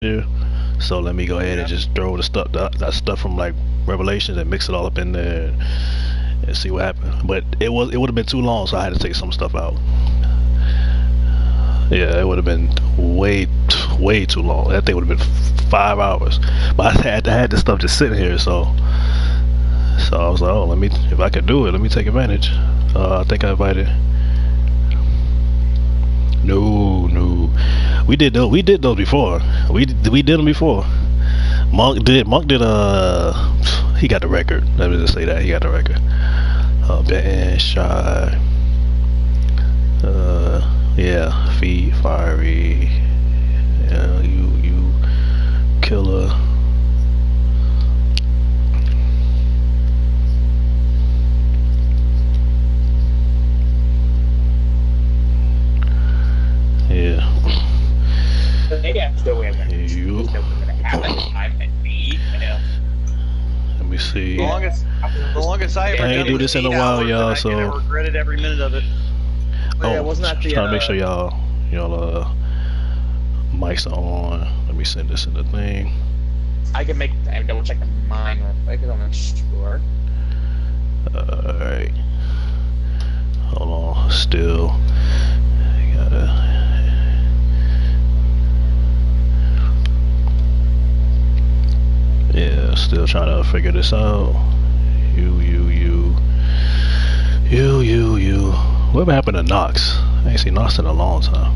here. So let me go ahead and just throw the stuff, that stuff from like Revelations, and mix it all up in there and see what happened. But it would have been too long, so I had to take some stuff out. Yeah, it would have been way too long. That thing would have been 5 hours. But I had this stuff just sitting here, so I was like, oh, if I could do it, let me take advantage. I think I invited. No, we did those before. We did them before. Monk did he got the record. Let me just say that he got the record. Ben Shy. Yeah, Fee, Fiery. Yeah, you killer. Yeah. Maybe I'm still with it. You. Let me see. The longest I ever ain't do this in a while, y'all. So I regretted every minute of it. Oh, yeah, wasn't that the, trying to make sure y'all mics are on. Let me send this in the thing. I can double check mine real quick because I'm not sure. Alright. Hold on. Still. Yeah, still trying to figure this out. You. Whatever happened to Knox? I ain't seen Knox in a long time.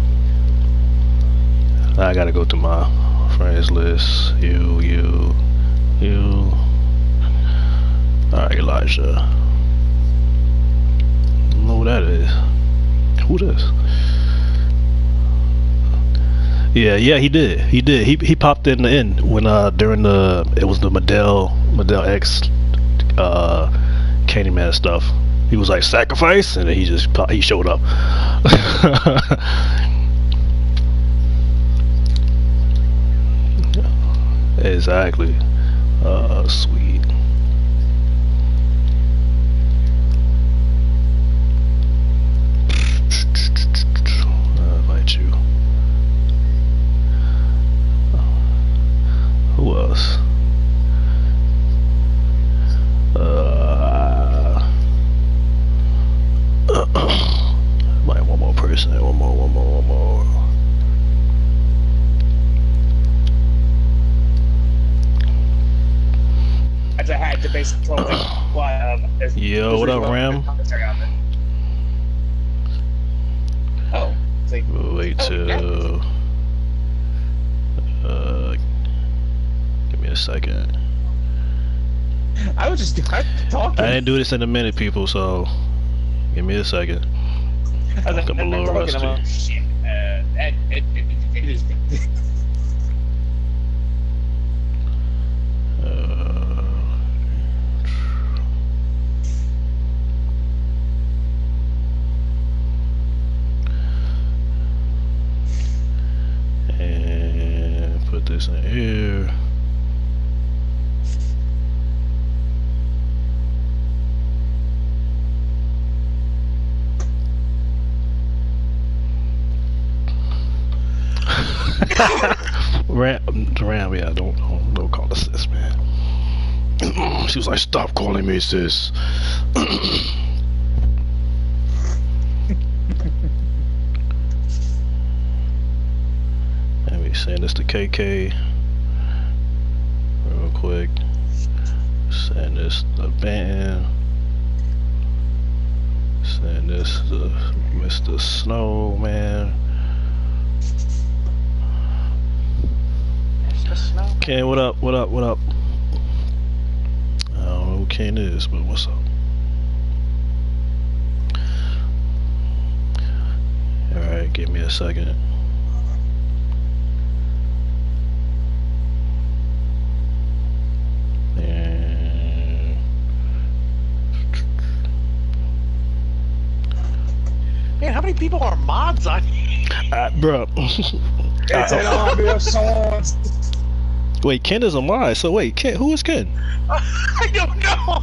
I gotta go through my friends list. You. Alright, Elijah. I don't know who that is. Who this? Yeah, he did. He popped in the end when during it was the Model X Candyman stuff. He was like sacrifice, and then he showed up. Exactly. Sweet. I'll invite you. Who else? Might one more person. One more. As I had to basically Yo, what up, Ram? Oh, wait till. Give me a second. I was just talking. I didn't do this in a minute, people, so give me a second. I'm a little rusty. Shit. It is. And put this in here. Ram, yeah, don't call us sis, man. She was like, stop calling me sis. Let me send this to KK real quick. Send this to Ben. Send this to Mr. Snowman. Ken, what up? I don't know who Ken is, but what's up? Alright, give me a second. And Man, how many people are mods on here? bro. It's an army of swords. Wait, Ken is a mod. So wait, Ken, who is Ken? I don't know.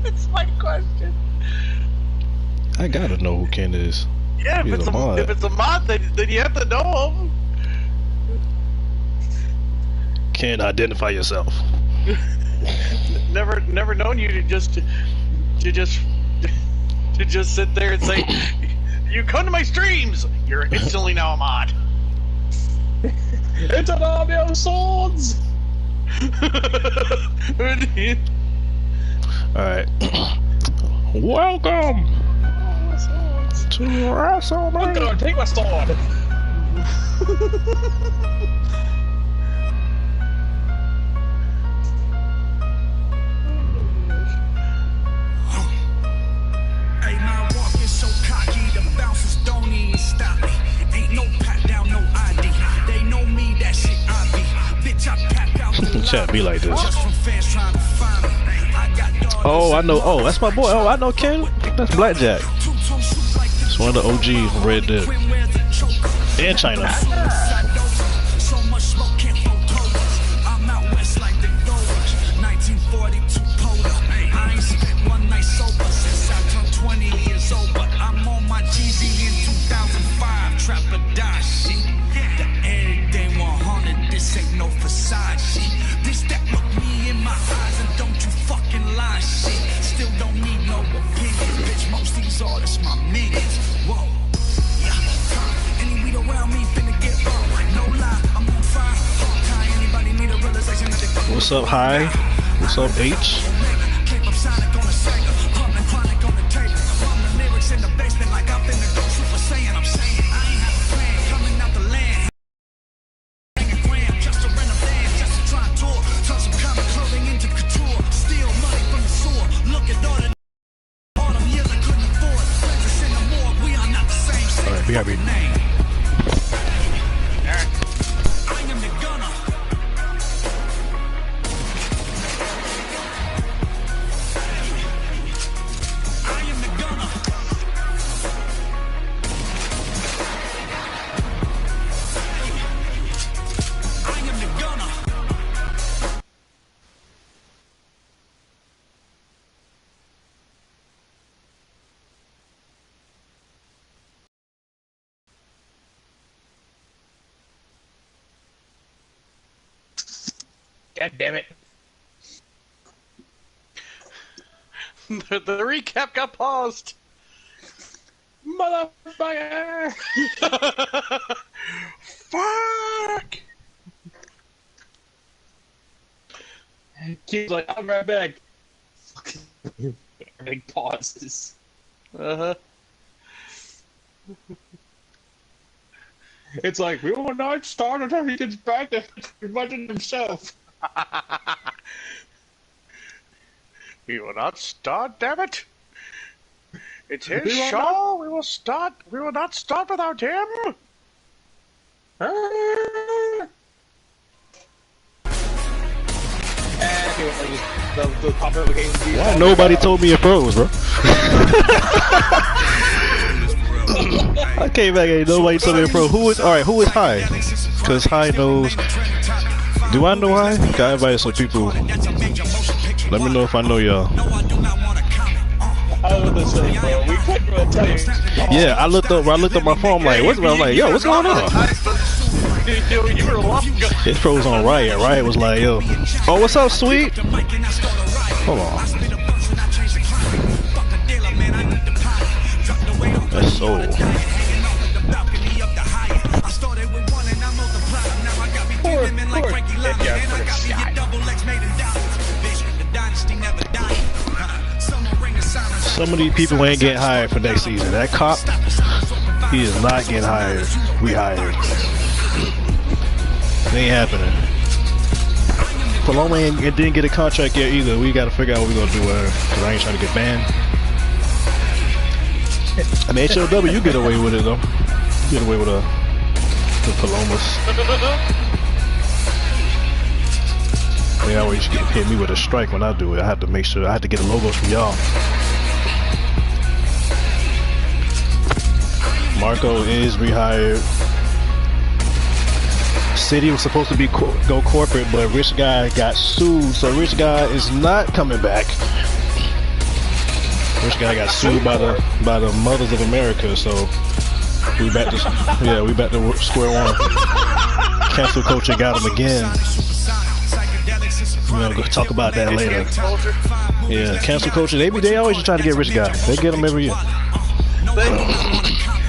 It's my question. I gotta know who Ken is. Yeah, if it's a mod, then you have to know him. Can't identify yourself. Never known you to just sit there and say, "You come to my streams." You're instantly now a mod. It's an army of swords. Alright. Welcome to WrestleMania. I'm gonna take my sword. Hey, my walk is so cocky, the bouncers don't even stop me. Ain't no pat down, no ID. They know me, that shit I be. Bitch, I pack out the Chat be like this. just from fans trying to find me. I got Oh, I know. Oh, that's my boy. Oh, I know Ken. That's Blackjack. It's one of the OG from Red Dead. And China. so much smoke can't photo us. I'm out west like the Goers. 1942 polo. I ain't spent one night sober since I turned 20 years old. But I'm on my Jeezy in 2005. Trap or die shit. The everyday 100. This ain't no facade shit. This that look me in my eyes and don't you fucking lie shit. Still don't need no opinion. Bitch, most these artists my minutes. Whoa. Any weed around me finna get burned. No lie, I'm on fire. Anybody need a realization that they What's up, High? What's up, H? clip up Sonic on the Sega. Pumping chronic on the tape. Run the lyrics in the basement like I'm finna go Super Saiyan. I'm saying I ain't have a plan coming out the land. Hanging gram just to rent a van, just to try and tour. Turn some common clothing into couture. Steal money from the sewer. Look at all them years I couldn't afford. Friends is in the morgue. We are not the same. Alright, BRB. Name. I am the gunner. I am the gunner. I am the gunner. God damn it. The recap got paused. Motherfucker! Fuck! Keith's like, I'll be right back. Big pauses. Uh-huh. It's like, we will not start until he gets back to inviting himself. We will not start, damn it! It's his We will show. We will start. We will not start without him. The top notifications. Why nobody told me it froze, bro? I came back and nobody told me it froze. Who is alright? Who is High? Because High knows. Do I know High? Got invited some people. Let me know if I know y'all. I was gonna say, bro, we couldn't really tell you. Yeah, I looked up my phone. I'm like, what's? I'm like, yo, what's going on? You were long ago. It froze on Riot. Riot was like, yo, oh, what's up, sweet? Hold on. That's so. Some of these people ain't getting hired for next season. That cop, he is not getting hired. We hired. It ain't happening. Paloma didn't get a contract yet either. We gotta figure out what we gonna do with her. Cause I ain't trying to get banned. I mean, HLW, you get away with it though. You get away with the Palomas. They always hit me with a strike when I do it. I have to make sure I had to get the logos from y'all. Marco is rehired. City was supposed to be go corporate, but Rich Guy got sued, so Rich Guy is not coming back. Rich Guy got sued by the Mothers of America, so we back to square one. Cancel culture got him again. We're gonna go talk about that later. Cancel culture. Yeah, cancel culture. They always try to get rich guy. They get them every year.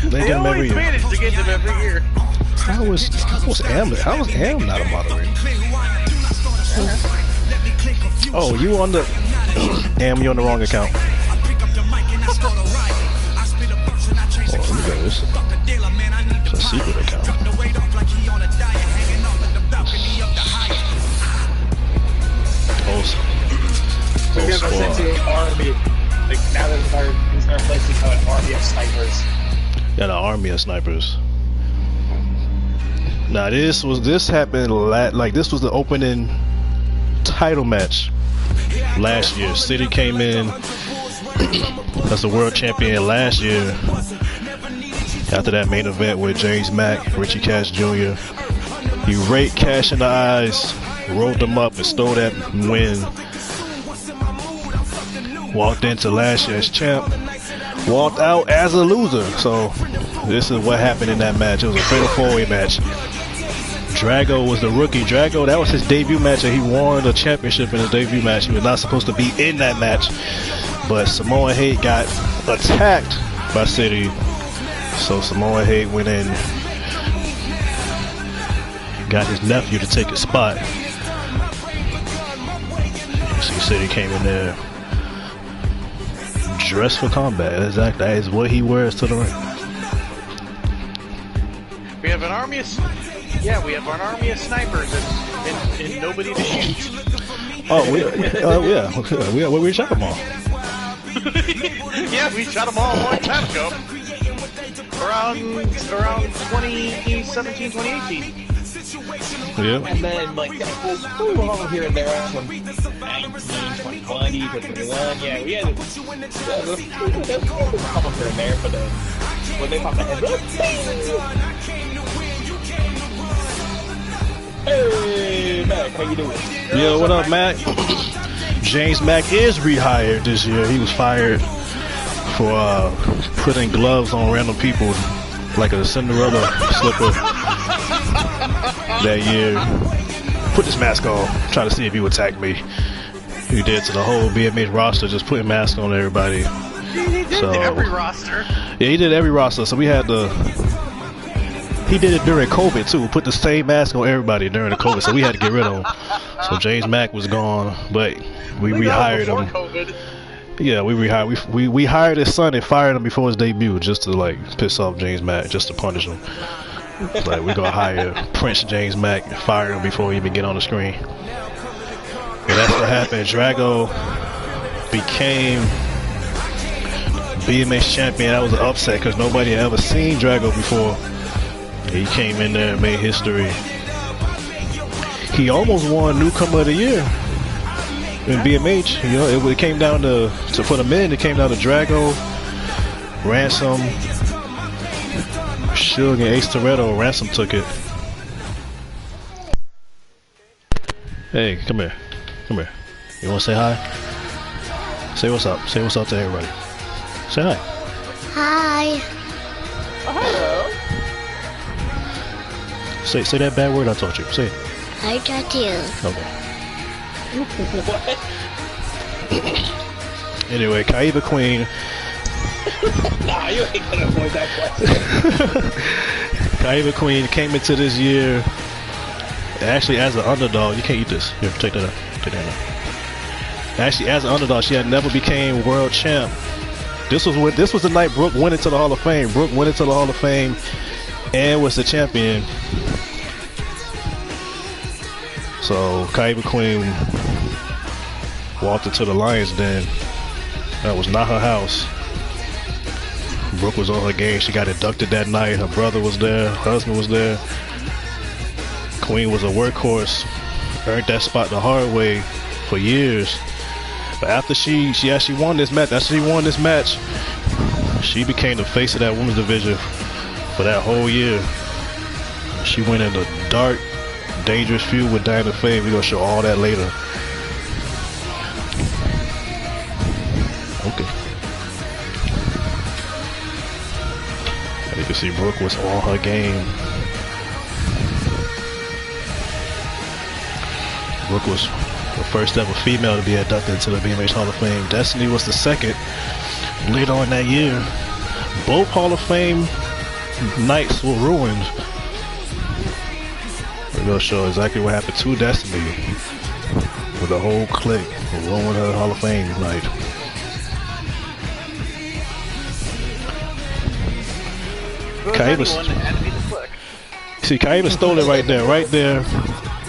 They get them every always year. manage to get them every year. How was Am not a moderator? Oh, you on the Am? You on the wrong account. Oh, look at this. It's a secret account. We're gonna send to an army. Like now that it's our place, we call it an army of snipers. Yeah, an army of snipers. Now this happened this was the opening title match last year. City came in as the world champion last year. After that main event with James Mack, Richie Cash Jr. He raked Cash in the eyes, rolled him up, and stole that win. Walked into last year's champ, walked out as a loser. So this is what happened in that match. It was a fatal four-way match. Drago was the rookie. Drago, that was his debut match, and he won the championship in his debut match. He was not supposed to be in that match, but Samoa Hayes got attacked by City. So Samoa Hayes went in, got his nephew to take his spot. See, City came in there dressed for combat. Exactly, that is what he wears to the ring. We have an army of snipers and nobody to shoot. Oh, we shot them all. Yeah, we shot them all a long time ago. Around 2017, 2018. Yeah. And then like all here and there from 19, 2020 to 21. Yeah, we had a couple here and there, but when they pop the heads up, hey, Mac, how you doing? Yo, what up, Mac? James Mack is rehired this year. He was fired for putting gloves on random people like a Cinderella slipper that year. Put this mask on, try to see if you attack me. He did to the whole BMH roster, just putting masks on everybody. He did every roster. Yeah, he did every roster. So we had he did it during COVID too. Put the same mask on everybody during the COVID, so we had to get rid of him. So James Mack was gone, but we rehired him. COVID. Yeah, we hired his son and fired him before his debut, just to like piss off James Mack, just to punish him. Like, we're gonna hire Prince James Mack and fire him before he even get on the screen. And that's what happened. Drago became BMX champion. That was an upset because nobody had ever seen Drago before. He came in there and made history. He almost won Newcomer of the Year in BMH. You know, it came down to for the men, it came down to Drago, Ransom, Suge, and Ace Toretto. Ransom took it. Hey, come here. Come here. You want to say hi? Say what's up. Say what's up to everybody. Say hi. Hi. Hello. Say that bad word I taught you. Say it. I got you. Okay. What? Anyway, Kaiba Queen. Nah, you ain't gonna avoid that question. Kaiba Queen came into this year actually as an underdog. You can't eat this. Here, take that out. Take that out. Actually, as an underdog, she had never became world champ. This was the night Brooke went into the Hall of Fame. Brooke went into the Hall of Fame and was the champion. So Kaiba Queen walked into the Lions Den. That was not her house. Brooke was on her game. She got inducted that night. Her brother was there. Her husband was there. Queen was a workhorse. Earned that spot the hard way for years. But after she actually won this match, she became the face of that women's division for that whole year. She went in a dark, dangerous feud with Diana Faye. We're gonna show all that later. Okay. And you can see Brooke was on her game. The first ever female to be inducted into the BMH Hall of Fame. Destiny was the second later on that year. Both Hall of Fame nights were ruined. We're gonna show exactly what happened to Destiny with the whole clique ruined her Hall of Fame night. Kaiba stole it right there.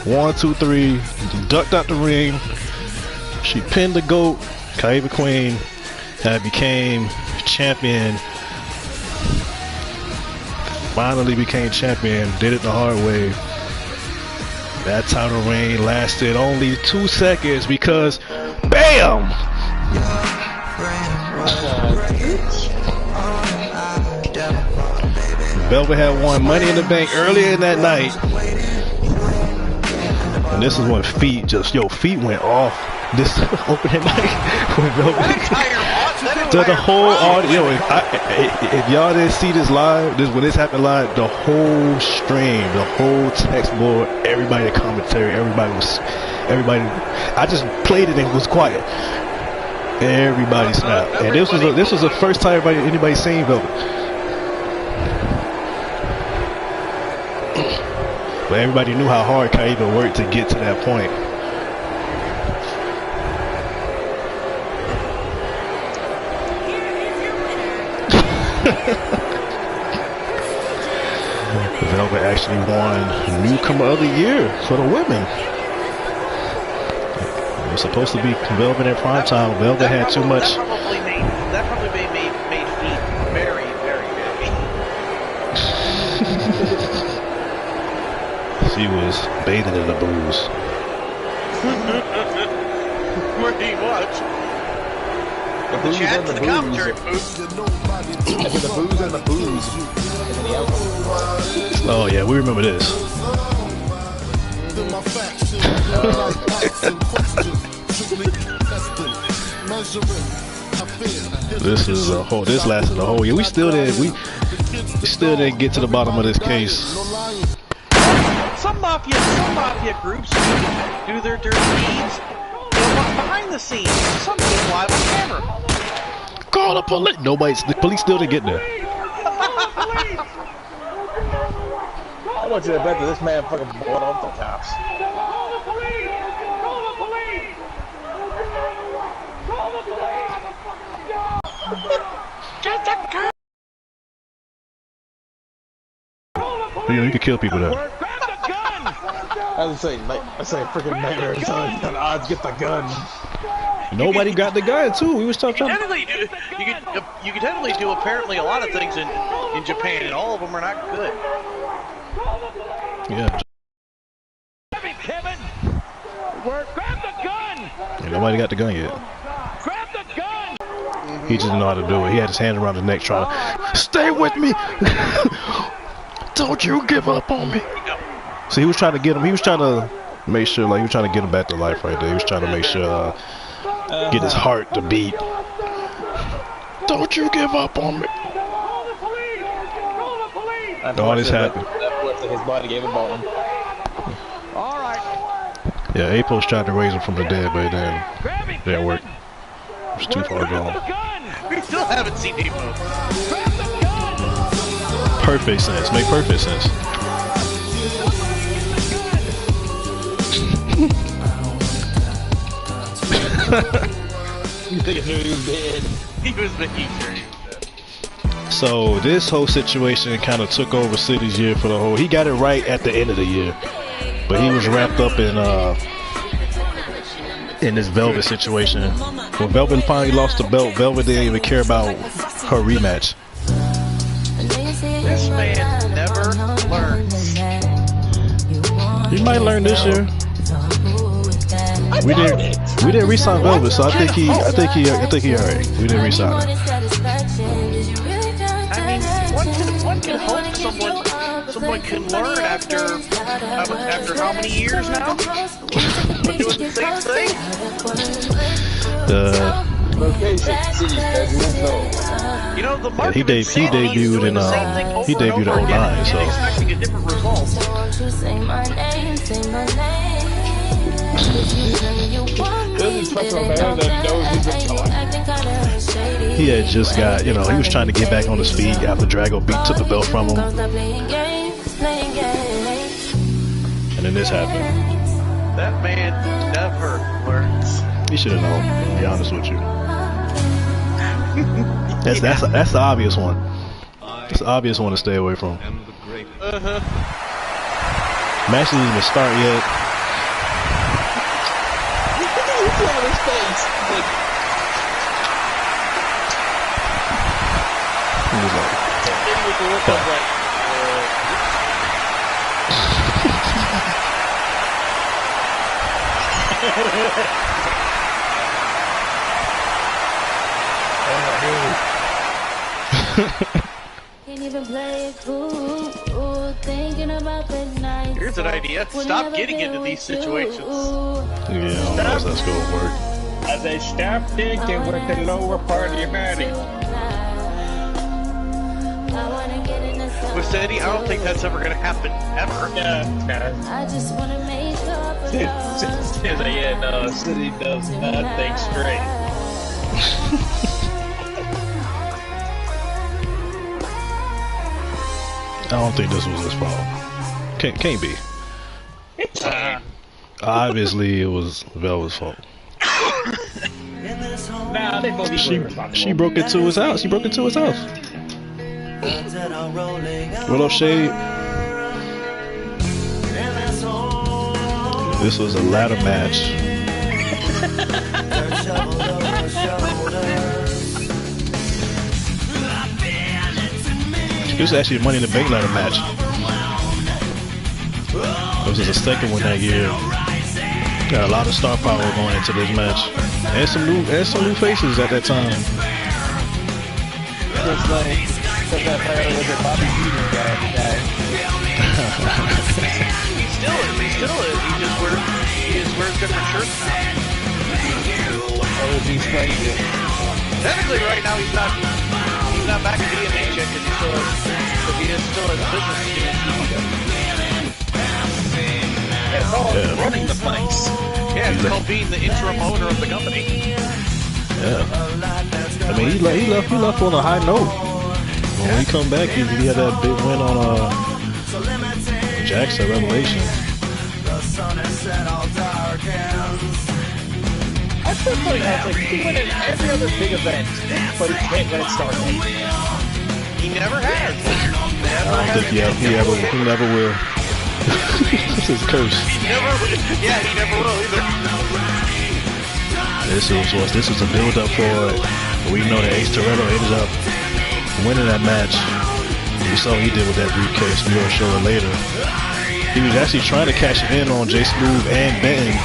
1, 2, 3. Ducked out the ring. She pinned the GOAT, Kaiba Queen, and became champion. Finally became champion. Did it the hard way. That title reign lasted only 2 seconds because, BAM! Velvet had won Money in the Bank earlier in that night. And this is when feet went off this opening night when Velvet to the whole audio. If y'all didn't see this live, when this happened live, the whole stream, the whole text board, everybody commentary, everybody. I just played it and was quiet. Everybody snapped, and this was the first time anybody seen Velvet. But everybody knew how hard Kaiba worked to get to that point. Velvet actually won Newcomer of the Year for the women. It was supposed to be Velvet in prime time. Velvet had too much. That probably made feet very, very happy. She was bathing in the booze. Pretty much. The booze Chat and to the the commentary booze. booth. The booze and the booze. And the alcohol. Oh yeah, we remember this. This lasted a whole year. We still didn't get to the bottom of this case. Some mafia groups do their dirty deeds behind the scenes. Some people live on camera. Call the police. The police still didn't get there. I want you to bet that this man fucking bought off the cops. You could kill people there. I was saying freaking nightmare. The odds get the gun. Nobody got the gun too. We was trying. You can definitely do apparently a lot of things in Japan, and all of them are not good. Yeah. Kevin, grab the gun. Yeah, nobody got the gun yet. Grab the gun. He just didn't know how to do it. He had his hand around his neck trying to stay with me. Don't you give up on me. So he was trying to get him. He was trying to make sure, like, he was trying to get him back to life right there. He was trying to make sure, get his heart to beat. Don't you give up on me. All this happened. His body gave a bone. All right. Yeah, A-Post tried to raise him from the dead, but it didn't work. It was too far gone. We still haven't seen Depot. Perfect sense. Make perfect sense. You think he was dead? He was making sure he was dead. So this whole situation kind of took over City's year for the whole. He got it right at the end of the year, but he was wrapped up in this Velvet situation. When Velvet finally lost the belt, Velvet didn't even care about her rematch. This man never learns. He might learn this year. We didn't re-sign Velvet, so I think he alright. We didn't re-sign him. I mean, one can hope someone can learn after how many years now? Doing the same thing? You know, the market he debuted in 09, so expecting a different result. He had just got, you know, he was trying to get back on his feet after Drago took the belt from him. And then this happened. That man never learns. He should have known, to be honest with you. That's the obvious one. It's the obvious one to stay away from. Match didn't even start yet. He was like, Here's an idea. Stop getting into these situations. yeah, I don't know if that's gonna work. As I stop thinking with the lower part of your body. With Sandy, I don't think that's ever going to happen, ever. I just want to make up for yeah, no, City does not think straight. I don't think this was his fault. Can't be. Obviously, it was Velvet's fault. Nah, they both She broke into his house. She broke into his house. What up, Shade? This was a ladder match. This was actually a Money in the Bank ladder match. This was the second one that year. Got a lot of star power going into this match, and some new faces at that time. It's like that player was a Bobby Peter guy. He still is. He just wears different shirts now. Oh, he's crazy. Technically, right now he's not back in the NBA yet because he still has business to do. Yeah, running the place. Yeah, it's called being the interim owner of the company. Yeah. I mean, he left on a high note. When he come back, he had that big win on Jackson Revelation. That's so funny. It's like he went in every other big event, but he can't get it started. He never has. I don't think he never will. This is a curse. He never will either. This was a build up for it. We know that Ace Toretto ended up winning that match. We saw what he did with that briefcase. We're gonna show it later. He was actually trying to cash it in on J Smooth and Benton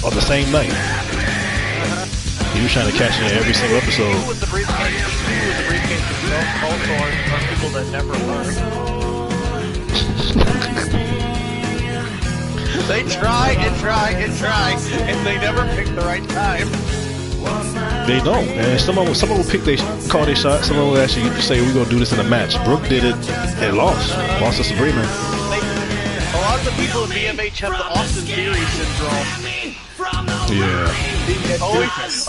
on the same night. He was trying to cash it in every single episode. Who with the briefcase also are people that never learn. They try and try and try, and they never pick the right time. They don't, and some of them call their shot. Some of them actually say we're gonna do this in a match. Brooke did it and lost to Sabrina. A lot of the people in BMH have the Austin Theory syndrome. Yeah.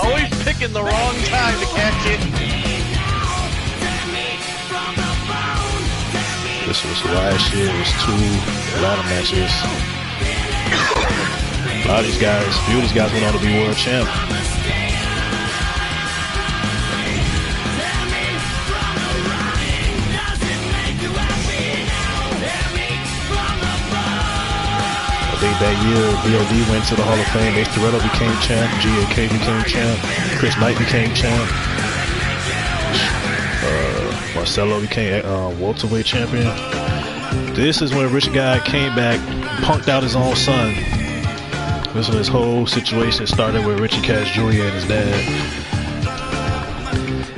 Always picking the wrong time to catch it. This was last year. It was 2 ladder matches. A lot of these guys, a few of these guys went on to be world champ. I think that year B.o.D went to the Hall of Fame. Ace Toretto became champ. G.A.K. became champ. Chris Knight became champ. Marcelo became welterweight champion. This is when Rich Guy came back, punked out his own son. This is when this whole situation started with Richie Cash Jr. and his dad.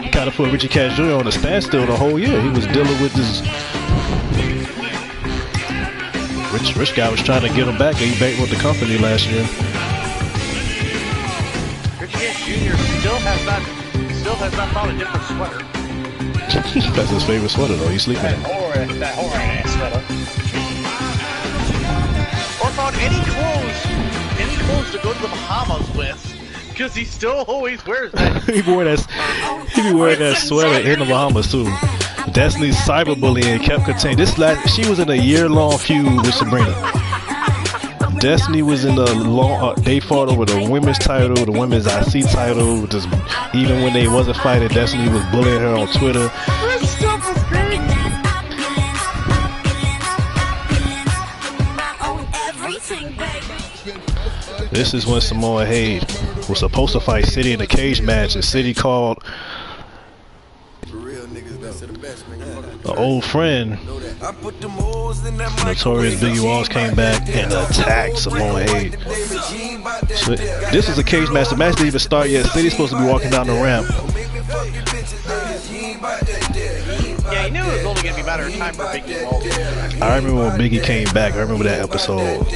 He kind of put Richie Cash Jr. on a standstill the whole year. He was dealing with this. Rich Guy was trying to get him back, and he banked with the company last year. Richie Cash Jr. still has not found a different sweater. That's his favorite sweater, though. He's sleeping in it. That horrid ass sweater. Or found any clothes supposed to go to the Bahamas with, because he still always wears that. He be wearing that sweater in the Bahamas too. Destiny's cyberbullying kept continuing. She was in a year-long feud with Sabrina. Destiny was in the long. They fought over the women's title, the women's IC title. Just even when they wasn't fighting, Destiny was bullying her on Twitter. This is when Samoa Hayes was supposed to fight City in a cage match, and City called an old friend. Notorious B.I.G came back and attacked Samoa Hayes. So this was a cage match. The match didn't even start yet. City's supposed to be walking down the ramp. Yeah, he knew it was only going to be a matter of time for Biggie Walls. I remember when Biggie came back. I remember that episode.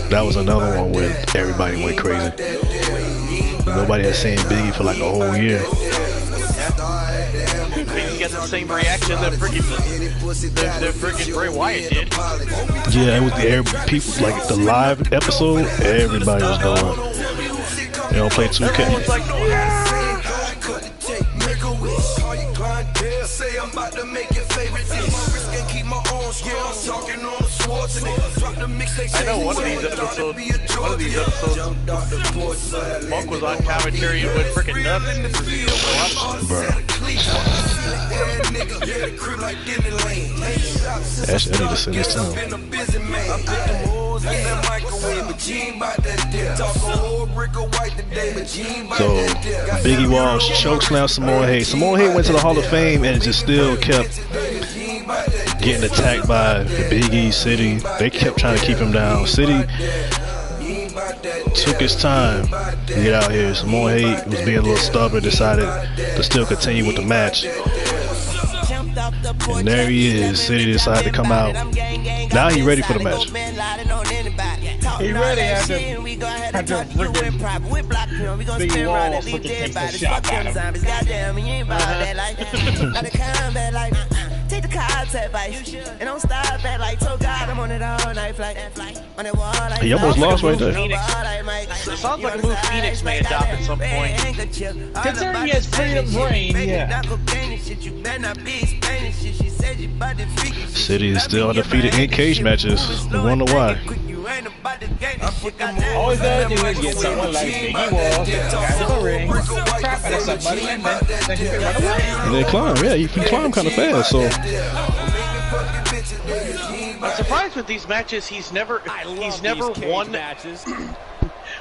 That was another one where everybody went crazy. Nobody had seen Biggie for like a whole year. Biggie got the same reaction that freaking Bray Wyatt did. Yeah, it was people like the live episode. Everybody was going. They don't play 2K. Everyone's like, yeah. I know one of these episodes, Monk was on commentary and went freaking nuts. Actually, I need to send this to him. So, Biggie Walsh chokeslammed Samoa Hayes. Samoa Hayes went to the Hall of Fame and just still kept getting attacked by the Big E, City. They kept trying to keep him down. City took his time to get out here. Samoa Hayes was being a little stubborn, decided to still continue with the match. And there he is. City decided to come out. Now he's ready for the match. He ready after freaking Big Walls freaking takes the shot at him. Take the cards advice and don't stop that like so God I'm on it all night flight on that wall like he almost lost right there. It sounds like a move Phoenix may adopt at some point. Considering he has freedom's reign, yeah. City is still undefeated in cage matches. I wonder why. All he's gotta do is get someone like Biggie Walls out of the ring, crap out of somebody, and then he can run away. And then climb, yeah, he climbed kind of fast, so. I'm surprised with these matches he's never won matches.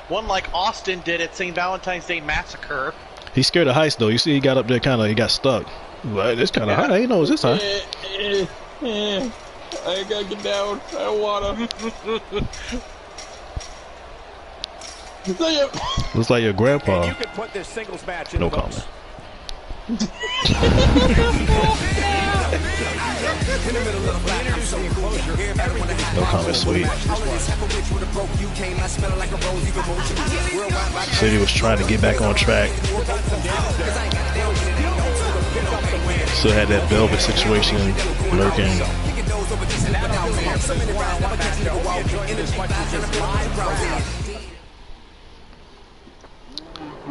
One like Austin did at St. Valentine's Day Massacre. He's scared of heights though. You see he got up there he got stuck. Like, it's kind of high. I didn't know it was this high. I gotta get down. I don't wanna. Looks like your grandpa. You can put this singles match in no comment. No comment, sweet. City was trying to get back on track. Still had that Velvet situation lurking.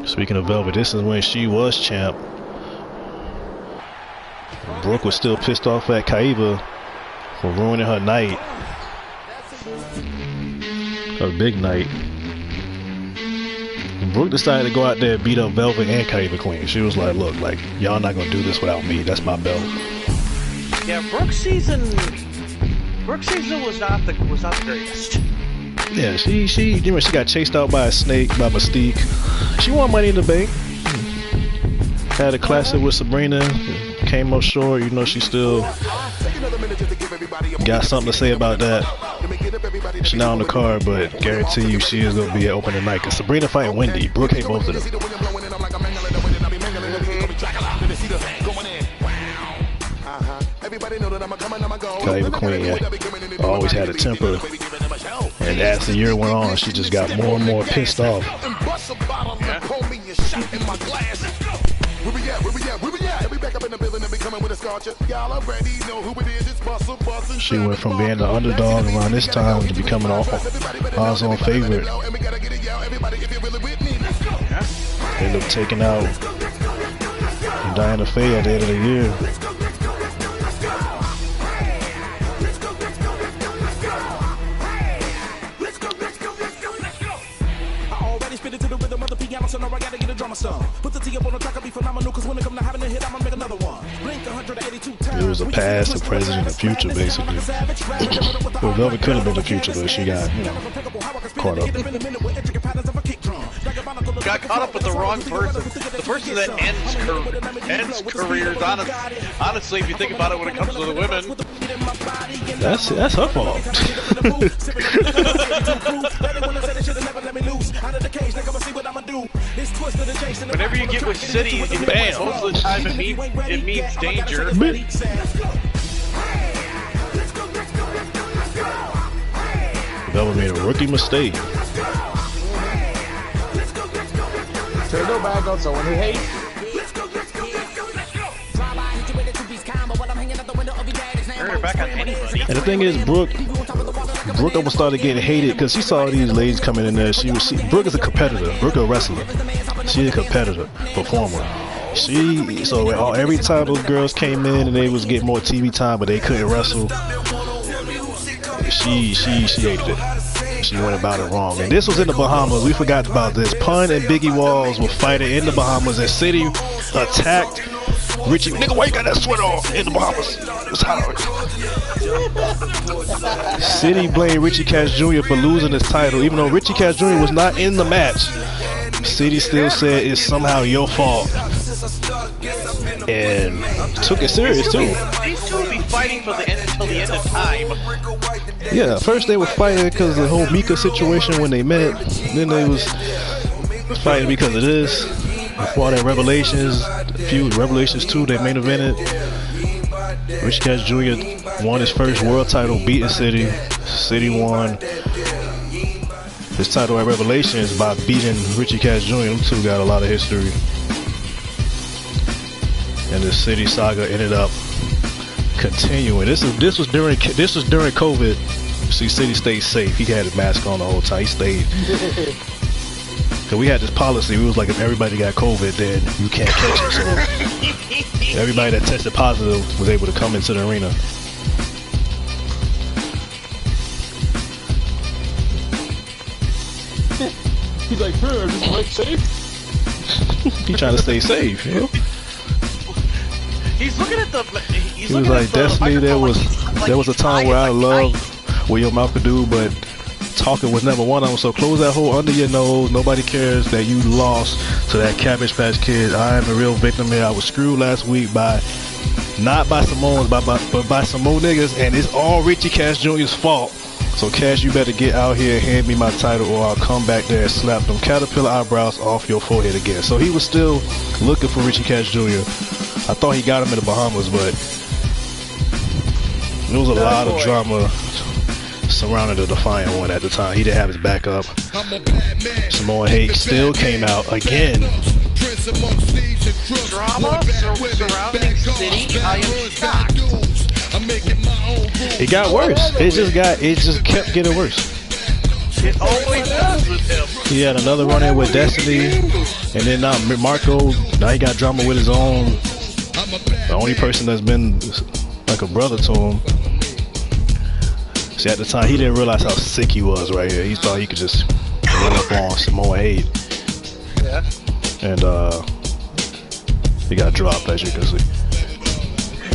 Speaking of Velvet, this is when she was champ. Brooke was still pissed off at Kaiva for ruining her night. Her big night. Brooke decided to go out there and beat up Velvet and Kaiva Queen. She was like, look, like, y'all not gonna do this without me. That's my belt. Yeah, Brooke's season was not the greatest. Yeah, she got chased out by a snake, by Mystique. She won Money in the Bank. Had a classic with Sabrina. Came up short, you know, she still got something to say about that. She's not on the card, but guarantee you she is going to be at opening night. Because Sabrina fighting Wendy. Brooke hate both of them. Kaiva Queen, yeah, always had a temper. And as the year went on, she just got more and more pissed off. Where we at? Where we at? Where we at? We back up in the building and we coming with a scorcher. Y'all already know who it is. It's Bustle. She went from being the underdog around this time to becoming our own favorite. They ended up taking out Diana Faye at the end of the year. So now I gotta get a drummer song. Put the T up on the track, I'll be phenomenal. Cause when it come to having a hit, I'ma make another one. Blink 182 times. It was a past, a present, and a future, basically. Well, Velvet could have been the future, but she got, you know, caught up. Got caught up with the wrong person. The person that ends careers. Honestly, if you think about it, when it comes to the women, that's her fault. whenever you get with City, bam, most of the time it means danger. Velvet made a rookie mistake. Turn no back on someone who hates. And the thing is, Brooke almost started getting hated because she saw these ladies coming in there. Brooke is a competitor. Brooke a wrestler. She's a competitor, performer. So every time those girls came in and they was getting more TV time, but they couldn't wrestle, she hated it. She went about it wrong. And this was in the Bahamas. We forgot about this. Pun and Biggie Walls were fighting in the Bahamas, and City attacked Richie. Nigga, why you got that sweater on in the Bahamas? It's hot. City blamed Richie Cash Jr. for losing his title, even though Richie Cash Jr. was not in the match. City still said it's somehow your fault, and took it serious too. These two will be fighting until the end of time. Yeah, first they were fighting because of the whole Mika situation when they met. Then they was fighting because of this. Before that Revelations 2, they main evented. Richie Cash Jr. won his first world title, beating City. City won his title at Revelations by beating Richie Cash Jr. Them two got a lot of history. And the City saga ended up continuing. This was during COVID. See, City stayed safe. He had a mask on the whole time. He stayed. Cause we had this policy. We was like, if everybody got COVID, then you can't catch it. So everybody that tested positive was able to come into the arena. He's like, sure, just like safe. He trying to stay safe, you know? He's looking at the. He was like, Destiny, there was a time where I loved what your mouth could do, but talking was never one of them. So close that hole under your nose. Nobody cares that you lost to that Cabbage Patch Kid. I am the real victim here. I was screwed last week not by Samoans, but by some more niggas, and it's all Richie Cash Jr.'s fault. So Cash, you better get out here and hand me my title, or I'll come back there and slap them caterpillar eyebrows off your forehead again. So he was still looking for Richie Cash Jr. I thought he got him in the Bahamas, but there was a lot of drama surrounding the Defiant One at the time. He didn't have his back up. Samoan Hate still came out again. Drama surrounding City. I am shocked. It got worse. It just kept getting worse. It always does with him. He had another run-in with Destiny, and then now Marco. Now he got drama with his own. The only person that's been like a brother to him. See, at the time, he didn't realize how sick he was right here. He thought he could just run up on Samoa Hate. Yeah. And he got dropped, as you can see.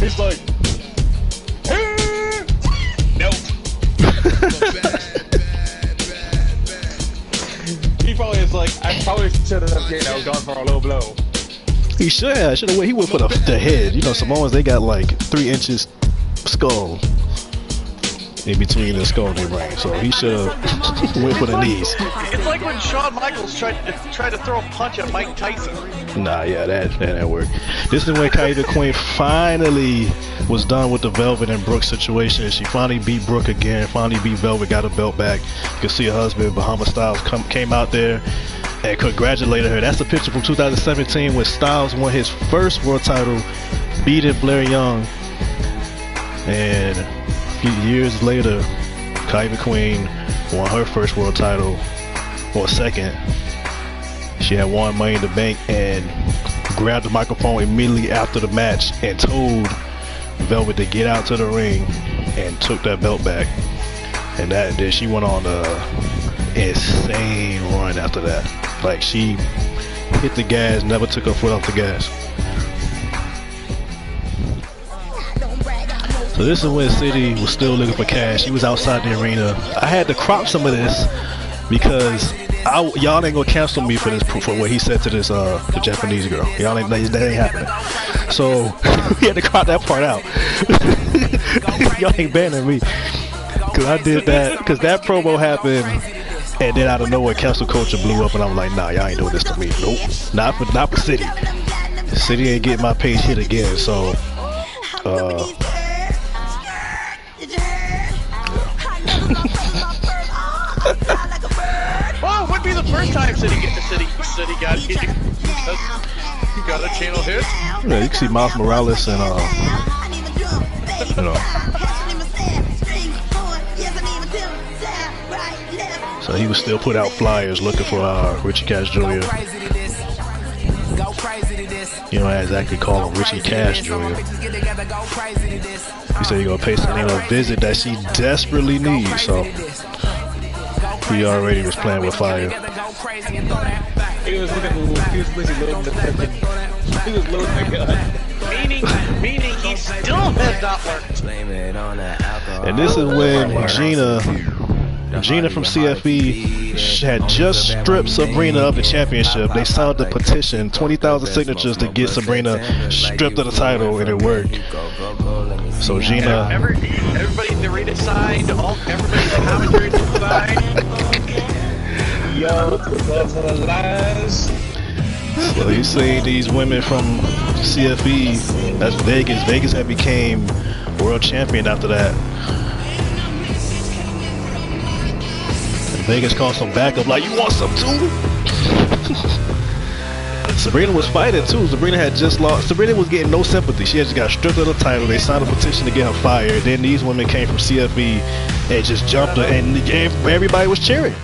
He's like, nope. He probably is like, I probably should have gone for a low blow. He should have. He went for the head. You know, Samoans, they got like 3 inches skull in between the skull and their brain, so he should have went for the knees. It's like when Shawn Michaels tried to throw a punch at Mike Tyson. Nah, yeah, that didn't work. This is when Kaida Queen finally was done with the Velvet and Brooke situation. She finally beat Brooke again, finally beat Velvet, got her belt back. You can see her husband, Bahama Styles, came out there and congratulated her. That's a picture from 2017 when Styles won his first world title, beating Blair Young. And a few years later, Kylie Queen won her first world title, or second. She had won Money in the Bank and grabbed the microphone immediately after the match and told Velvet to get out to the ring and took that belt back. And then she went on an insane run after that. Like, she hit the gas, never took her foot off the gas. So this is when City was still looking for cash. He was outside the arena. I had to crop some of this because y'all ain't gonna cancel me for this, for what he said to this the Japanese girl. Y'all ain't, that ain't happening. So he had to crop that part out. Y'all ain't banning me because I did that, because that promo happened, and then out of nowhere cancel culture blew up, and I'm like, nah, y'all ain't doing this to me. Nope, not for City. City ain't getting my page hit again. So well, it would be the first time City got hit. He got a channel hit. Yeah, you can see Miles Morales and you know. So he would still put out flyers looking for Richie Cash Jr. You know, I exactly call him Richie Cash Jr. He said he's gonna pay Selena a visit that she desperately needs. So he already was playing with fire. He was Meaning he still has not learned. And this is when Gina from CFE had just stripped Sabrina of the championship. They signed the petition, 20,000 signatures to get Sabrina stripped of the title, and it worked. So Gina, everybody in the arena signed. Everybody in the commentary signed. Yo, lies. so you see these women from CFE, that's Vegas. Vegas had became world champion after that. Vegas called some backup, like, you want some too? Sabrina was fighting too. Sabrina had just lost. Sabrina was getting no sympathy. She had just got stripped of the title. They signed a petition to get her fired. Then these women came from CFE and just jumped her, and everybody was cheering.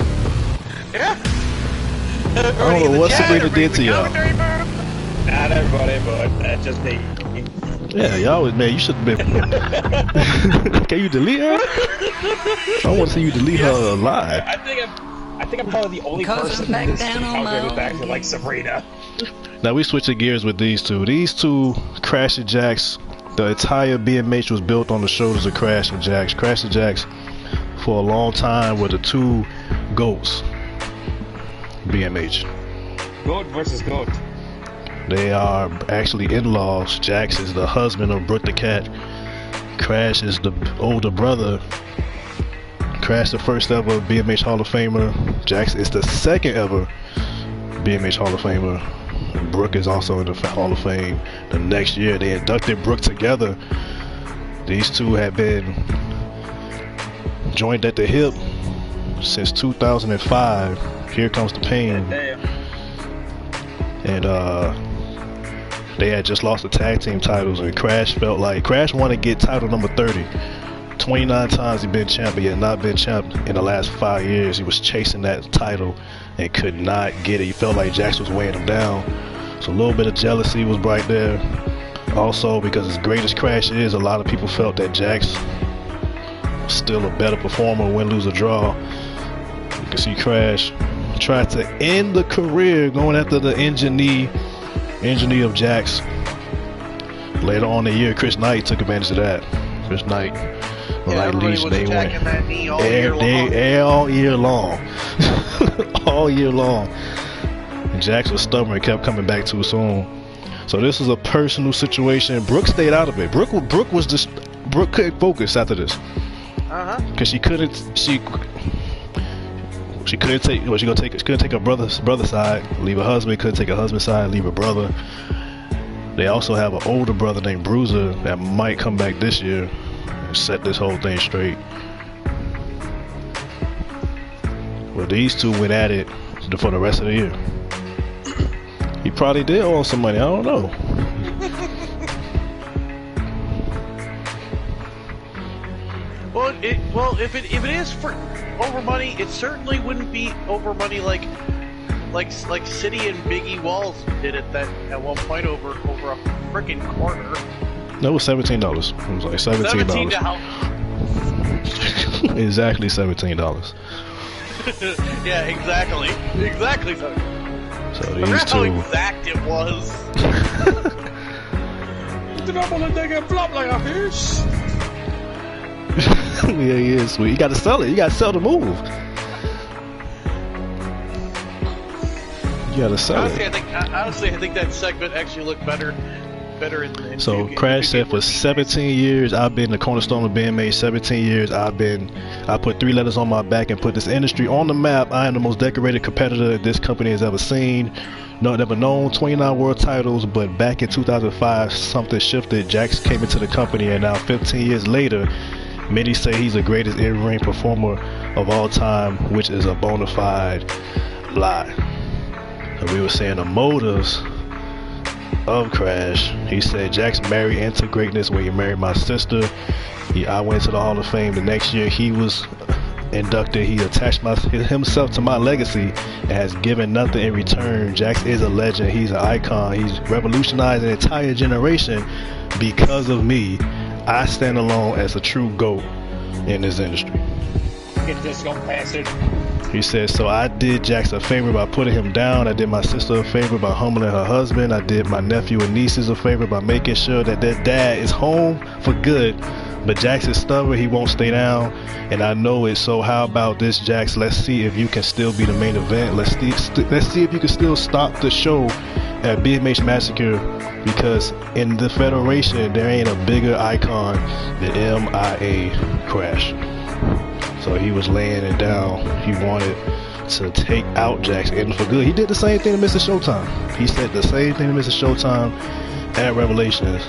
Yeah. I don't know what Sabrina did to y'all. Not everybody, but that's just me. Yeah, y'all was, man, you should have been. Can you delete her? I want to see you delete her alive. I think I'm probably the only person in this calculated back to like Sabrina. Now we switching gears with these two. These two, Crash and Jax. The entire BMH was built on the shoulders of Crash and Jax. Crash and Jax, for a long time, were the two GOATs. BMH. GOAT versus GOAT. They are actually in-laws. Jax is the husband of Brooke the Cat. Crash is the older brother. Crash the first ever BMH Hall of Famer. Jax is the second ever BMH Hall of Famer. Brooke is also in the Hall of Fame. The next year they inducted Brooke together. These two have been joined at the hip since 2005. Here Comes the Pain. And they had just lost the tag team titles, and Crash felt like Crash wanted to get title number 30. 29 times he been champ, but he had not been champ in the last 5 years. He was chasing that title and could not get it. He felt like Jax was weighing him down. So a little bit of jealousy was right there. Also, because as great as Crash is, a lot of people felt that Jax was still a better performer, win, lose, or draw. You can see Crash tried to end the career going after the engineer of Jax. Later on in the year, Chris Knight took advantage of that. Chris Knight, like Legion, they went all year long. All year long. And Jax was stubborn and kept coming back too soon. So this is a personal situation. Brooke stayed out of it. Brooke couldn't focus after this. Because she couldn't take her brother's side, leave her husband, couldn't take her husband's side, leave her brother. They also have an older brother named Bruiser that might come back this year and set this whole thing straight. Well, these two went at it for the rest of the year. He probably did owe some money. I don't know. Well, if it is for over money, it certainly wouldn't be over money like City and Biggie Walls did it at one point over a freaking corner. No, it was $17. It was like $17. Exactly $17. Yeah, exactly. So I forgot how exact it was. Did I want to take a flop like a fish? Yeah, he is sweet. You gotta sell it. You gotta sell the move. You gotta sell it. Honestly, I think that segment actually looked better in So Crash said for 17 years I've been the cornerstone of being made. 17 years I put 3 letters on my back and put this industry on the map. I am the most decorated competitor this company has ever seen. No, never known. 29 world titles, but back in 2005 something shifted. Jax came into the company, and now 15 years later, many say he's the greatest in-ring performer of all time, which is a bona fide lie. And we were saying the motives of Crash. He said Jax married into greatness when he married my sister. I went to the Hall of Fame. The next year he was inducted. He attached himself to my legacy and has given nothing in return. Jax is a legend. He's an icon. He's revolutionized an entire generation because of me. I stand alone as a true GOAT in this industry. Get this young bastard. He said, so I did Jax a favor by putting him down. I did my sister a favor by humbling her husband. I did my nephew and nieces a favor by making sure that their dad is home for good. But Jax is stubborn. He won't stay down, and I know it. So how about this, Jax? Let's see if you can still be the main event. Let's see if you can still stop the show at BMH Massacre, because in the Federation there ain't a bigger icon than MIA Crash. So he was laying it down. He wanted to take out Jax, and for good. He did the same thing to Mr. Showtime. He said the same thing to Mr. Showtime at Revelations.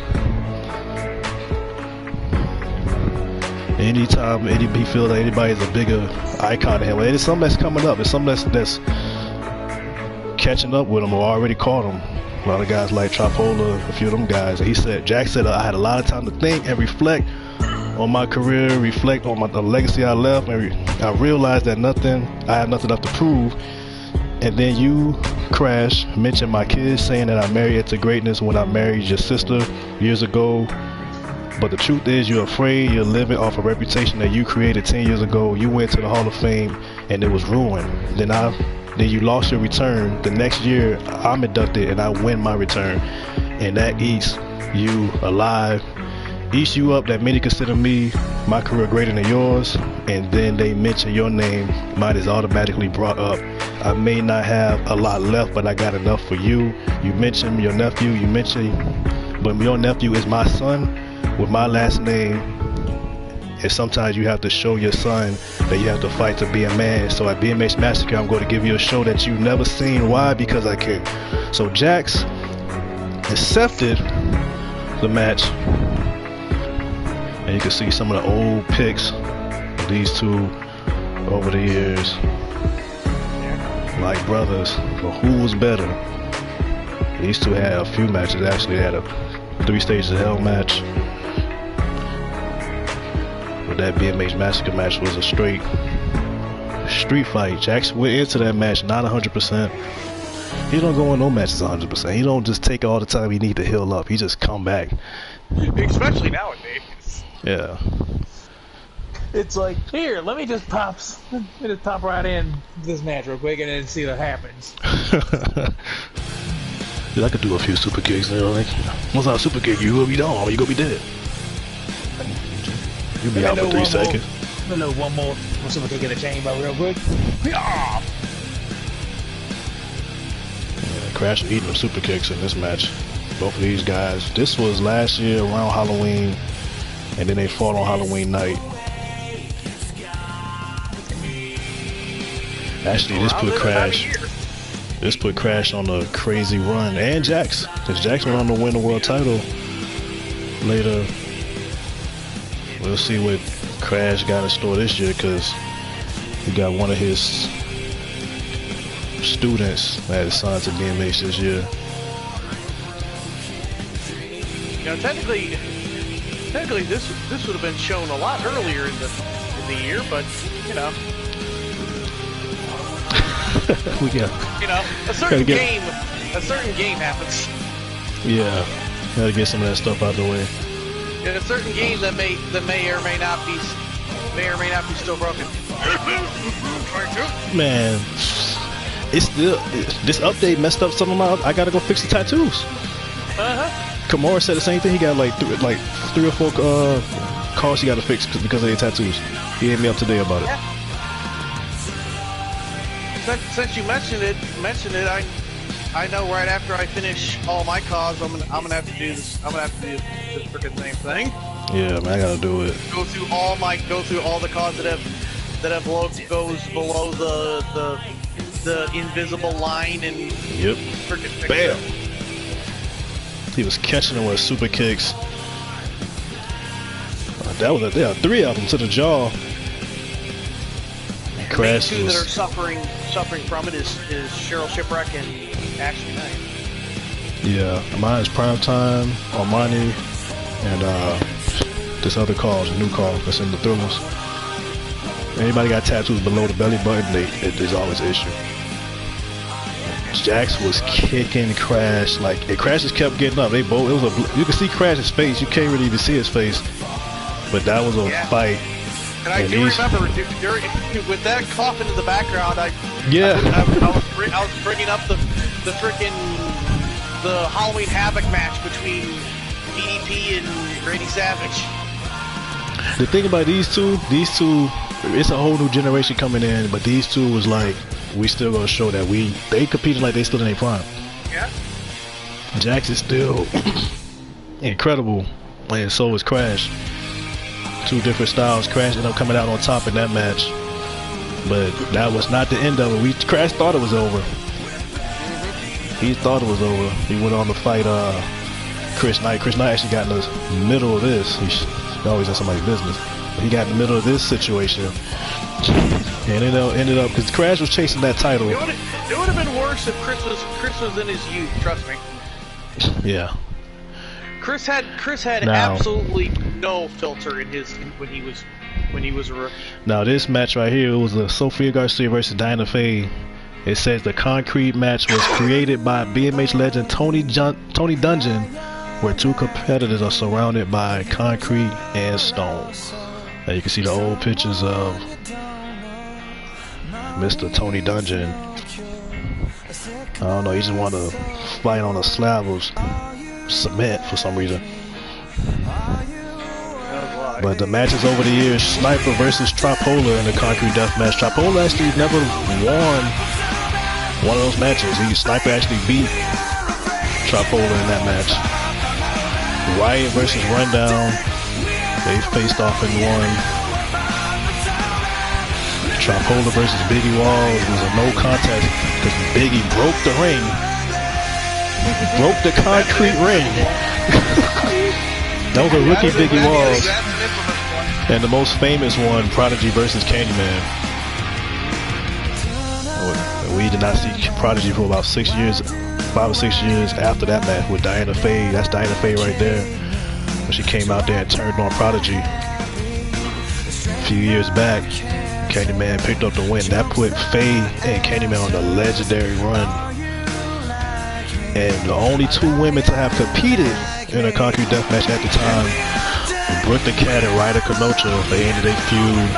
Anytime he feels like anybody's a bigger icon than him, it's something that's coming up. It's something that's catching up with him or already caught him. A lot of guys like Trapola, a few of them guys. And he said, Jax said, I had a lot of time to think and reflect on my career, reflect on the legacy I left, and I realized that I have nothing left to prove. And then you, Crash, mentioned my kids, saying that I married into greatness when I married your sister years ago. But the truth is, you're afraid. You're living off a reputation that you created 10 years ago. You went to the Hall of Fame and it was ruined. Then you lost your return. The next year I'm inducted and I win my return, and that eats you alive, eats you up. That many consider my career greater than yours, and then they mention your name, mine is automatically brought up. I may not have a lot left, but I got enough for you. You mentioned your nephew, but your nephew is my son with my last name, and sometimes you have to show your son that you have to fight to be a man. So at BMH Massacre, I'm going to give you a show that you've never seen. Why? Because I can. So Jax accepted the match, and you can see some of the old pics of these two over the years, like brothers. But who was better? These two had a few matches. Actually, they had a 3 Stages of Hell match. But that BMH Massacre match was a straight street fight. Jax went into that match not 100%. He don't go in no matches 100%. He don't just take all the time he need to heal up. He just come back. Especially nowadays. Yeah. It's like, here, let me just pop right in this match real quick and then see what happens. Dude, I could do a few super kicks. You know, like, once I super kick you, you gonna be dead. You'll be out for 3 seconds. Let me know one more super kick in the chamber real quick. Yeah, Crash eating them super kicks in this match. Both of these guys. This was last year around Halloween, and then they fought on Halloween night. Actually, this put Crash on a crazy run, and Jax, because Jax went on to win the world title later. We'll see what Crash got in store this year, because he got one of his students that is signed to BMH this year. You know, technically, this would have been shown a lot earlier in the year, but you know, we got, you know, a certain game happens. Yeah, gotta get some of that stuff out of the way. Yeah, a certain game that may or may not be still broken. Man, it's still this update messed up some of my. I gotta go fix the tattoos. Kamara said the same thing. He got like 3 or 4 cars he got to fix because of their tattoos. He hit me up today about it. Yeah. Since you mentioned it, I know right after I finish all my cars, I'm gonna have to do this. I'm gonna have to do this freaking same thing. Yeah, man, I gotta do it. Go through all the cars that have goes below the invisible line and yep. Freaking bam. He was catching them with super kicks. There are 3 of them to the jaw. Crash the main 2 that are suffering from it is Cheryl Shipwreck and Ashley Knight. Yeah, mine is Primetime, Armani, and this other call, the new call that's in the thrillers. Anybody got tattoos below the belly button, there's always an issue. Jax was kicking Crash, like Crash just kept getting up. They both, you can see Crash's face, you can't really even see his face, but that was a fight. And I do remember with that coffin in the background, I was bringing up the Halloween Havoc match between DDP and Grady Savage. The thing about these two, it's a whole new generation coming in, but these 2 was like, we still gonna show that they competing like they still in their prime. Yeah. Jax is still incredible, and so is Crash. 2 different styles. Crash ended up coming out on top in that match, but that was not the end of it. Crash thought it was over. He thought it was over. He went on to fight Chris Knight. Chris Knight actually got in the middle of this. He always in somebody's business. But he got in the middle of this situation. And it ended up because Crash was chasing that title. It would have been worse if Chris was in his youth. Trust me. Yeah. Chris had absolutely no filter in when he was a rookie. Now this match right here, it was a Sophia Garcia versus Diana Faye. It says the concrete match was created by BMH legend Tony Dungeon, where 2 competitors are surrounded by concrete and stone. Now you can see the old pictures of Mr. Tony Dungeon. I don't know, he just wanted to fight on a slab of cement for some reason. But the matches over the years, Sniper versus Tripola in the concrete death match. Tripola actually never won one of those matches. Sniper actually beat Tripola in that match. Riot versus Rundown, they faced off in one. Tripola versus Biggie Walls was a no contest because Biggie broke the ring. Broke the concrete ring. That was a rookie Biggie Walls. And the most famous one, Prodigy versus Candyman. We did not see Prodigy for about 6 years, 5 or 6 years after that match with Diana Faye. That's Diana Faye right there. When she came out there and turned on Prodigy. A few years back, Candyman picked up the win. That put Faye and Candyman on the legendary run. And the only 2 women to have competed in a concrete death match at the time, Brooke the Cat and Ryder Kanocha. They ended their feud.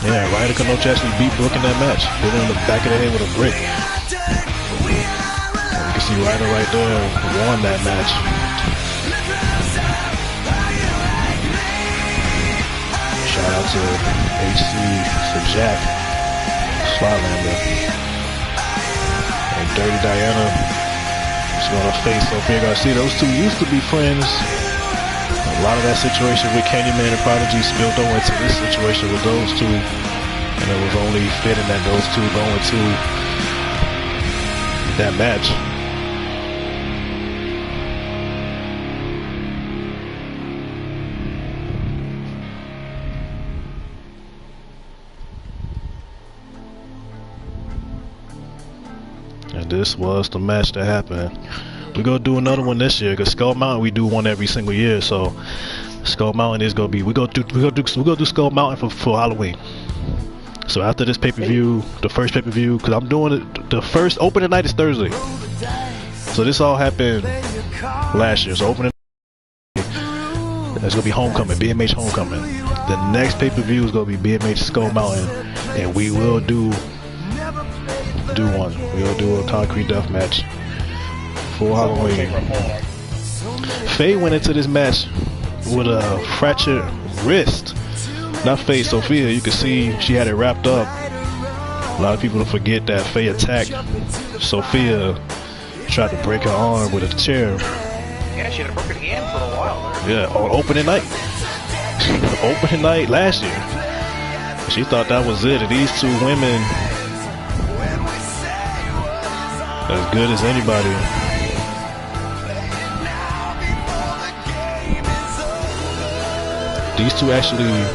Yeah, Ryder Kanocha actually beat Brooke in that match. Hit her in the back of the head with a brick. You can see Ryder right there won that match. Shout out to HC, to Jack, Slotlander. And Dirty Diana is going to face Sophia Garcia. Those 2 used to be friends. A lot of that situation with Candyman and Prodigy spilled over into this situation with those 2. And it was only fitting that those 2 go into that match. And this was the match that happened. We're gonna do another one this year because Skull Mountain we do one every single year. So Skull Mountain is gonna be we gonna do Skull Mountain for Halloween. So after this pay-per-view, the first pay-per-view, because I'm doing it, the first opening night is Thursday. So this all happened last year. So opening it's gonna be Homecoming, BMH Homecoming. The next pay-per-view is gonna be BMH Skull Mountain, and we will do one. We'll do a concrete death match for Halloween. Faye went into this match with a fractured wrist. Not Faye, Sophia. You can see she had it wrapped up. A lot of people forget that Faye attacked Sophia, tried to break her arm with a chair. Yeah, she had a broken hand for a while there. Yeah, on opening night. Opening night last year. She thought that was it. And these two women, as good as anybody. These two actually,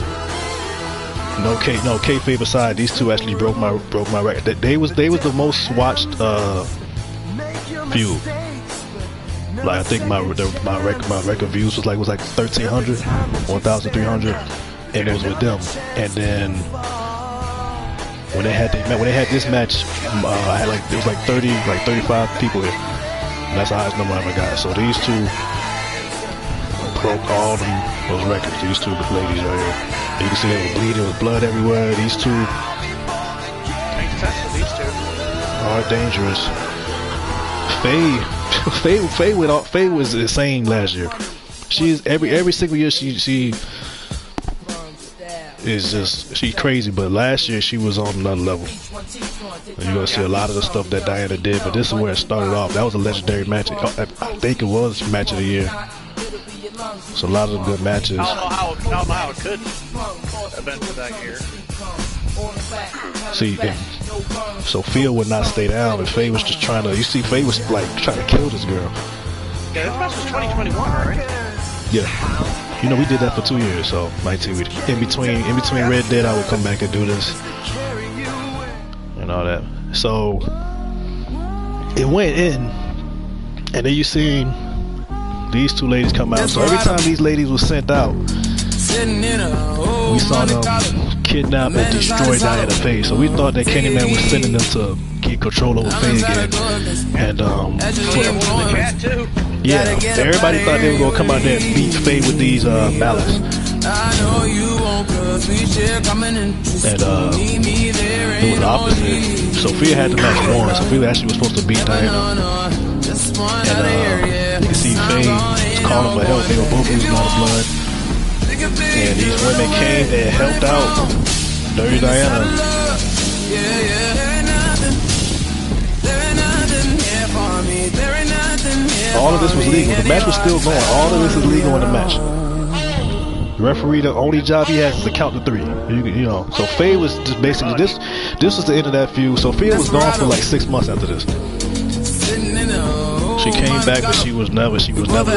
kayfabe aside, these two actually broke my record. They was the most watched feud. Like I think my record views was like 1,300, 1,300, and it was with them. And then when they had this match, I had it was like 35 people here. And that's the highest number I ever got. So these two broke all those records. These two ladies right here. And you can see they were bleeding with blood everywhere. These two are dangerous. Faye was insane last year. She's every single year she is just crazy, but last year she was on another level. And you're gonna see a lot of the stuff that Diana did, but this is where it started off. That was a legendary match. I think it was match of the year. So a lot of good matches. I don't know how it could event for that year. See, Sophia would not stay down, and Faye was just trying to. You see, Faye was like trying to kill this girl. Yeah, this match was 2021, right? Yeah, you know we did that for 2 years, so 19. In between Red Dead, I would come back and do this and all that. So it went in, and then you seen these two ladies come out. So every time these ladies were sent out, we saw them kidnap and destroy Diana Faye. So we thought that Kenny Man was sending them to get control over Faye again. And yeah, everybody thought they were gonna come out there and beat Faye with these mallets. And it was the opposite. Sophia had the match won. Sophia actually was supposed to beat Diana. And you can see Faye was calling for help. They were both losing a lot of blood. And these women came and helped out Dirty Diana. All of this was legal. The match was still going. All of this is legal in the match. The referee, the only job he has is to count to 3. You know. So Faye was just basically this was the end of that feud. Sophia was gone for like 6 months after this. She came back, but she was never the same. Who knows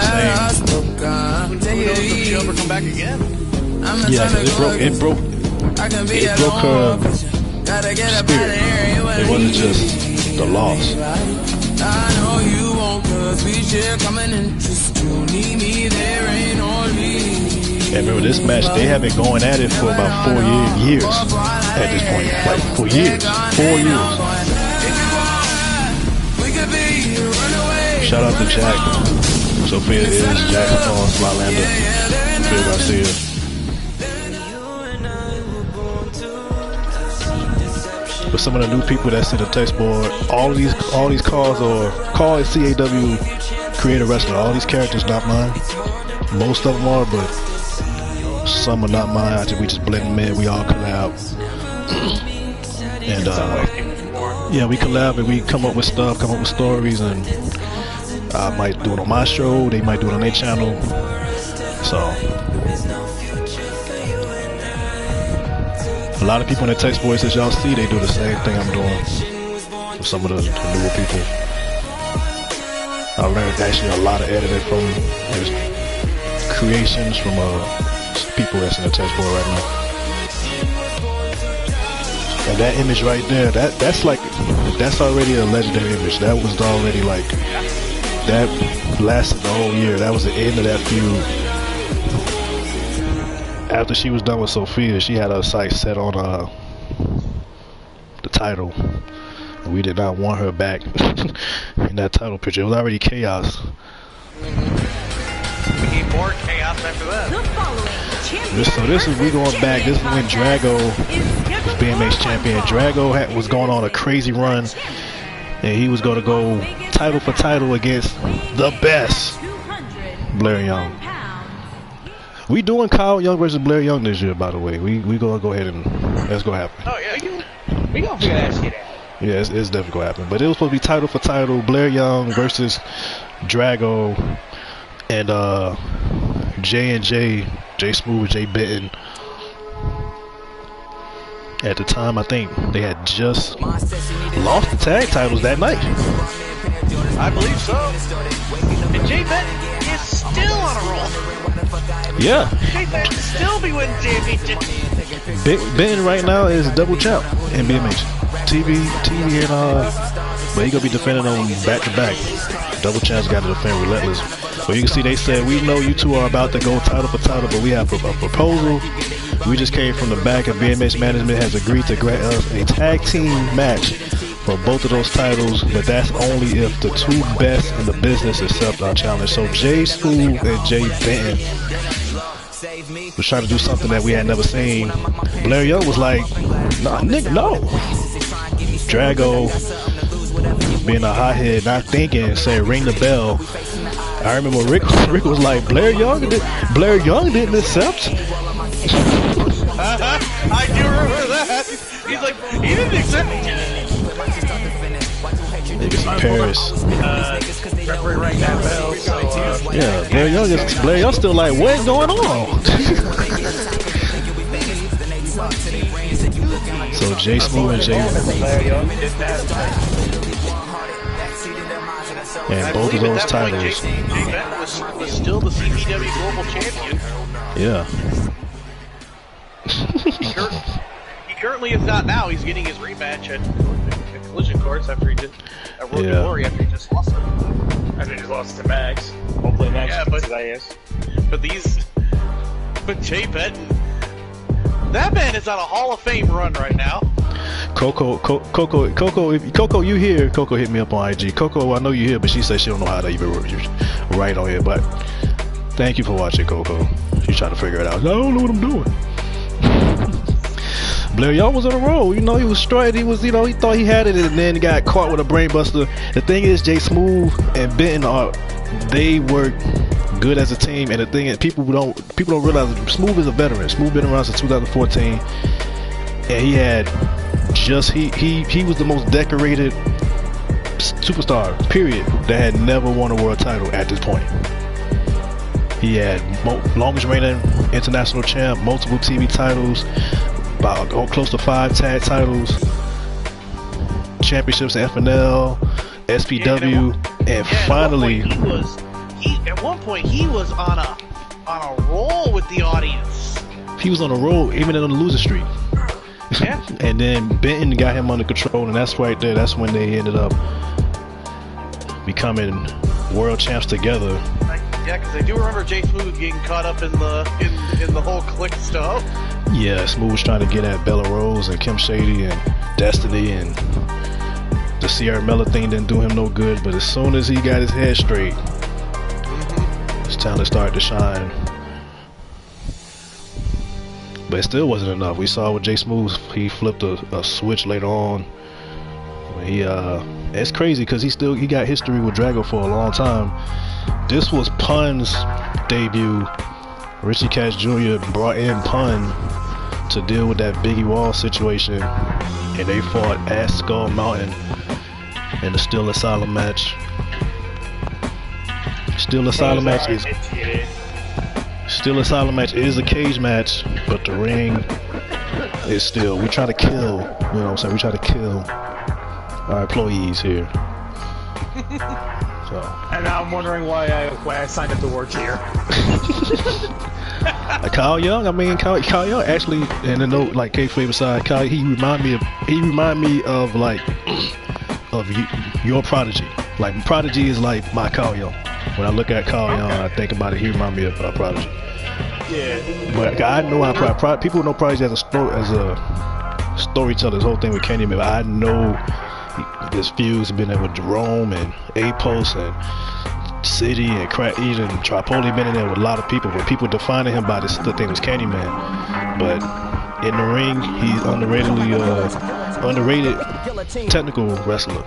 if she'll ever come back again? Yeah, it broke her spirit. It wasn't just the loss. And remember this match, they have been going at it for about 4 years at this point. Like for years. 4 years. Shout out to Jack. Sophia is Jack Slylander. Sophia Garcia. But some of the new people that's in the text board, all these calls are call CAW creator wrestler. All these characters not mine. Most of them are, but some are not mine. I think we just blend them in. We all collab. And yeah, we collab and we come up with stuff, come up with stories, and I might do it on my show. They might do it on their channel. So a lot of people in the text board, as y'all see, they do the same thing I'm doing with some of the newer people. I learned actually a lot of editing from his creations from people that's in the text board right now. And that image right there, that's already a legendary image. That was already like, that lasted the whole year. That was the end of that feud. After she was done with Sophia, she had her sights set on the title. And we did not want her back in that title picture. It was already chaos. We need more chaos after that. So this is, we going back, this is when Drago was BMX champion. Drago was going on a crazy run, and he was going to go title for title against the best, Blair Young. We doing Kyle Young versus Blair Young this year, by the way. We gonna go ahead and that's gonna happen. Oh yeah, we gonna figure that shit out. Yeah, it's definitely gonna happen. But it was supposed to be title for title, Blair Young versus Drago and J Smooth, Jay Benton. At the time, I think they had just lost the tag titles that night. I believe so. And Jay Benton is still on a roll. Yeah. Jay Benton still be winning championships. Benton right now is double champ in BMH. TV and but he gonna be defending them back to back. Double champs got to defend Relentless. But you can see they said, we know you two are about to go title for title, but we have a proposal. We just came from the back, and BMX management has agreed to grant us a tag team match for both of those titles, but that's only if the two best in the business accept our challenge. So Jay Smooth and Jay Benton was trying to do something that we had never seen. Blair Young was like, nah, nigga, no. Drago, being a hothead, not thinking, said ring the bell. I remember Rick was like, Blair Young didn't accept. I do remember that. He's like, he didn't accept it. Niggas in Paris. Referee rang that bell. So, yeah, Blair Young still like, what's going on? So Jay Smooth and Jay, and both of those titles. Jay Benton was still the CPW Global Champion. Yeah. He currently is not now. He's getting his rematch at Collision Course after he did a Road to Glory after he just lost it. After he just lost to Max. Hopefully Max but Jay Benton, that man is on a Hall of Fame run right now. Coco, you here? Coco hit me up on IG. Coco, I know you here, but she said she don't know how to even write on here. But thank you for watching, Coco. She's trying to figure it out. I don't know what I'm doing. Blair Young was on a roll. You know, he was straight. He was, he thought he had it, and then he got caught with a brain buster. The thing is, Jay Smooth and Benton they work good as a team. And the thing is, people don't realize Smooth is a veteran. Smooth been around since 2014, and he had he was the most decorated superstar, period, that had never won a world title at this point. He had longest reigning international champ, multiple TV titles, about close to 5 tag titles, championships in FNL, SPW, and finally, at one point he was on a roll with the audience. He was on a roll, even on the loser streak. Yeah. And then Benton got him under control, and that's right there. That's when they ended up becoming world champs together. Yeah, because I do remember Jay Smooth getting caught up in the whole click stuff. Yeah, Smooth was trying to get at Bella Rose and Kim Shady and Destiny, and the Sierra Miller thing didn't do him no good. But as soon as he got his head straight, his talent started to shine. But it still wasn't enough. We saw with Jay Smooth, he flipped a switch later on. It's crazy because he got history with Drago for a long time. This was Pun's debut. Richie Cash Jr. brought in Pun to deal with that Biggie Wall situation, and they fought at Skull Mountain in the Steel Asylum match. Steel Asylum match is a cage match, but the ring is still. We try to kill. You know what I'm saying? We try to kill our employees here. So. And I'm wondering why I signed up to work here. Like Kyle Young, I mean Kyle Young actually, and the note like kayfabe aside, Kyle he remind me of like of your Prodigy. Like Prodigy is like my Kyle Young. When I look at Kyle Young, I think about it. He remind me of Prodigy. Yeah. But I know how people know Prodigy as a storyteller. This whole thing with Candyman. I know this fuse has been there with Jerome and A-Post and City and Crack Eater and Tripoli been in there with a lot of people, but people defining him by this thing was Candyman. But in the ring, he's underrated technical wrestler.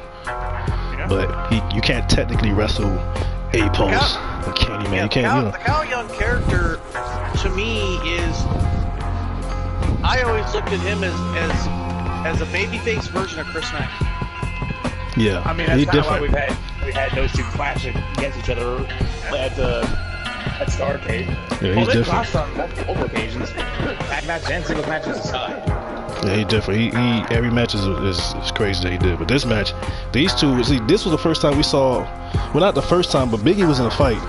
But you can't technically wrestle A-Post and Candyman. You can't, The Kyle Young character to me is, I always looked at him as a babyface version of Chris Knight. Yeah, I mean, that's kind of why we had those two clashing against each other at Starrcade. Yeah, he's different. On multiple occasions, tag match and singles matches aside. Yeah, he's different. He every match is crazy that he did. But this match, these two, see, this was the first time we saw, well, not the first time, but Biggie was in a fight.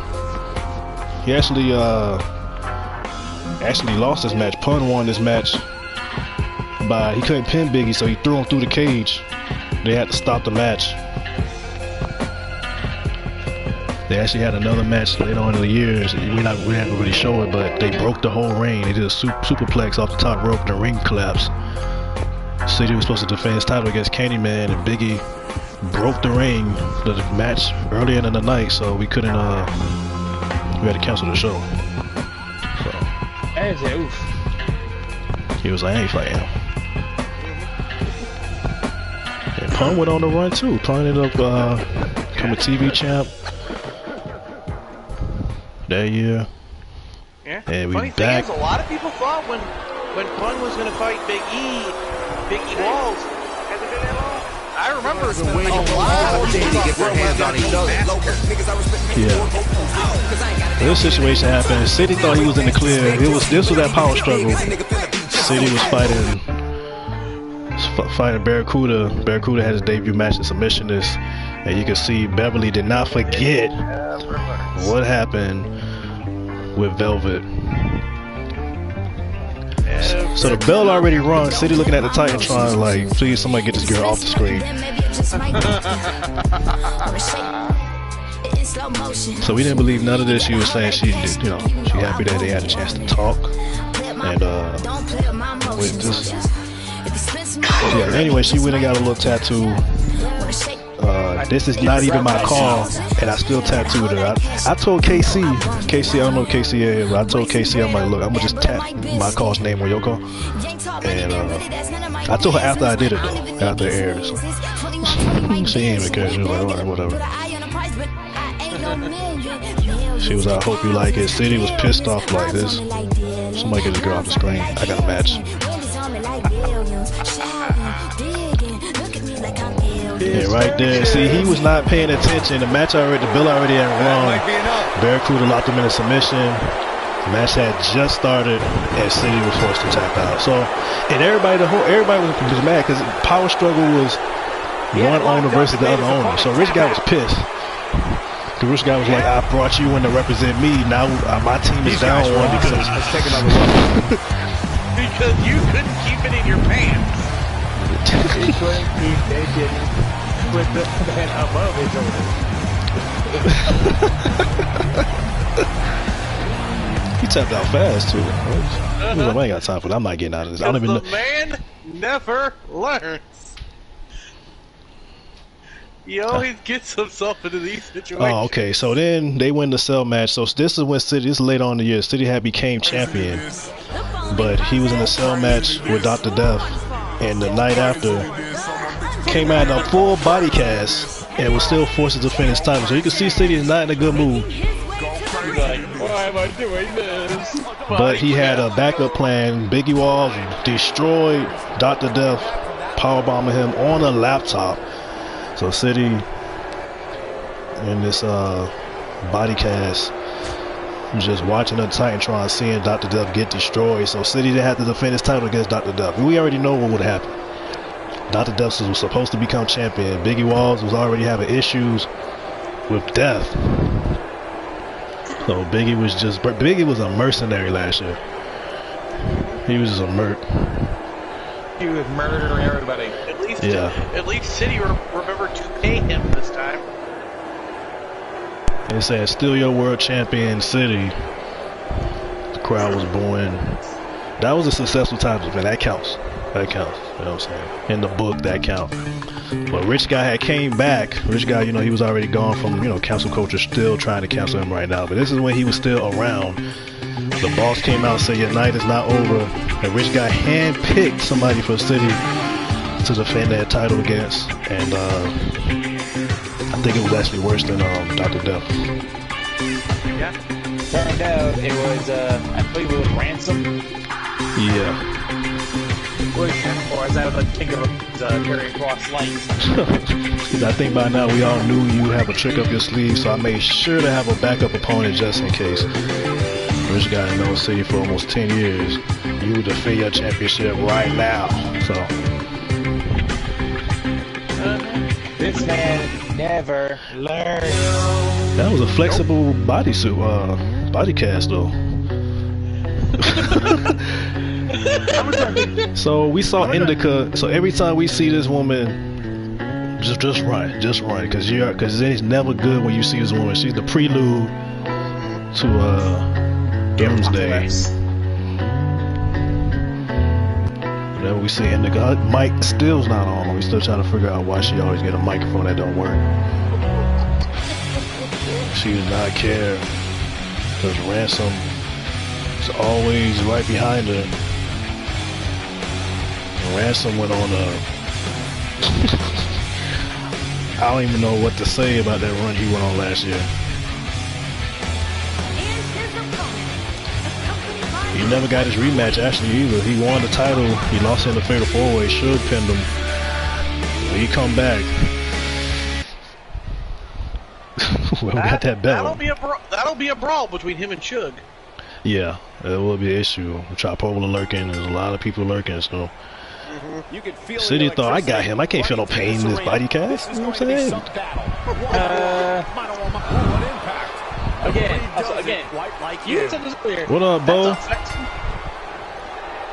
He actually lost this match. Pun won this match he couldn't pin Biggie, so he threw him through the cage. They had to stop the match. They actually had another match later on in the years. We haven't really show it, but they broke the whole ring. They did a superplex off the top rope. The ring collapsed. City was supposed to defend his title against Candyman, and Biggie broke the ring, the match earlier in the night, so we couldn't. We had to cancel the show. So he was like, I ain't fighting him. And Pun went on the run too. Pun ended up becoming TV champ that year. Yeah. And Funny we back. thing is, a lot of people thought when Pun was going to fight Big E Walls, hasn't been that long. I remember a lot of people to get their hands on each other. Yeah. This situation happened. City thought he was in the clear. This was that power struggle. City was fighting Barracuda. Barracuda had his debut match in Submissionist, and you can see Beverly did not forget what happened with Velvet. So the bell already rung. City looking at the Titantron like, please somebody get this girl off the screen. So we didn't believe none of this. She was saying she happy that they had a chance to talk. And anyway, she went and got a little tattoo. This is not even my call, and I still tattooed her. I told KC, I don't know KC is, but I told KC, I'm like, look, I'm gonna just tap my call's name on your call. And I told her after I did it though, after it aired. So. She ain't even care. She was like, alright, whatever. She was like, I hope you like it. City was pissed off like this. Somebody get this girl off the screen. I got a match. Yeah, right there. See, he was not paying attention. The bill already had run. Barracuda locked him in a submission. The match had just started, and City was forced to tap out. So, and everybody was mad because power struggle was one owner versus the other owner. So Rich Guy was pissed. The Rich Guy was like, I brought you in to represent me. Now my team is down one because because you couldn't keep it in your pants. He couldn't keep it with the man above his He tapped out fast too. He was like, I ain't got time for that. I'm not getting out of this. I don't even know. The man never learns. He always gets himself into these situations. Oh, okay. So then they win the cell match. So this is when City, this is later on in the year, City had became champion. But he was in a cell match with Dr. Death. And the night after, came out in a full body cast and was still forced to defend his title. So you can see City is not in a good mood. He's like, why am I doing this? But he had a backup plan. Biggie Walls destroyed Dr. Death, powerbombing him on a laptop. So City in this body cast, just watching the Titantron, seeing Dr. Death get destroyed. So City didn't have to defend his title against Dr. Death. We already know what would happen. Dr. Death was supposed to become champion. Biggie Walls was already having issues with Death. So Biggie was a mercenary last year. He was just a merc. He was murdering everybody. At least City remembered to pay him this time. They said, "Still your world champion, City." The crowd was booing. That was a successful title, man. That counts. That counts. You know what I'm saying? In the book, that counts. But Rich Guy had came back. Rich Guy, you know, he was already gone from, you know, cancel culture. Still trying to cancel him right now. But this is when he was still around. The boss came out and said, "Your night is not over." And Rich Guy handpicked somebody for City to defend that title against. And I think it was actually worse than Dr. Death. Yeah. Turned out it was, I believe it was Ransom. Yeah. Or as I would think of it, carrying cross lights. I think by now we all knew you have a trick up your sleeve, so I made sure to have a backup opponent just in case. Rich Guy in North City for almost 10 years. You would defend your championship right now. So this man never learned. That was a flexible bodysuit, body cast though. So we saw Indica. So every time we see this woman, just run, because it's never good when you see this woman. She's the prelude to Doomsday. And then we see Indica. Mic still's not on. We still trying to figure out why she always get a microphone that don't work. She does not care, because Ransom is always right behind her. Ransom went on I don't even know what to say about that run he went on last year. He never got his rematch actually either. He won the title. He lost in the Fatal 4-Way. Suge pinned him. When he come back, well, we got that belt. That'll be a brawl between him and Suge. Yeah, it will be an issue. Tripolar lurking. There's a lot of people lurking, so. City thought, "I got him. I can't feel no pain in this body cast." You know what I'm saying? Again, you said this earlier. What up, Bo?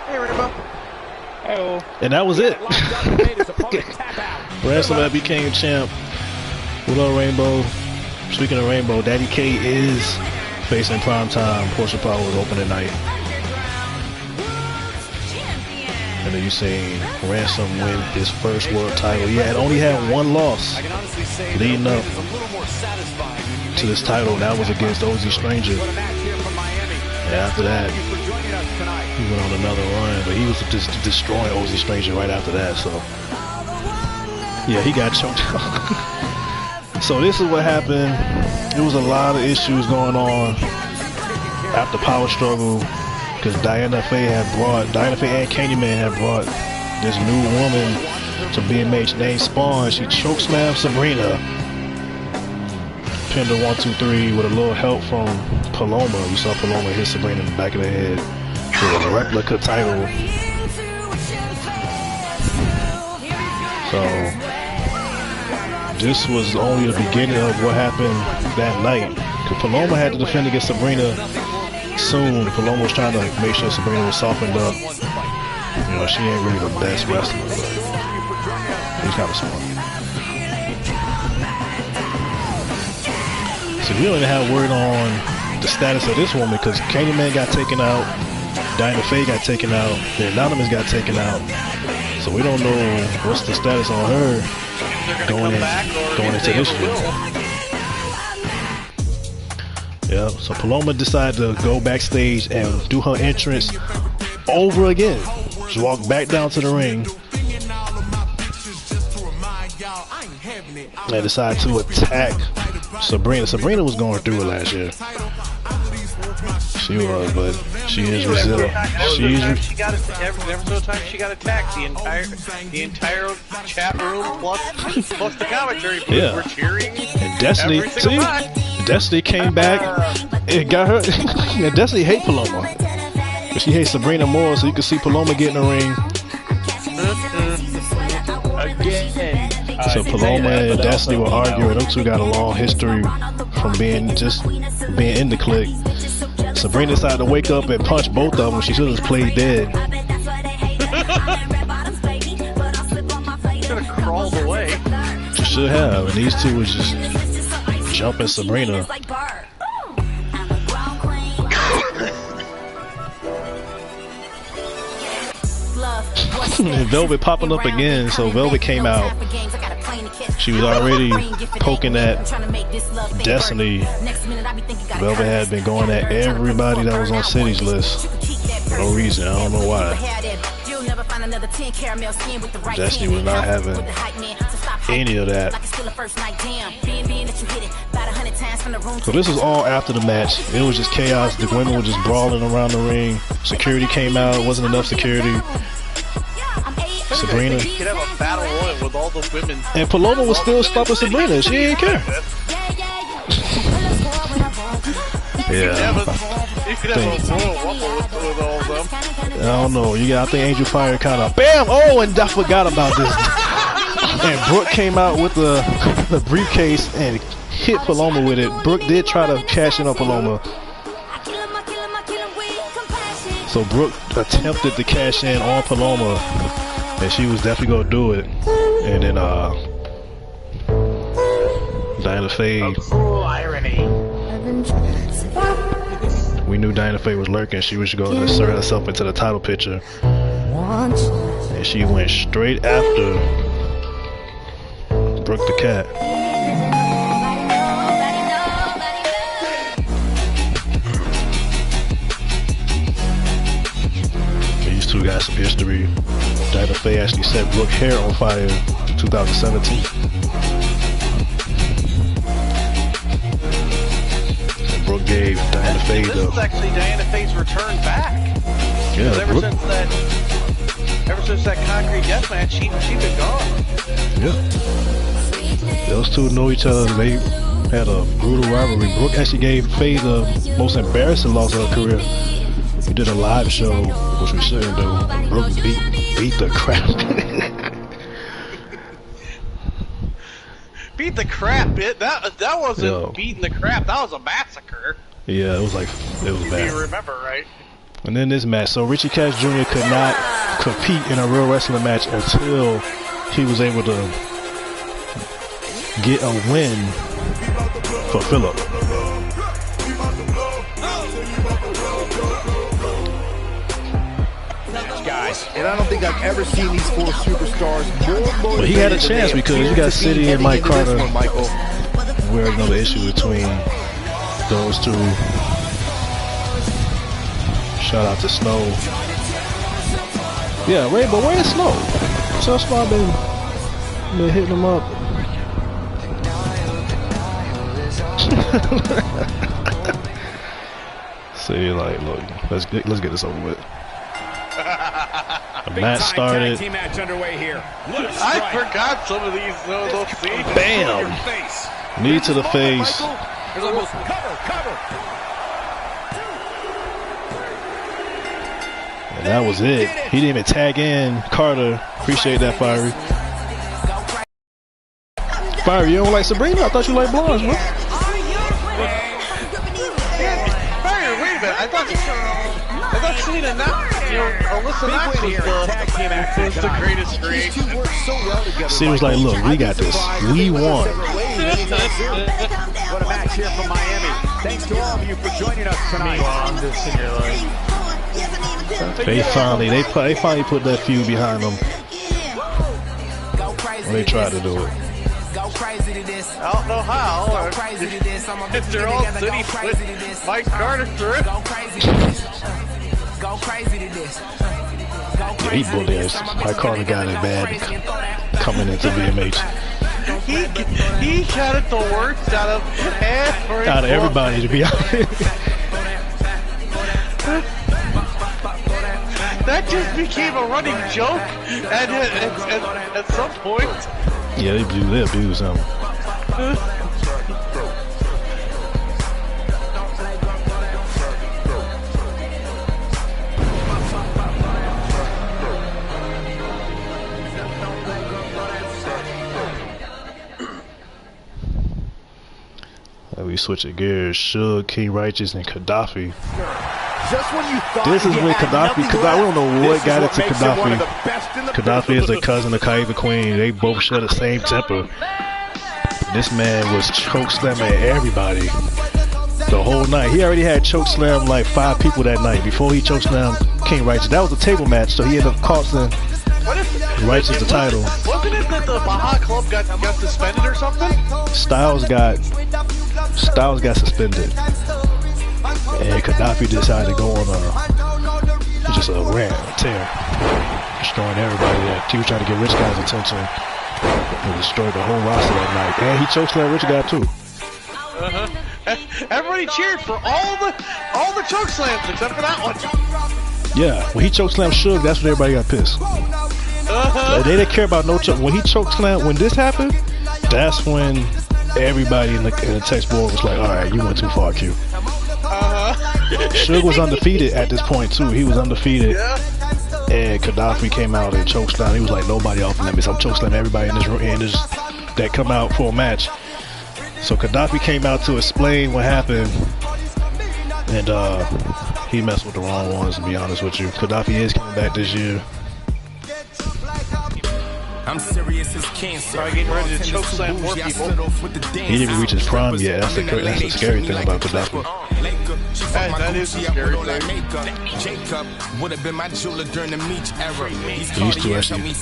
Hey, Rehab. Hello. And that was it. Ransom that became champ. What up, Rainbow? Speaking of Rainbow, Daddy K is facing primetime. Portia Power was opening night. And then you seen Ransom win his first world title. He had only had one loss leading up to this title, and that was against Ozzy Stranger. And after that, he went on another run, but he was just destroying Ozzy Stranger right after that. So yeah, he got choked out. So this is what happened. There was a lot of issues going on after Power Struggle. Because Diana Faye and Candyman had brought this new woman to BMH named Spawn. She chokeslammed Sabrina. Pinned her 1, 2, 3 with a little help from Paloma. You saw Paloma hit Sabrina in the back of the head with a replica title. So this was only the beginning of what happened that night. Because Paloma had to defend against Sabrina soon. Paloma was trying to make sure Sabrina was softened up. You know, she ain't really the best wrestler, but she's kind of smart. So we don't even have word on the status of this woman, because Candyman got taken out, Diana Faye got taken out, the Anonymous got taken out. So we don't know what's the status on her going into this year. Yeah, so Paloma decided to go backstage and do her entrance over again. She walked back down to the ring and decided to attack Sabrina. Sabrina was going through it last year. She was, but she is resilient. Every single time she got attacked, the entire chat room plus the commentary were cheering. And Destiny, Destiny came back and got her. Yeah, Destiny hate Paloma, but she hates Sabrina more. So you can see Paloma get in the ring. So Paloma and Destiny were arguing. Them two got a long history from being in the clique. Sabrina decided to wake up and punch both of them. She should have played dead. Should have crawled away. She should have. And these two was just jumping Sabrina. And Velvet popping up again, so Velvet came out. She was already poking at Destiny. Velvet had been going at everybody that was on City's list for no reason. I don't know why. Destiny was not having any of that. So this was all after the match. It was just chaos. The women were just brawling around the ring. Security came out. It wasn't enough security. Sabrina. You could have a battle royal with all the women. And Paloma was still stopping Sabrina. She didn't care. Yeah. But you could have a royal rumble with all of them. I don't know. I think Angel Fire kind of bam. Oh, and I forgot about this. And Brooke came out with the briefcase and hit Paloma with it. Brooke did try to cash in on Paloma. So Brooke attempted to cash in on Paloma, and she was definitely gonna do it. And then Diana Faye. Oh, irony. We knew Diana Faye was lurking. She was going to insert herself into the title picture, and she went straight after Brooke the Cat. These two got some history. Diana Faye actually set Brooke's hair on fire in 2017. And Brooke gave Diana Faye This is actually Diana Faye's return back. Yeah, ever since that concrete death match, she'd been gone. Yeah. Those two know each other. They had a brutal rivalry. Brooke actually gave Faye the most embarrassing loss of her career. We did a live show, which we shouldn't do. Brooke beat the crap. Beat the crap, that wasn't beating the crap, that was a massacre. Yeah, it was bad. If you remember, right? And then this match, so Richie Cash Jr. could not compete in a real wrestling match until he was able to get a win for Phillip. Guys, and I don't think I've ever seen these four superstars more. But he had a chance because you got City and Mike Carter. We already know the issue between those two. Shout out to Snow. Yeah, Ray, but where's Snow? So Snow been hitting him up. See, like, look, let's get this over with. The match started. I forgot some of these those scenes. Bam! Knee to the face. And that was it. He didn't even tag in Carter. Appreciate that, Fiery. Fiery, you don't like Sabrina? I thought you liked blondes, bro. Fiery, wait a minute. I thought Selena Alyssa Knox was the greatest creation. She was like, look, we got this. We won. What a match here from Miami. Thanks to all of you for joining us tonight. They finally put that feud behind them. When they tried to do it. I don't know how. If they're all City with Mike Carter through. Yeah, he bullied us. Mike Carter got it bad coming into BMH. He got it the worst out of everybody, to be honest. That just became a running joke at some point. Yeah, they abused him. And we switching gears. Suge, King Righteous, and Gaddafi. Just when you thought This is you when had Gaddafi, nothing because I don't know left, what this got is into makes him one of the Gaddafi. best in the Gaddafi is the cousin of Kaiva Queen. They both share the same temper. This man was chokeslamming everybody the whole night. He already had chokeslammed like 5 people that night before he chokeslammed King Righteous. That was a table match, so he ended up costing Righteous the title. Wasn't it that the Baja Club got suspended or something? Styles got suspended, and Gaddafi decided to go on just a rant, tear, destroying everybody. That he was trying to get Rich Guy's attention. He destroyed the whole roster that night, and he chokeslammed Rich Guy too. Everybody cheered for all the choke slams except for that one. Yeah, when he chokeslammed Suge, that's when everybody got pissed. They didn't care about no choke. When he chokeslammed, when this happened, that's when everybody in the text board was like, "All right, you went too far, Q." Suge was undefeated at this point too. He was undefeated, and Gaddafi came out and chokeslammed. He was like, "Nobody off limits. I'm chokeslamming everybody in this room that come out for a match." So Gaddafi came out to explain what happened, and he messed with the wrong ones, to be honest with you. Gaddafi is coming back this year. I'm serious as cancer. Probably getting ready to chokeslam more people. He didn't reach his prime yet. That's the scary thing about Gaddafi. That is a scary thing. Jacob would have been my jeweler during the Meech era. These two actually,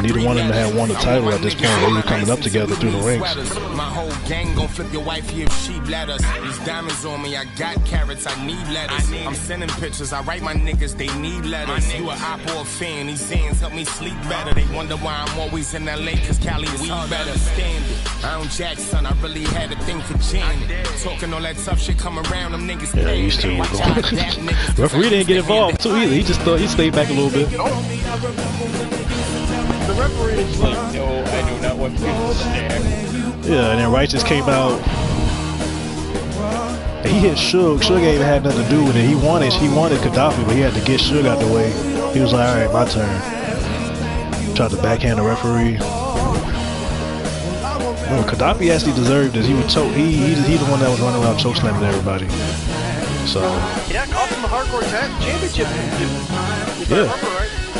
neither one of them had won the title at this point. They were coming up together through the ranks. My whole gang gon' flip your wife here if she let us. These diamonds on me, I got carrots, I need letters. I'm sending pictures, I write my niggas, they need letters. You a op or a fan, these hands help me sleep better. They wonder why I'm always in LA, cause Cali we better stand it. I don't jack, son, I really had a thing for Janet. Talking all that tough shit, come around, them niggas. Yeah, he used to. Referee didn't get involved too either. He just thought he stayed back a little bit. The referee is like, no, I do not want you to stand. Yeah, and then Righteous came out. And he hit Suge. Suge ain't even had nothing to do with it. He wanted Gaddafi, but he had to get Suge out the way. He was like, all right, my turn. Tried to backhand the referee. No, Gaddafi actually deserved this. He was he's the one that was running around chokeslamming everybody. So yeah, cost him the hardcore championship. Yeah,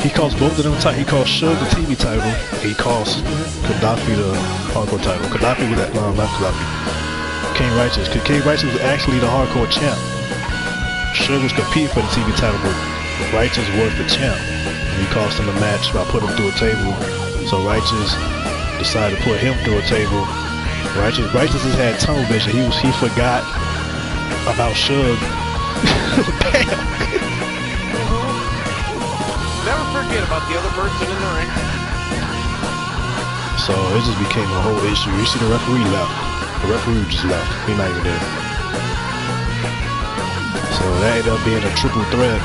he cost both of them. He cost Suge the TV title. He cost Gaddafi the hardcore title. Gaddafi was that not Gaddafi. King Righteous. Cause King Righteous was actually the hardcore champ. Suge was competing for the TV title, but Righteous was the champ. He cost him a match by putting him through a table. So Righteous decided to put him through a table. Righteous has had tunnel vision. He forgot about Suge. Damn. Never forget about the other person in the ring. So it just became a whole issue. You see the referee left. The referee just left. He's not even there. So that ended up being a triple threat.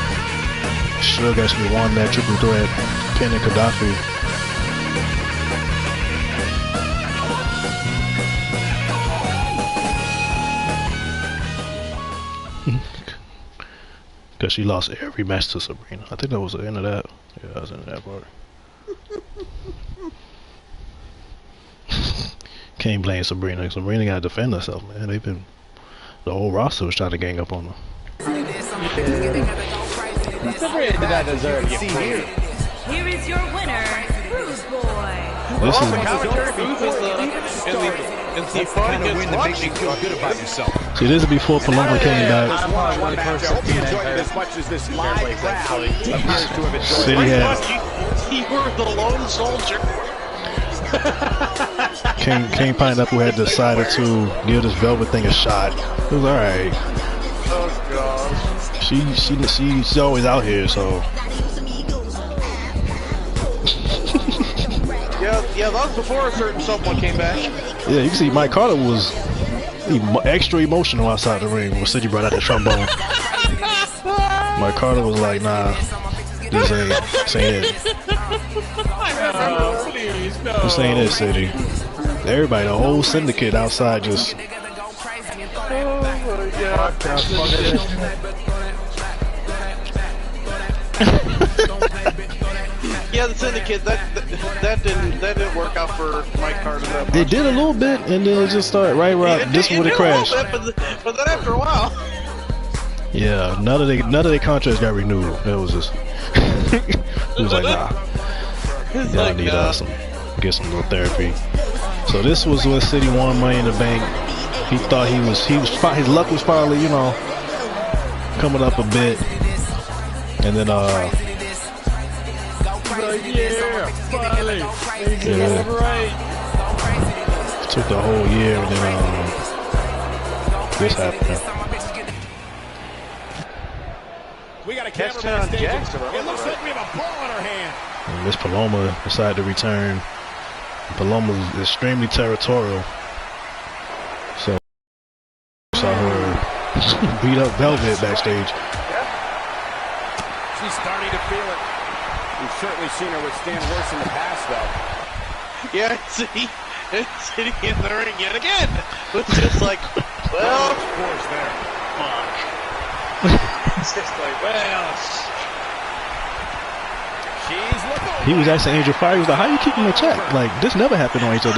Suge actually won that triple threat, pinning Gaddafi. Because she lost every match to Sabrina. I think that was the end of that. Yeah, that was the end of that part. Can't blame Sabrina. Sabrina got to defend herself, man. The whole roster was trying to gang up on her. Sabrina did not deserve to get here. Here is your winner, Bruce Boy. This is See, this is before Paloma came back. City had You were the lone soldier. King Pineapple had decided to give this Velvet thing a shot. It was alright. Oh gosh. She's always out here, so. Yeah, that was before a certain someone came back. Yeah, you can see Mike Carter was extra emotional outside the ring when City brought out the trombone. Mike Carter was like, nah, this ain't it. Please, no. This ain't it, City. Everybody, the whole syndicate outside just. Yeah, the syndicate that didn't work out for for Mike Carter that much. It did a little bit, and then it just started right around. This is when it crashed. But then after a while. Yeah, none of their contracts got renewed. It was just, it was like, nah. Y'all need get some little therapy. So this was when City won Money in the Bank. He thought his luck was finally, you know, coming up a bit, and then took the whole year, and then this happened. We got a camera backstage. It looks like we have a ball in our hand. And Miss Paloma decided to return. Paloma's extremely territorial, so saw her beat up Velvet backstage. She's starting to feel it. We've certainly seen her withstand worse in the past, though. Yeah, see, City in the ring yet again. It's just like, well, of course, there. Fuck. It's just like, well. He was asking Angel Fire, he was like, how you keeping the check? Like, this never happened on HOW.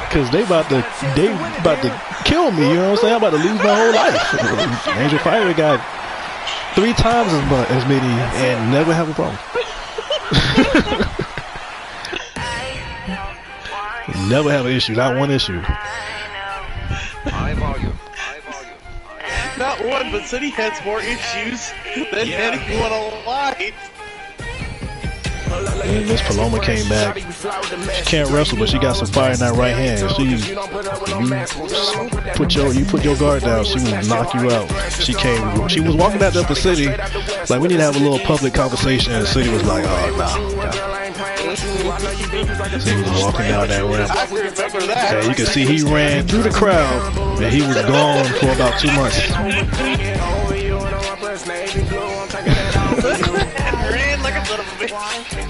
Cause they about to kill me, you know what I'm saying? I'm about to lose my whole life. Angel Fire got 3 times as many and never have a problem. Never have an issue, not one issue. High volume. Not one, but City has more issues than anyone alive. And Miss Paloma came back. She can't wrestle, but she got some fire in that right hand. You put your guard down, she will knock you out. She was walking out the City, like, we need to have a little public conversation, and the City was like, oh, nah. He was walking down that ramp. Yeah, you can see he ran through the crowd, and he was gone for about 2 months.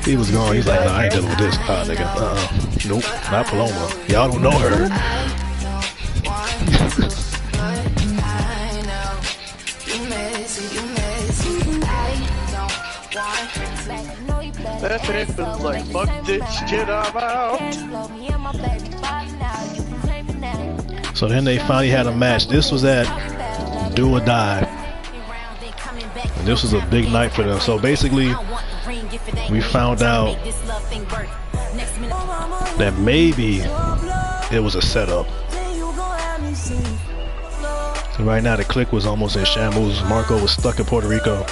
He was gone. He's like, nah, I ain't dealing with this. Nigga. Nope, not Paloma. Y'all don't know her. That bitch was like, fuck this shit, I'm out. So then they finally had a match. This was at Do or Die. And this was a big night for them. So basically, we found out that maybe it was a setup. So right now the clique was almost in shambles. Marco was stuck in Puerto Rico.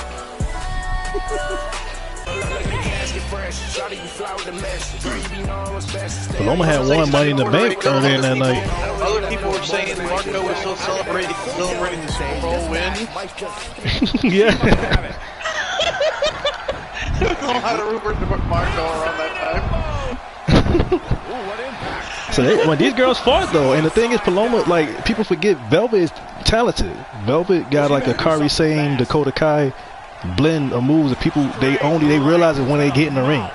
Paloma had won Money in the Bank earlier in that night. Other people were saying Marco was still celebrating the Super Bowl win. Yeah. There was a lot of rumors about Marco around that time. So when these girls fought though, and the thing is, Paloma, like, people forget Velvet is talented. Velvet got like a Kari Sane, Dakota Kai blend of moves that people they realize it when they get in the ring.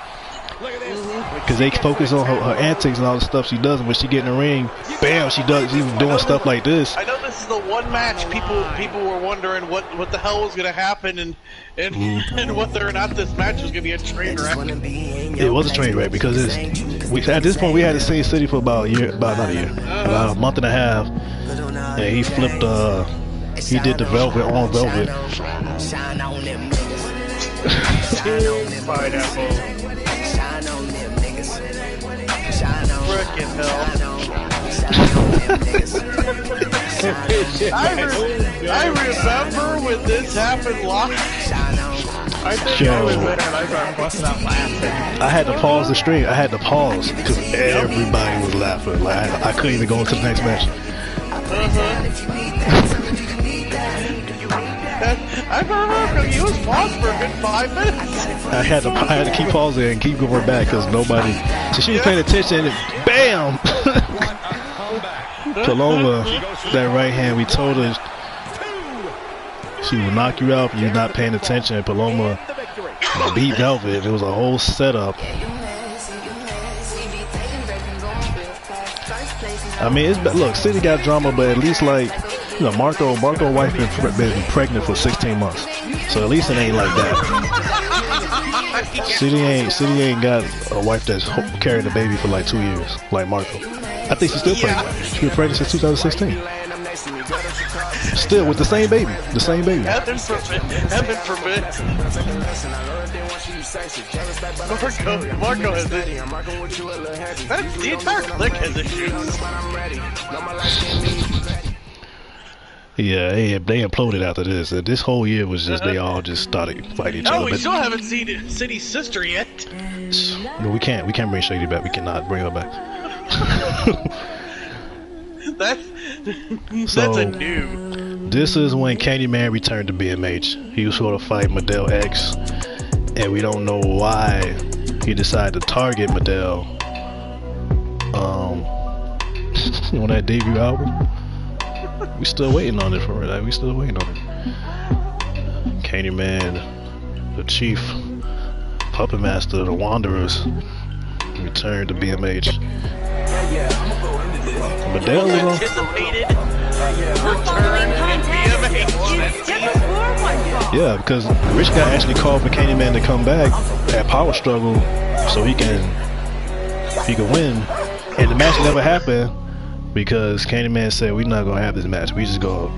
Because they focus on her antics and all the stuff she does, and when she get in the ring, bam, she's doing stuff like this. I know this is the one match people were wondering what the hell was going to happen and whether or not this match was going to be a train wreck. It was a train wreck because at this point we had to see City for about a month and a half, and he flipped. He did the Velvet on Velvet. Pineapple. Frickin' hell. I remember when this happened live. I think I was there and I started busting out laughing. I had to pause the stream. I had to pause because everybody was laughing. Like I couldn't even go into the next match. I remember you was paused for a good 5 minutes. I had to keep pausing and keep going back because nobody. So she was paying attention and bam! Paloma, that right hand. We told her she will knock you out if you're not paying attention. And Paloma beat Velvet. It was a whole setup. I mean, look, City got drama, but at least like. You know, Marco wife been pregnant for 16 months, so at least it ain't like that. City ain't got a wife that's carrying a baby for like 2 years, like Marco. I think she's still pregnant. She's been pregnant since 2016. Still with the same baby. The same baby. Heaven forbid. Marco has issues. The entire clique has issues. Yeah, they imploded after this. This whole year was just they all just started fighting each other. No, we still haven't seen City's sister yet. No, we can't bring Shady back. We cannot bring her back. That's a new. This is when Candyman returned to BMH. He was sort of fighting Model X, and we don't know why he decided to target Model on that debut album. We still waiting on it for that. We still waiting on it. Candyman, the Chief, Puppet Master, the Wanderers returned to BMH. Model was on. Yeah, because Rich guy actually called for Candyman to come back at Power Struggle so he can win, and the match never happened because Candyman said we're not gonna have this match. We just gonna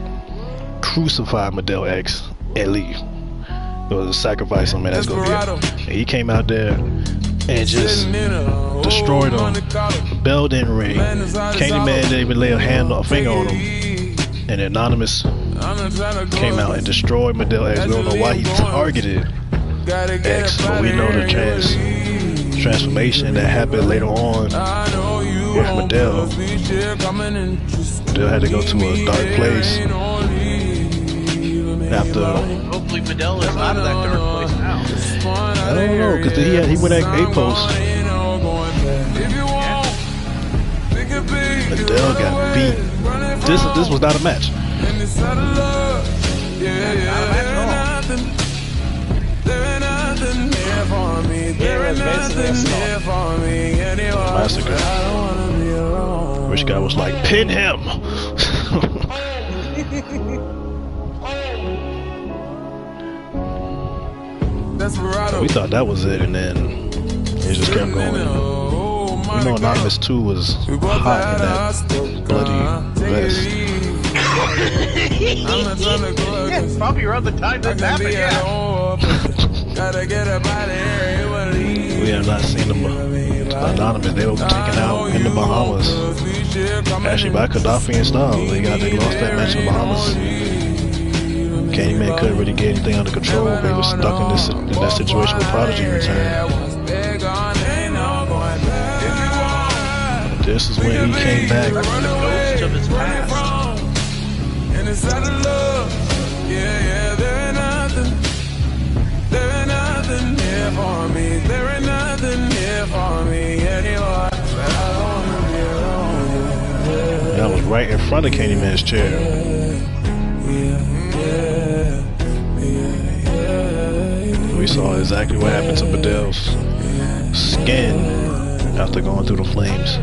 crucify Model X and leave. It was a sacrifice him, and that's gonna be it. And he came out there and just destroyed him. The bell didn't ring. Candyman didn't even lay a finger on him. And Anonymous came out and destroyed Model X. We don't know why he targeted X, but we know the transformation that happened later on with Model. Model had to go to a dark place after. Hopefully Model is out of that dark place now. I don't know, because he went at A-Post. Model got beat. This was not a match. Massacre. Rich guy was like, pin him. We thought that was it, and then it just kept going. We know Anonymous 2 was hot in that bloody vest. Yeah, probably around the time that happened, yeah. We have not seen them. Anonymous, they were taken out in the Bahamas. Actually by Gaddafi and Style. They lost that match in the Bahamas. Candyman couldn't really get anything under control. They were stuck in that situation with Prodigy returned. This is when he came back. The ghost of his past. That was right in front of Candyman's chair. We saw exactly what happened to Model's skin after going through the flames.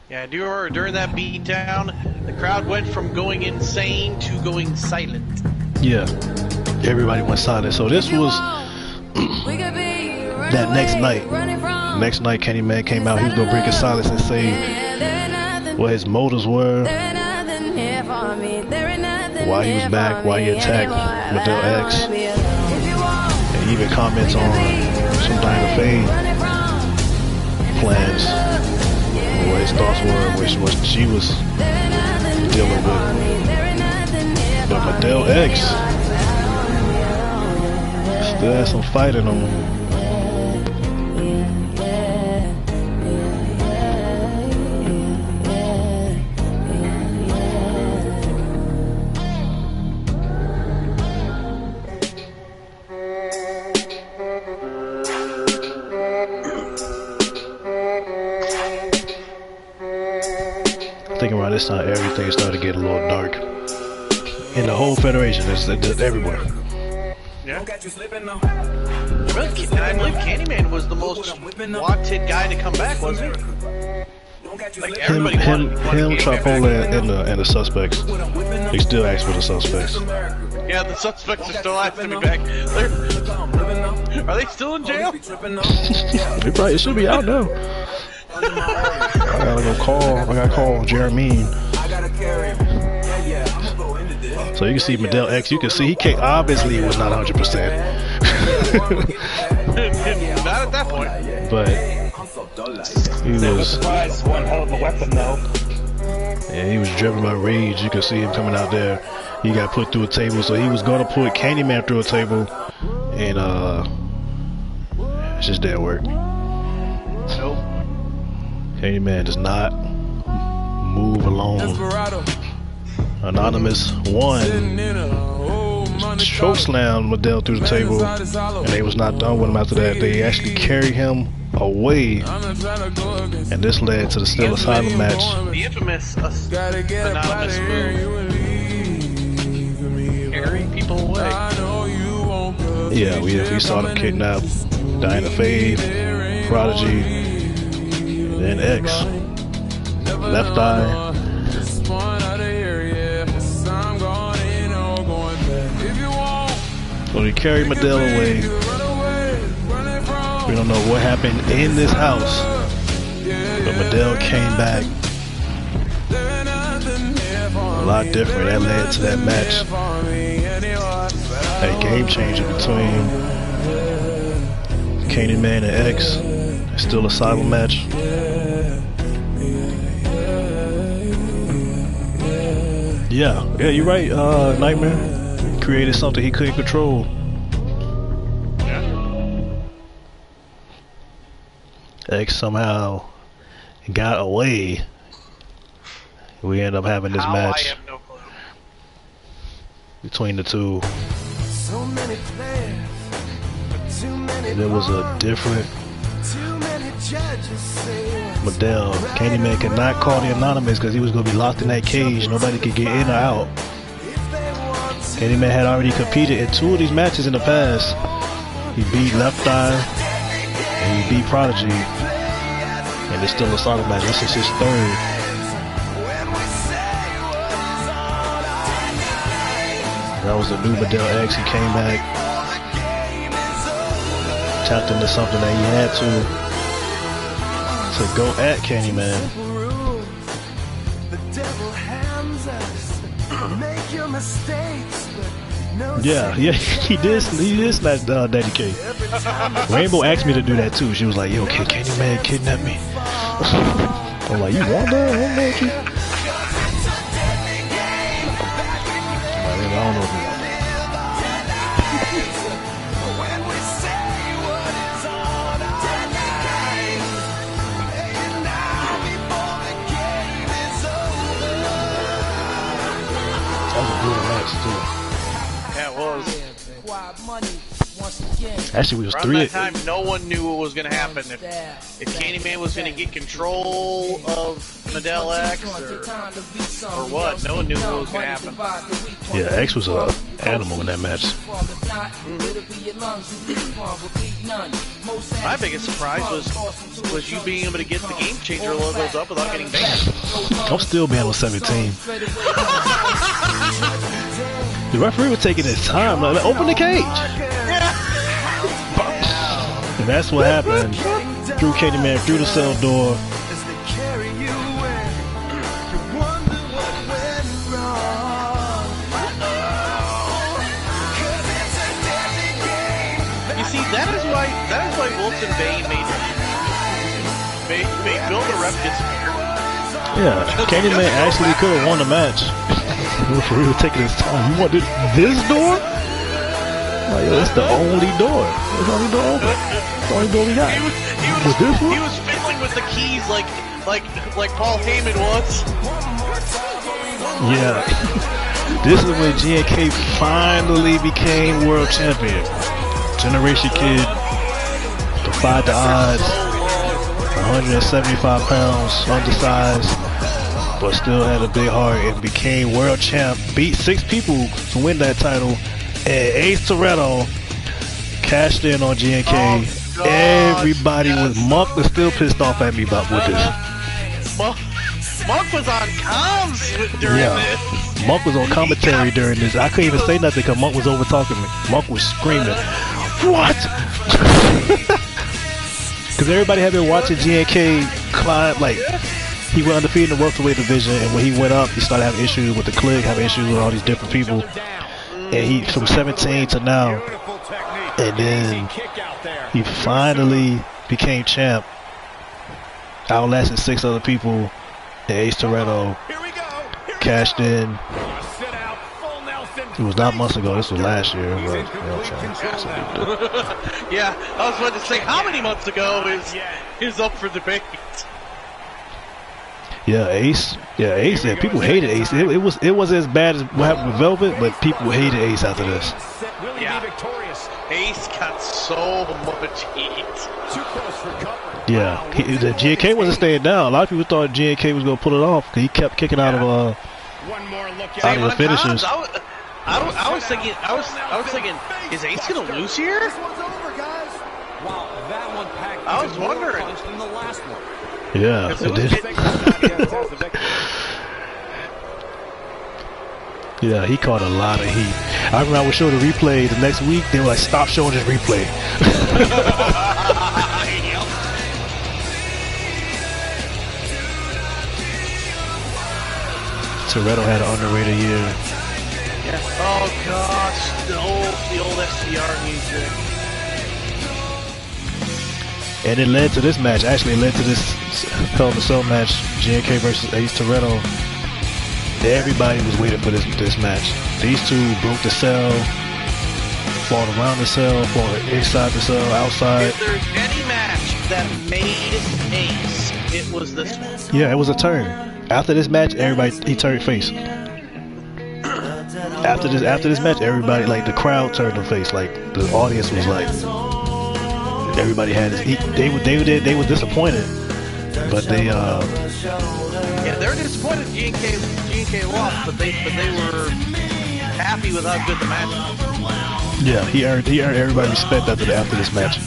Yeah, I do remember during that beatdown, the crowd went from going insane to going silent. Yeah, everybody went silent. So this was that next night. Next night, Candyman came out. He was gonna break his silence and say what his motives were, why he was back, why he attacked Model X, and even comments on some Dinah Faye plans, what his thoughts were, what she was dealing with. But Model X still had some fight in him. I think around this time everything started to get a little dark. In the whole federation, it's everywhere. Yeah. And I believe Candyman was the most wanted guy to come back, wasn't he? Like everybody him, Trapola, and the suspects. They still ask for the suspects. Yeah, the suspects are still acting to be back. Are they still in jail? They probably should be out now. I gotta go call. I gotta call Jeremy. So you can see Medell X. You can see he obviously it was not 100%. Not at that point. But he was. One hell of a weapon, though. Yeah, he was driven by rage. You could see him coming out there. He got put through a table, so he was gonna put Candyman through a table, and it just didn't work. Nope. Candyman does not move alone. Anonymous won. Choke slammed Medell through the table, and they was not done with him after that. They actually carried him away, and this led to the Still Asylum match. The infamous anonymous move. Carrying people away. Yeah, we saw them kidnap Diana Fave, Prodigy, and then X. Left Eye. So they carried Medell away. We don't know what happened in this house, but Medell came back a lot different. That led to that match, that game changer between Candyman and X. Still Asylum match. Yeah, you're right. Nightmare created something he couldn't control. X somehow got away. We end up having this match. I have no clue. Between the two. And it was a different Medell. Candyman could not call the Anonymous because he was going to be locked in that cage. Nobody could get in or out. Candyman had already competed in 2 of these matches in the past. He beat Left Eye and he beat Prodigy. And it's still a solid match. This is his 3rd. That was the new Medell X. He came back, tapped into something that he had to go at Candyman. Yeah, he did snatch Daddy K. Rainbow asked me to do that too. She was like, yo, can Candyman kidnap me? I'm like, you want that? I don't know what you... I don't know if you want that was a brutal match too. Yeah, it was. Actually, we was around 3. that time, no one knew what was going to happen. If Candyman was going to get control of Medell X or what, no one knew what was going to happen. Yeah, X was an animal in that match. My biggest surprise was you being able to get the Game Changer logos up without getting banned. I'm still banned on 17. The referee was taking his time. Like, open the cage. And that's what happened. Threw Candyman through the cell door. You see, that is why Wilson Bay made Bill the ref disappear. Yeah, Candyman actually could have won the match. The referee was taking his time. You want this door? Like, yo, that's the only door. That's the only door open. That's the only door we got. He was fiddling with the keys like Paul Heyman was. Yeah. This is when GNK finally became world champion. Generation Kid defied the odds. 175 pounds, undersized, but still had a big heart and became world champ. Beat 6 people to win that title. And Ace Toretto cashed in on GNK. Oh, everybody was... Monk was still pissed off at me about with this. Monk was on comms during this. Monk was on commentary during this. I couldn't even say nothing because Monk was over talking me. Monk was screaming, "What?" Because everybody had been watching GNK climb. Like, he went undefeated in the welterweight division, and when he went up, he started having issues with the clique, having issues with all these different people. And he, from 17 to now, and then he finally became champ, outlasted 6 other people. And Ace Toretto cashed in. It was not months ago. This was last year. But, you know what I'm saying? Yeah, I was about to say, how many months ago is up for debate? Yeah, Ace. Yeah, Ace. Yeah, people hated Ace. It wasn't as bad as what happened with Velvet, but people hated Ace after this. Yeah, Ace got so much heat. Yeah, the GNK wasn't staying down. A lot of people thought GNK was gonna pull it off because he kept kicking out of the finishers. I was thinking, is Ace gonna lose here? I was wondering. Yeah, it did. Yeah, he caught a lot of heat. I remember I would show the replay the next week. They were like, "Stop showing this replay." Toretto had an underrated year. Yeah. Oh gosh, the old SCR music. And it led to this match. Actually, it led to this Hell in a Cell match, GNK versus Ace Toretto. Everybody was waiting for this match. These two broke the cell, fought around the cell, fought inside the cell, outside. If there's any match that made Ace, it was this one. Yeah, it was a turn. After this match, he turned face. After this match, everybody, like the crowd turned their face. Like the audience was like, everybody had they were disappointed, but they yeah, they were disappointed GNK lost, but they were happy with how good the match was. Yeah, he earned everybody respect after this match.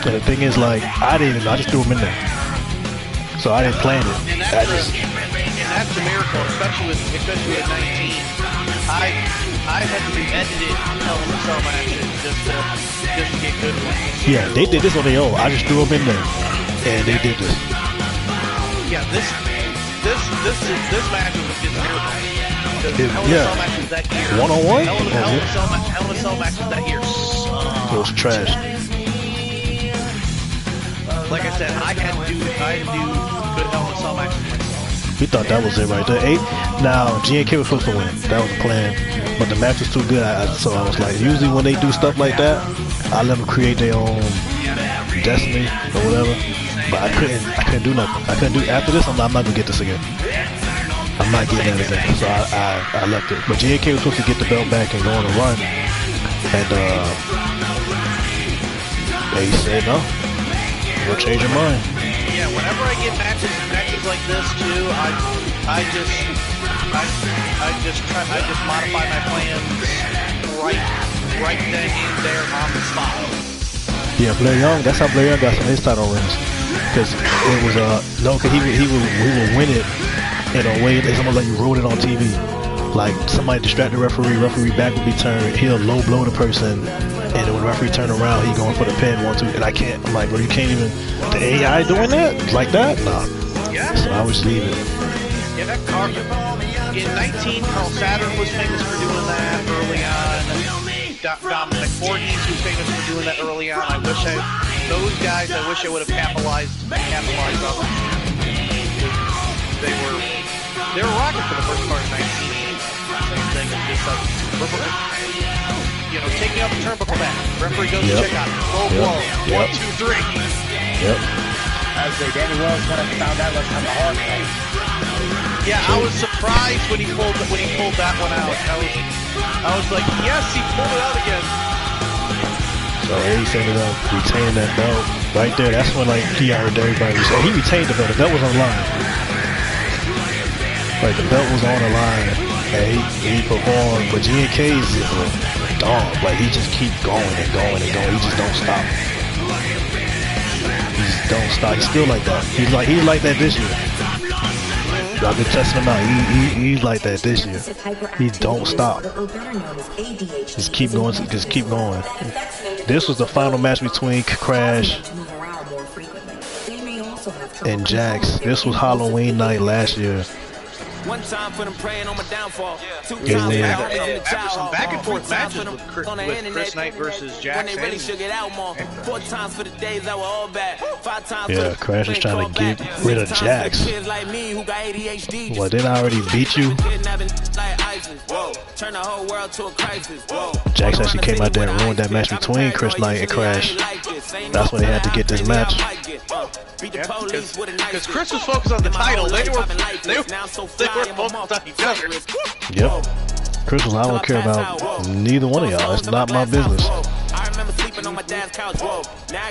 And the thing is, like, I just threw him in there, so I didn't plan it. And that's a miracle, especially at 19. I had to edit it Hell in a Cell matches just to get good ones. Yeah, they did this on their own. I just threw them in there, and they did this. Yeah, this match is a miracle. Hell in a Cell matches that year. One-on-one? Hell in a Cell matches that year. It was trash. Like I said, I had to do good Hell in a Cell matches myself. We thought that was it right there. Now, GNK was supposed to win. That was the plan. But the match was too good, so I was like, usually when they do stuff like that, I let them create their own destiny or whatever. But I couldn't do nothing. After this, I'm not gonna get this again. I'm not getting that again. So I left it. But GNK was supposed to get the belt back and go on a run. And they said no. You'll change your mind. Yeah, whenever I get matches like this too, I just modify my plans right then and there on the spot. Yeah, Blair Young. That's how Blair Young got some of his title rings. Because it was because he would win it in a way it's almost like you wrote it on TV. Like somebody distract the referee back would be turned, he'll low blow the person, and then when the referee turn around, he going for the pin 1-2, and I can't. I'm like, bro, you can't even. The AI doing that like that? Nah. Yeah. So I was leaving. Yeah, in 19, Carl Saturn was famous for doing that early on. Dominic Fortes was famous for doing that early on. I wish I would have capitalized on them. They were rocking for the first part of 19. Same thing as just taking out the turnbuckle back. Referee goes to check on it. Low blow. 1, 2, 3. Yep. I would say Danny Wells kind of found out like kind of hard. Yeah, I was surprised when he pulled that one out. I was like, yes, he pulled it out again. So Ace ended up retaining that belt right there. That's when he earned everybody. So he retained the belt. The belt was on the line. Like the belt was on the line, and he performed. But GNK is a dog. Like he just keep going and going and going. He just don't stop. He just don't stop. He's still like that. He's like that this year. I've been testing him out. He's like that this year. He don't stop. Just keep going. Just keep going. This was the final match between Crash and Jax. This was Halloween night last year. One time for them praying on my downfall. Two Yeah, times yeah. After some back and forth matches with Chris Knight versus Jax. When they really should get out more. 4 times for the days that were all bad. 5 times Yeah, for Crash is trying to get rid of Jax. Well, didn't I already beat you? Turn the whole world to a crisis. Jax actually came out there and ruined that match between Chris Knight and Crash. That's why they had to get this match. Because Chris was focused on the title. They were focused on each other. Yep. Chris was, I don't care about neither one of y'all. It's not my business. I remember sleeping on my dad's couch.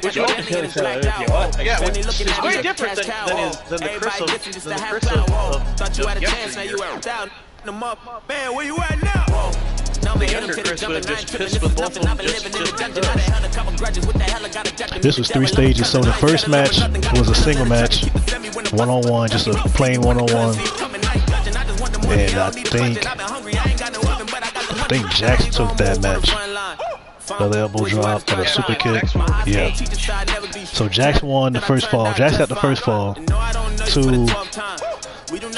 Which you can kill each other if you want. Yeah, which is way different than the Chris of thought you had a chance, now you went down. Man, where you at now? the younger Chris would have just pissed with both of them This was 3 stages, so the first match was a single match, one-on-one, just a plain one-on-one. And I think Jax took that match. Another elbow drop and a super kick. Yeah. So Jax won the first fall. Jax got the first fall. 2.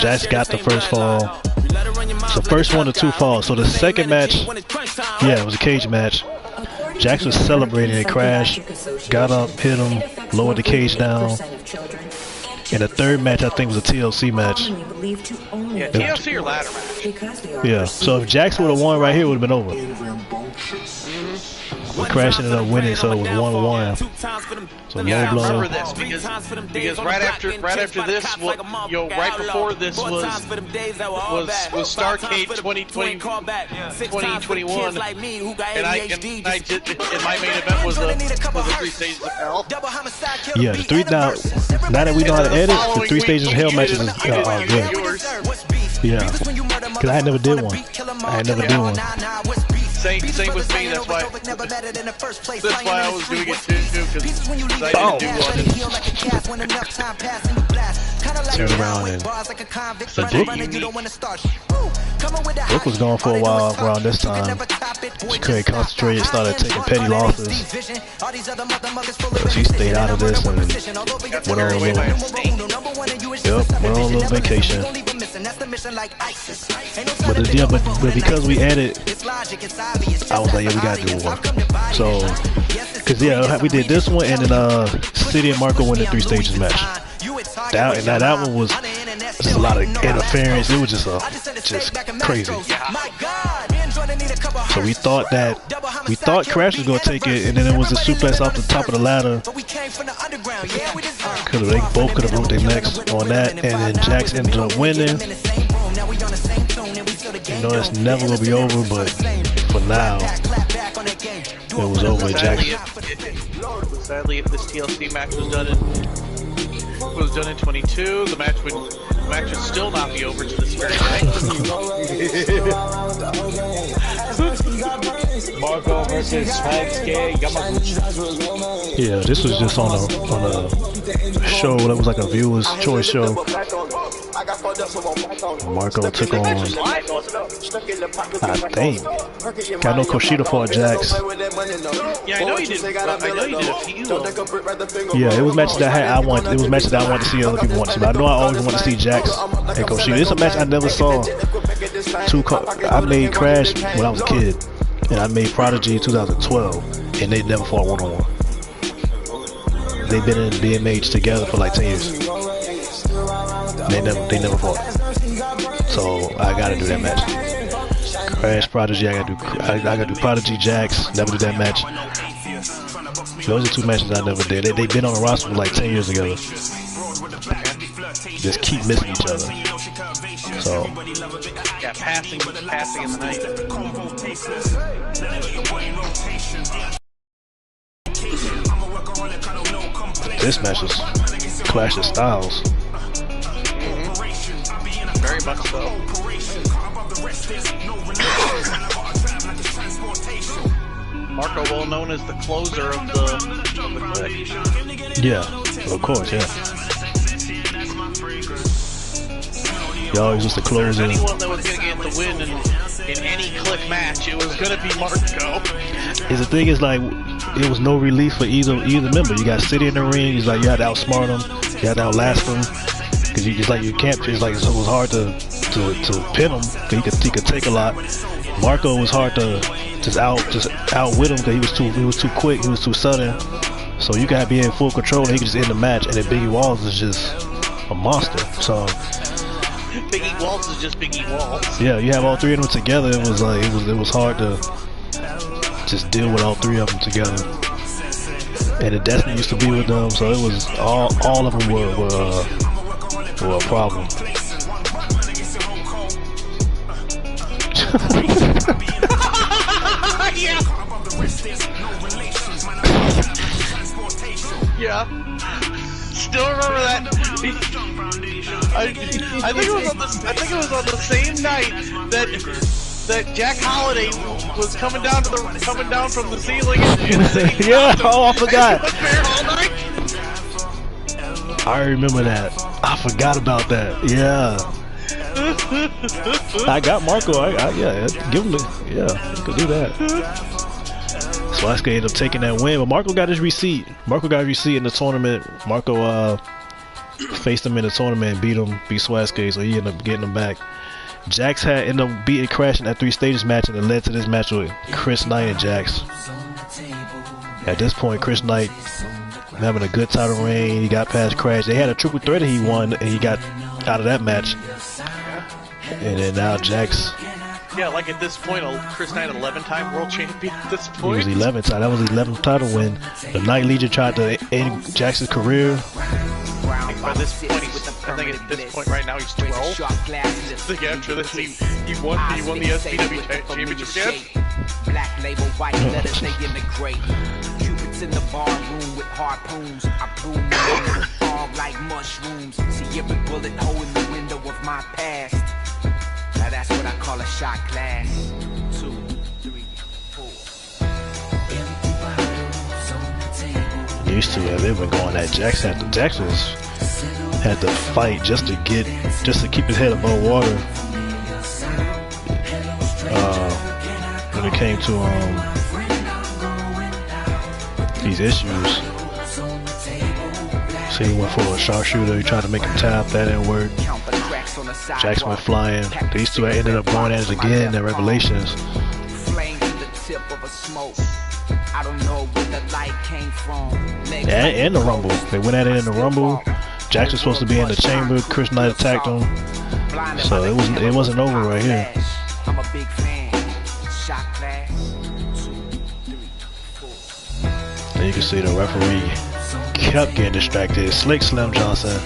Jax got the first fall. So first 1 to 2 falls. So the second match, yeah, it was a cage match. Jax was celebrating and Crash got up, hit him, lowered the cage down. And the third match, I think, was a TLC match. Yeah, TLC or ladder match. Yeah, so if Jax would have won right here, it would have been over. But Crash ended up winning, so it was 1-1. So yeah, low blow. I remember this because right after this, right before this was Starrcade 2021, and my main event was the 3 stages of hell. Yeah, the 3 now that we know how to edit, the 3 stages of hell matches is good. Yeah, because I never did one. Same with me. That's why I was doing it too, because I didn't do one. Turn around and Brooke was gone for a while around this time. She couldn't concentrate, started taking petty losses. But she stayed out of this and went on a little vacation. But because we added, I was like, yeah, we gotta do one. So, cause yeah, we did this one and then City and Marco won the 3 stages match. That one was just a lot of interference. It was just crazy. So we thought Crash was gonna take it, and then it was a suplex off the top of the ladder. They both could have broke their necks on that, and then Jax ended up winning. You know it's never gonna be over, but for now, it was over with Jax. Sadly, if this TLC match was done in 22, the match would still not be over to this very night. Marco versus Swagskate Yamaguchi. Yeah, this was just on a show that was like a viewer's choice show. Marco took on, I think, I know Kushida fought Jax. Yeah, I know he did a few. Yeah, it was matches that I wanted to see, other people want to see. But I know I always want to see Jax and Kushida. It's a match I never saw. I made Crash when I was a kid, and I made Prodigy in 2012, and they never fought one-on-one. They've been in BMH together for like 10 years. They never fought. So I gotta do that match. Crash, Prodigy, I gotta do Prodigy, Jax. Never did that match. Those are 2 matches I never did. They've been on the roster for like 10 years together. Just keep missing each other. So yeah, passing in the night. This match is Clash of Styles. Very much so. Marco, well known as the closer of the clique. Yeah, of course, yeah. He always used to close in. Anyone that was going to get the win in any click match, it was going to be Marco. Is the thing is like it was no relief for either member. You got City in the ring. It's like you had to outsmart him, you had to outlast him, because it's like you can't. It's like it was hard to pin him. Cause he could take a lot. Marco was hard to just outwit him because he was too quick. He was too sudden. So you gotta be in full control. And he could just end the match. And then Biggie Walls is just a monster. So Biggie Walls is just Biggie Walls. yeah, you have all three of them together. It was like it was hard to just deal with all three of them together. And the Destiny used to be with them, so it was all of them were a problem. Yeah. Still remember that. I think it was on the same night that Jack Holiday was coming down from the ceiling. Yeah, oh, I forgot. I remember that. I forgot about that. Yeah. I got Marco. Yeah, give him yeah, he could do that. Swastika ended up taking that win, but Marco got his receipt. Marco got his receipt in the tournament. Marco faced him in the tournament and beat Swastika, so he ended up getting him back. Jax had ended up beating Crash in that 3 stages match, and it led to this match with Chris Knight and Jax. At this point, Chris Knight having a good title reign. He got past Crash. They had a triple threat that he won, and he got out of that match. And then now Jax. Yeah, like at this point, Chris Knight, 11-time world champion at this point. He was 11 time. That was his 11th title win. The Night Legion tried to end Jax's career. By this point, I think at this point right now he's 12. I think after this he won the SPW championship again. Black label, white letters, stay in the grate. Cupid's in the bar room with harpoons. I bloom in arm like mushrooms. See every bullet hole in the window of my past. Now that's what I call a shot glass. 2, 3, 4. Used to have they've been going at Jax. Jax had to fight just to keep his head above water. When it came to these issues, so he went for a sharpshooter. He tried to make him tap. That didn't work. Jax went flying. These two ended up going at it again at Revelations. And the Rumble. They went at it in the Rumble. Jax was supposed to be in the chamber. Chris Knight attacked him. So it wasn't over right here. I'm a big fan. Shot glass. 2, 3, 4. And you can see the referee kept getting distracted. Slick Slim Johnson.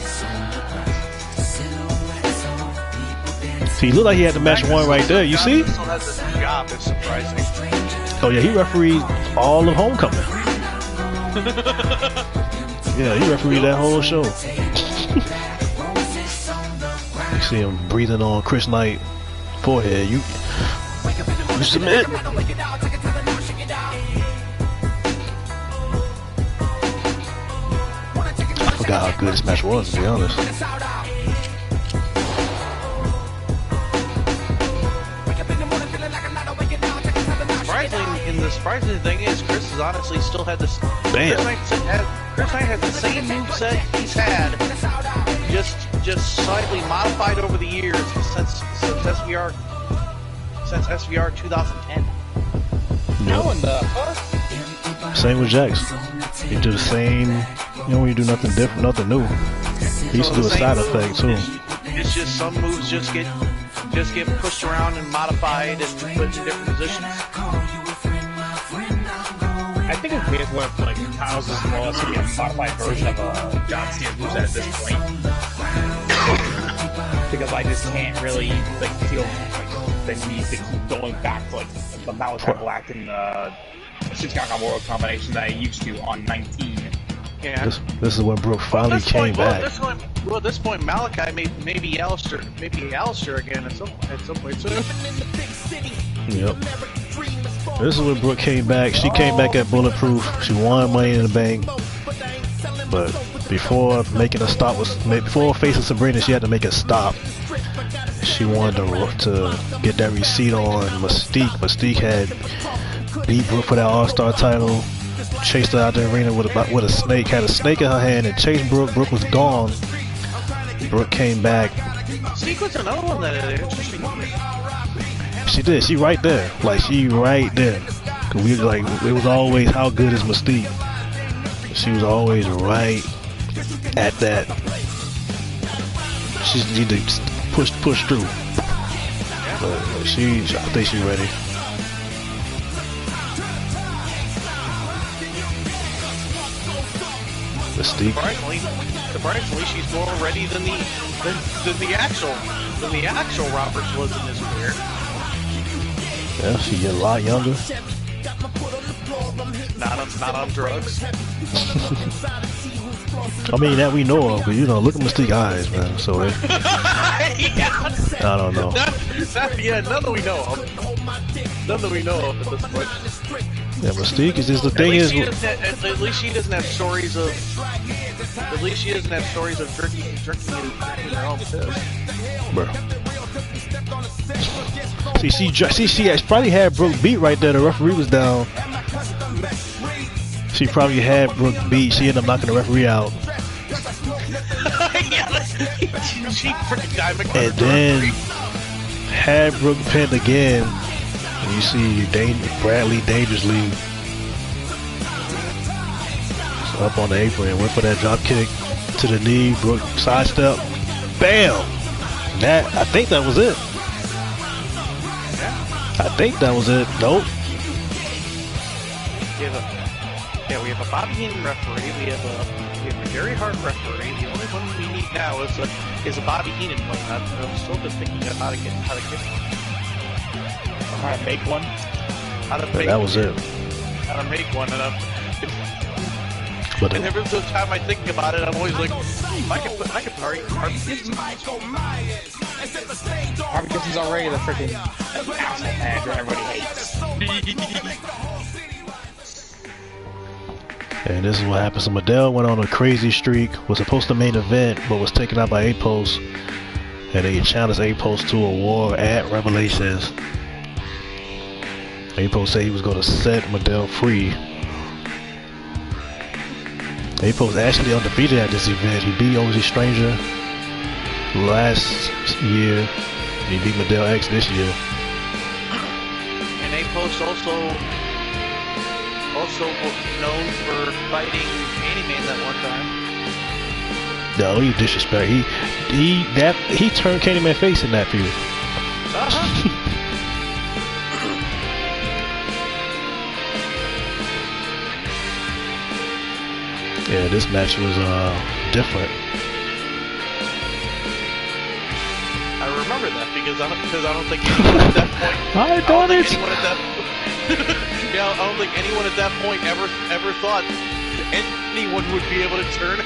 See, he looked like he had the match won right there. You see? Oh yeah, he refereed all of Homecoming. Yeah, he refereed that whole show. You see him breathing on Chris Knight forehead. You submit. I forgot how good this match was, to be honest. The surprising thing is, Chris has honestly still had this. Bam. Chris Knight has the same moveset he's had, just slightly modified over the years since SVR 2010. Yep. Same with Jax. He do the same. You know, when you do nothing different, nothing new. He used to do a side effect too. It's just some moves just get pushed around and modified and put in different positions. I think if we had one of like Kyle's is more or less like a modified version of a John Cena moveset at this point. Because I just can't really like feel like the need to keep going back to like the Malachi Black and Shinsuke World combination that I used to on 19. Yeah. This is when Brooke finally came back. At this point, Malachi maybe Alistair again at some point soon. Yep. This is when Brooke came back. She came back at Bulletproof. She won Money in the Bank. But before making a stop, before facing Sabrina, she had to make a stop. She wanted to get that receipt on Mystique. Mystique had beat Brooke for that All-Star title. Chased her out the arena with a snake. Had a snake in her hand and chased Brooke. Brooke was gone. Brooke came back. Mystique was another one that interesting. She did. She right there. Like she right there. Cause we like it was always how good is Mystique. She was always right at that. She just need to push through. But I think she's ready. Mystique. Surprisingly, she's more ready than the actual Roberts was in this career. Yeah, she's a lot younger. Not on drugs. I mean, that we know of, but you know, look at Mystique's eyes, man. So I don't know. None that we know of. None that we know of at this point. Yeah, Mystique is just the thing is. At least she doesn't have stories of. At least she doesn't have stories of drinking in her own piss. Bro. See, she probably had Brooke beat right there. The referee was down. She probably had Brooke beat. She ended up knocking the referee out. And then had Brooke pinned again. And you see Bradley dangerously up on the apron. Went for that drop kick to the knee. Brooke sidestep. Bam! I think that was it. I think that was it. Nope. We have a Bobby Heenan referee. We have a Jerry Hart referee. The only one we need now is a Bobby Heenan one. I'm still just thinking of how to get one. How to make one. That was it. How to make one, and every time I think about it, I'm always like, I could put Harvey Gibson. Harvey Gibson's already the freaking asshole manager everybody hates. And this is what happened. So Madell went on a crazy streak, was supposed to main event, but was taken out by A-Post. And they challenged A-Post to a war at Revelations. A-Post said he was going to set Madell free. A-Post actually undefeated at this event. He beat OG Stranger last year. He beat Madell X this year. And A-Post also known for fighting Candyman that one time. No, he disrespect. He turned Candyman face in that feud. Yeah, this match was different. I remember that because I don't think anyone at that point. I don't think anyone at that point ever thought anyone would be able to turn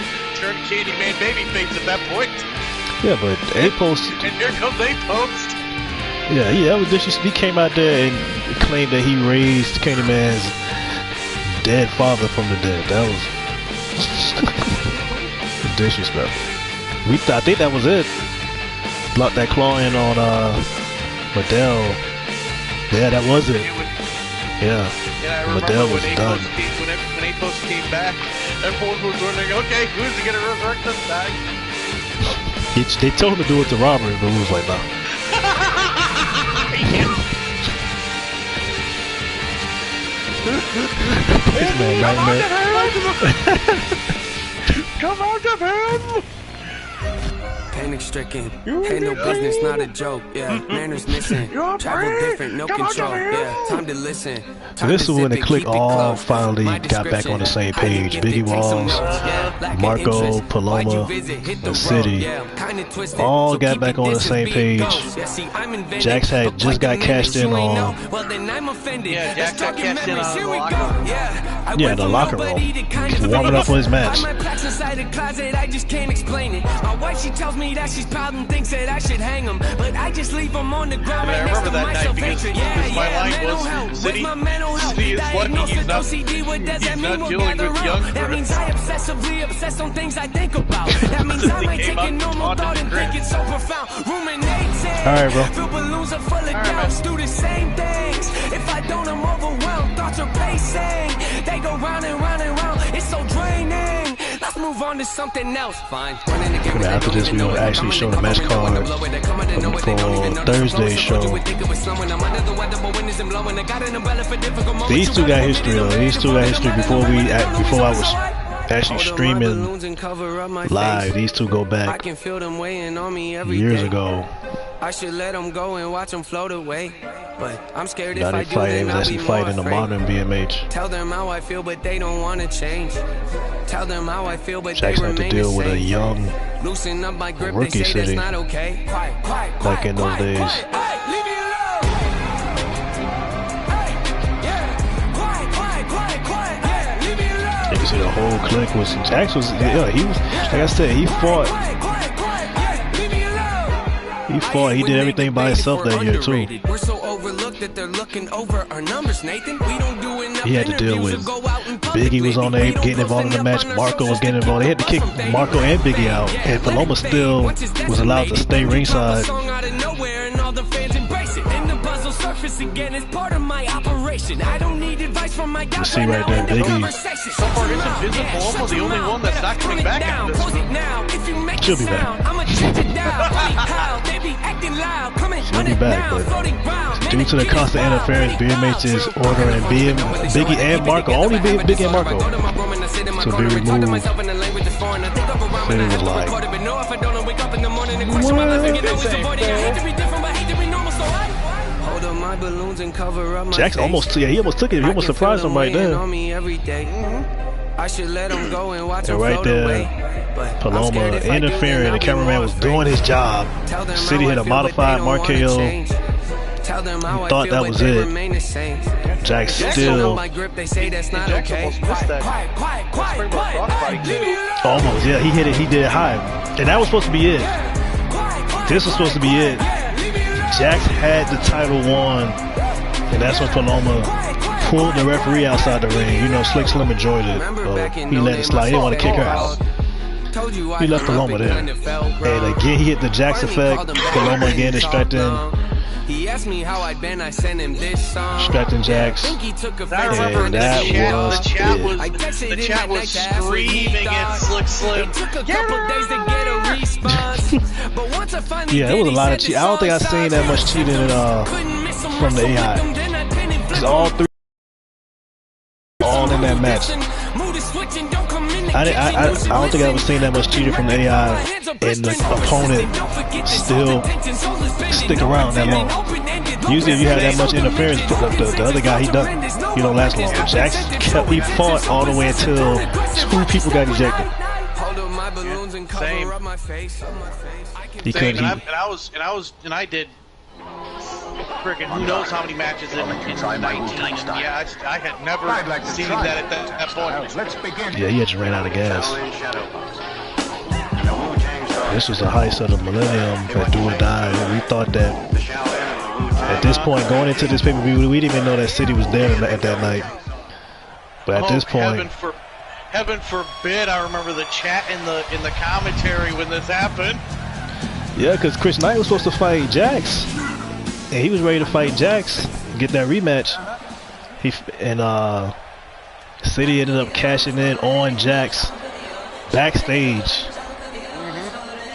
Candyman babyface at that point. Yeah, but A-Post. And here comes A-Post. Yeah, that was disrespectful. He came out there and claimed that he raised Candyman's dead father from the dead. That was disrespectful. I think that was it. Blocked that claw in on Madell. Yeah, that was it. Yeah, I Madell was done. When A-Post came back, everyone was wondering, okay, who's gonna resurrect this guy? They told him to do it to Robert, but he was like, nah. Come out of him! Panic stricken, ain't no business, not a joke. Yeah, manners missing, travel different, no control. Yeah, time to listen. So this is when the clique all finally got back on the same page. Biggie Walls, Marco, Paloma, the City, all got back on the same page. Jax had just got cashed in on. Yeah, Jax got cashed in on the locker room. Yeah, the locker room, warming up for his match. My inside the closet, I just can't explain it. My wife, she tells me me that she's proud and thinks that I should hang him. But I just leave him on the ground right next to my self-hatred. Mental health. With my mental health. Diagnosed with OCD, what does that mean? We'll gather around. That means I obsessively obsess on things I think about. That means I might take a normal thought and think it's so profound. Ruminating. Alright, bro. Fill balloons are full of doubts. Do the same things. If I don't, I'm overwhelmed. Thoughts are pacing. They go round and round and round. It's so draining. Let's move on to something else. Fine. After this, we will actually show the match card for Thursday's show. These two got history though. These two got history before I was actually streaming live. These two go back years ago. I should let them go and watch them float away. But I'm scared if I do, then I'll be more afraid. Modern BMH. Tell them how I feel, but they don't want to change. Tell them how I feel, but Jax they had to remain deal the with a same. young Loosen up my grip, rookie they say City that's not okay. back in those days. Leave me alone. Leave me alone. You can see the whole clique was Jax was he was like I said, he fought. He did everything by himself that year too. We're so overlooked that they're looking over our numbers, Nathan. We don't do enough. He had to deal with Biggie was on there getting involved in the match. Marco was getting involved. They had to kick Marco and Biggie out, and Paloma still was allowed to stay ringside. Again, it's part of my operation. I don't need advice from my you see right there, Biggie. So far, isn't Paloma the only one that's not coming back after this? She'll be back. She'll be back, but due to the constant interference, BMH is ordering Biggie and Marco, only Biggie and Marco, to be removed. City was like, Jax almost took it. He almost surprised him right there. I should let him go and watch him right there, Paloma interfering. The cameraman was doing his job. City hit a modified RKO. Thought that was it. Jax still almost. Yeah, he hit it. He did it high, and that was supposed to be it. This was supposed to be it. Jax had the title won, and that's when Paloma pulled the referee outside the ring. You know, Slick Slim enjoyed it, but he let it slide. He didn't want to kick her out. He left Paloma there. And again, he hit the Jax effect. Paloma again distracting. He asked me how I'd been, I sent him this song. Distracting Jax. And that was the chat was screaming at Slick Slim. It took a couple days to get a response. But once I finally yeah, it was a lot of cheating. I don't think I've seen that much cheating from the AI. It's all three. All in that match. I don't think I've ever seen that much cheating from the AI and the opponent still stick around that long. Usually if you have that much interference, the other guy, he don't last long. Jax he fought all the way until 2 people got ejected. Same. He couldn't. I did freaking who knows how many matches in 19. Yeah, I had never seen that at that point. Yeah, he just ran out of gas. This was the heist of the millennium at Do or Die. We thought that at this point, going into this pay-per-view, we didn't even know that City was there at that night. But at this point, heaven forbid, I remember the chat in the commentary when this happened. Yeah, because Chris Knight was supposed to fight Jax. And he was ready to fight Jax, get that rematch. City ended up cashing in on Jax backstage.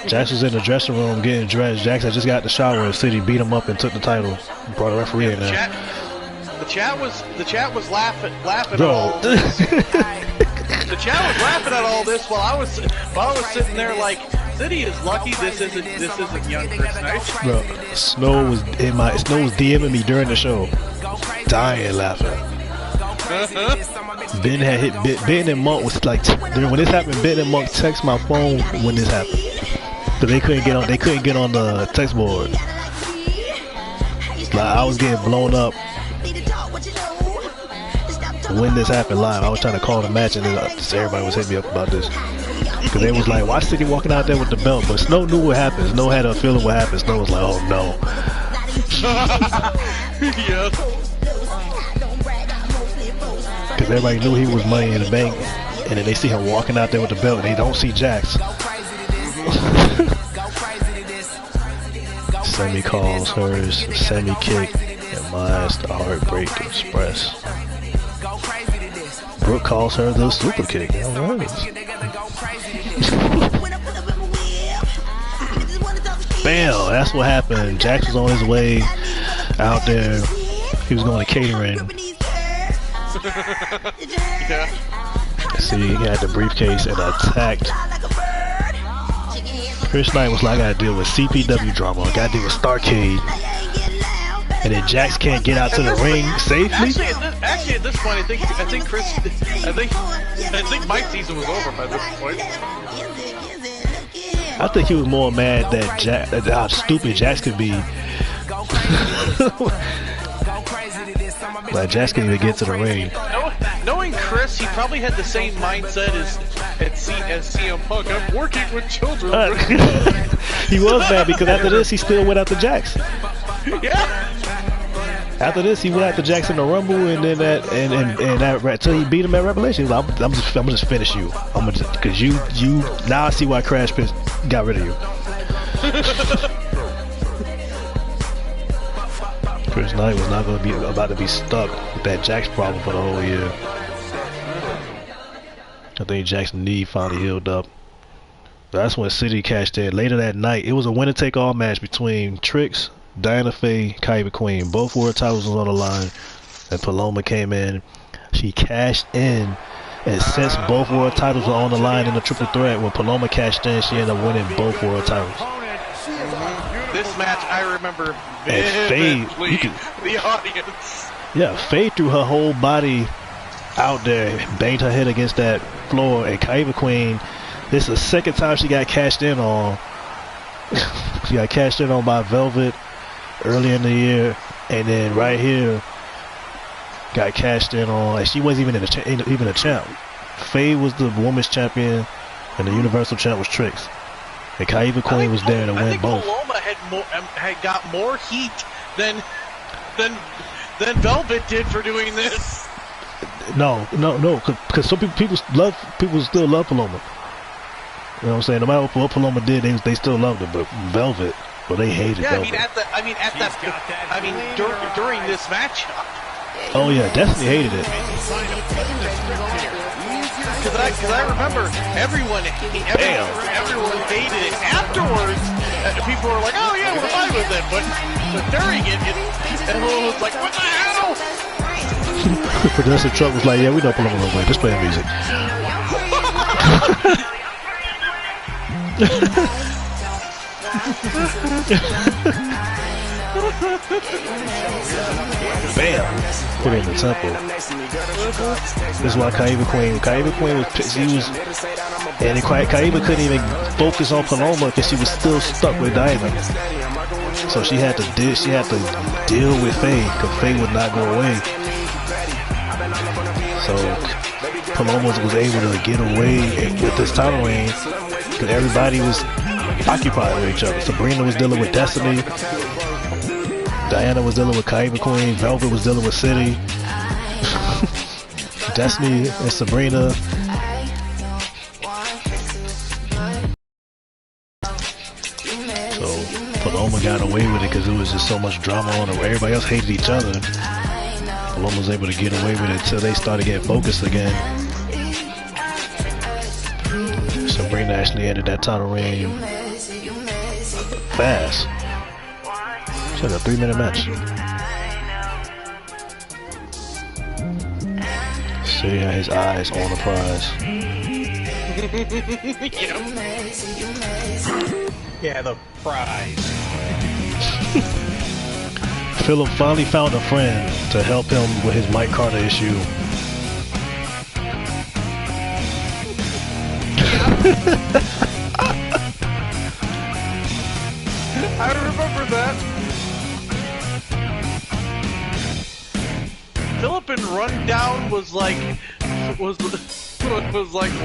Jax was in the dressing room getting dressed. Jax had just got the shower and City beat him up and took the title. Brought a referee in there. The chat was laughing Bro. at all this. The chat was laughing at all this while I was sitting there like, City is lucky this isn't young Chris Knight. Bro, Snow was DMing me during the show, dying laughing. Ben had hit Ben and Monk was like when this happened. Ben and Monk text my phone when this happened, but they couldn't get on the text board. Like I was getting blown up when this happened live. I was trying to call the match and then everybody was hitting me up about this. Cause they was like, why City walking out there with the belt? But Snow knew what happened. Snow had a feeling what happened. Snow was like, oh no. Yeah. Cause everybody knew he was Money in the Bank, and then they see him walking out there with the belt, and they don't see Jax. Sammy calls hers Sammy Kick, and mine's the Heartbreak Express. Brooke calls her the Super Kick. Alright. Bam! That's what happened. Jax was on his way out there. He was going to catering. Yeah. See, he had the briefcase and attacked. Chris Knight was like, I gotta deal with CPW drama. I gotta deal with Starcade. And then Jax can't get out to the ring safely. Actually, at this point, I think my season was over by this point. I think he was more mad that how stupid Jax could be. Like Jax couldn't even get to the ring. Knowing Chris, he probably had the same mindset as CM Punk. I'm working with children. He was mad because after this, he still went after Jax. Yeah. After this, he went after Jax in the Rumble, and then that until he beat him at Revelation. He was like, I'm just finish you. Because you now I see why Crash Pit got rid of you. Chris Knight was not going to be about to be stuck with that Jax problem for the whole year. I think Jax's knee finally healed up. That's when City cashed in. Later that night, it was a winner-take-all match between Trix, Diana Faye, Kyrie Queen. Both world titles was on the line, and Paloma came in. She cashed in, and since both world titles were on the line in the triple threat, when Paloma cashed in, she ended up winning both world titles. This match I remember vividly. The audience. Yeah, Faye threw her whole body out there, banged her head against that floor, and Kyrie Queen, this is the second time she got cashed in on. She got cashed in on by Velvet early in the year, and then right here got cashed in on. And she wasn't even even a champ. Faye was the women's champion, and the Universal champ was Trix. And Kyrie Queen was there to win both. Paloma had got more heat than Velvet did for doing this. No, because some people still love Paloma. You know what I'm saying? No matter what Paloma did, they still loved her. But Velvet, well, they hated Velvet. During this match. Oh yeah, Destiny hated it. Because I remember everyone hated it. Afterwards, people were like, "Oh yeah, we're fine with it," but during it, everyone was like, "What the hell?" Producer Trump was like, "Yeah, we don't pull them away. Just play the music." Bam! Put it in the temple. This is why Kyrie Queen was pissed. And Kyrie couldn't even focus on Paloma because she was still stuck with Diana. So she had to deal with Faye because Faye would not go away. So Paloma was able to get away with this title reign because everybody was occupied with each other. Sabrina was dealing with Destiny. Diana was dealing with Kyrie Queen. Velvet was dealing with City. Destiny and Sabrina. So Paloma got away with it because it was just so much drama on her. Everybody else hated each other. Paloma was able to get away with it until they started getting focused again. Sabrina actually ended that title reign fast. It's like a 3-minute match. City had his eyes on the prize. Yeah, the prize. Philip finally found a friend to help him with his Mike Carter issue. I remember that. Philip and Rundown was like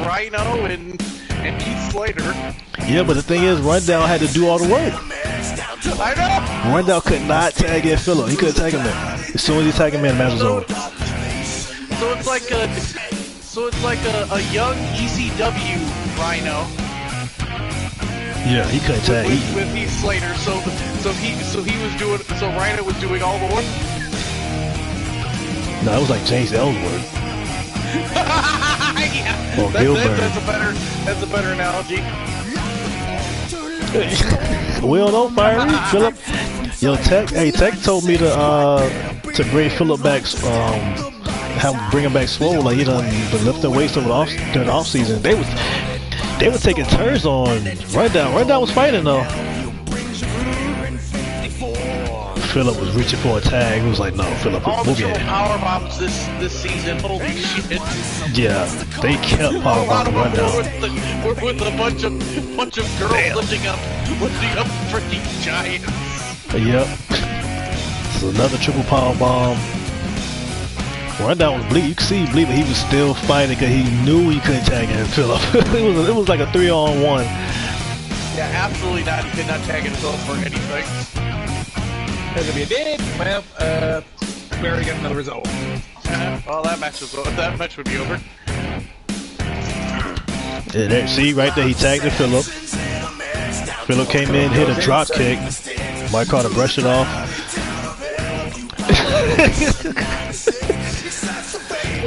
Rhino and and Heath Slater. Yeah, but the thing is, Rundown had to do all the work. I know. Rundown could not tag in Phillip. He couldn't tag him in. As soon as he tagged him in, the match was over. So it's like a young ECW Rhino. Yeah, he couldn't tag. With Heath Slater. So Rhino was doing all the work. No, it was like James Ellsworth. Yeah. Or Gilbert. That's a better analogy. We don't know, Fiery. Phillip. Yo, Tech told me to bring Phillip back, bring him back swole. Like he done been lifting weights over during the off season. They were taking turns on Rundown. Rundown was fighting though. Phillip was reaching for a tag. He was like, no, Phillip, move your head. Power bombs this season. Holy shit. Yeah, they kept power bombing Rundown. With a bunch of girls lifting up freaking giants. Yep. So another triple power bomb. Rundown was bleeding. You could see he bleeding, but he was still fighting because he knew he couldn't tag in Phillip. it was like a 3-on-1. Yeah, absolutely not. He could not tag in Phillip for anything. There's gonna be a did. Well, we already got another result. Well, that match would be over. Yeah, there, see right there, he tagged in Phillip. Phillip came in, hit a drop kick. Mike Carter brushed it off.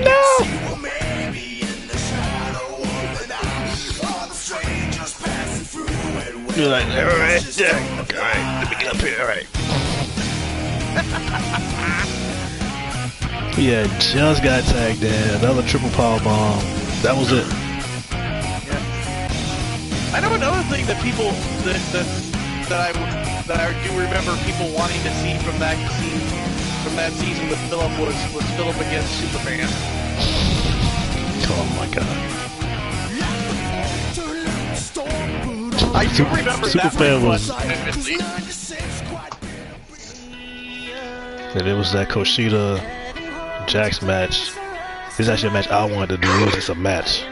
No! You're like, alright, let me get up here, alright. Yeah, just got tagged in. Another triple power bomb. That was it. Yeah. I know another thing that people that I do remember people wanting to see from that season with Phillip was Phillip against Superman. Oh my god. I do remember Superman that was. And it was that Kushida Jax match. This is actually a match I wanted to do. It was just a match.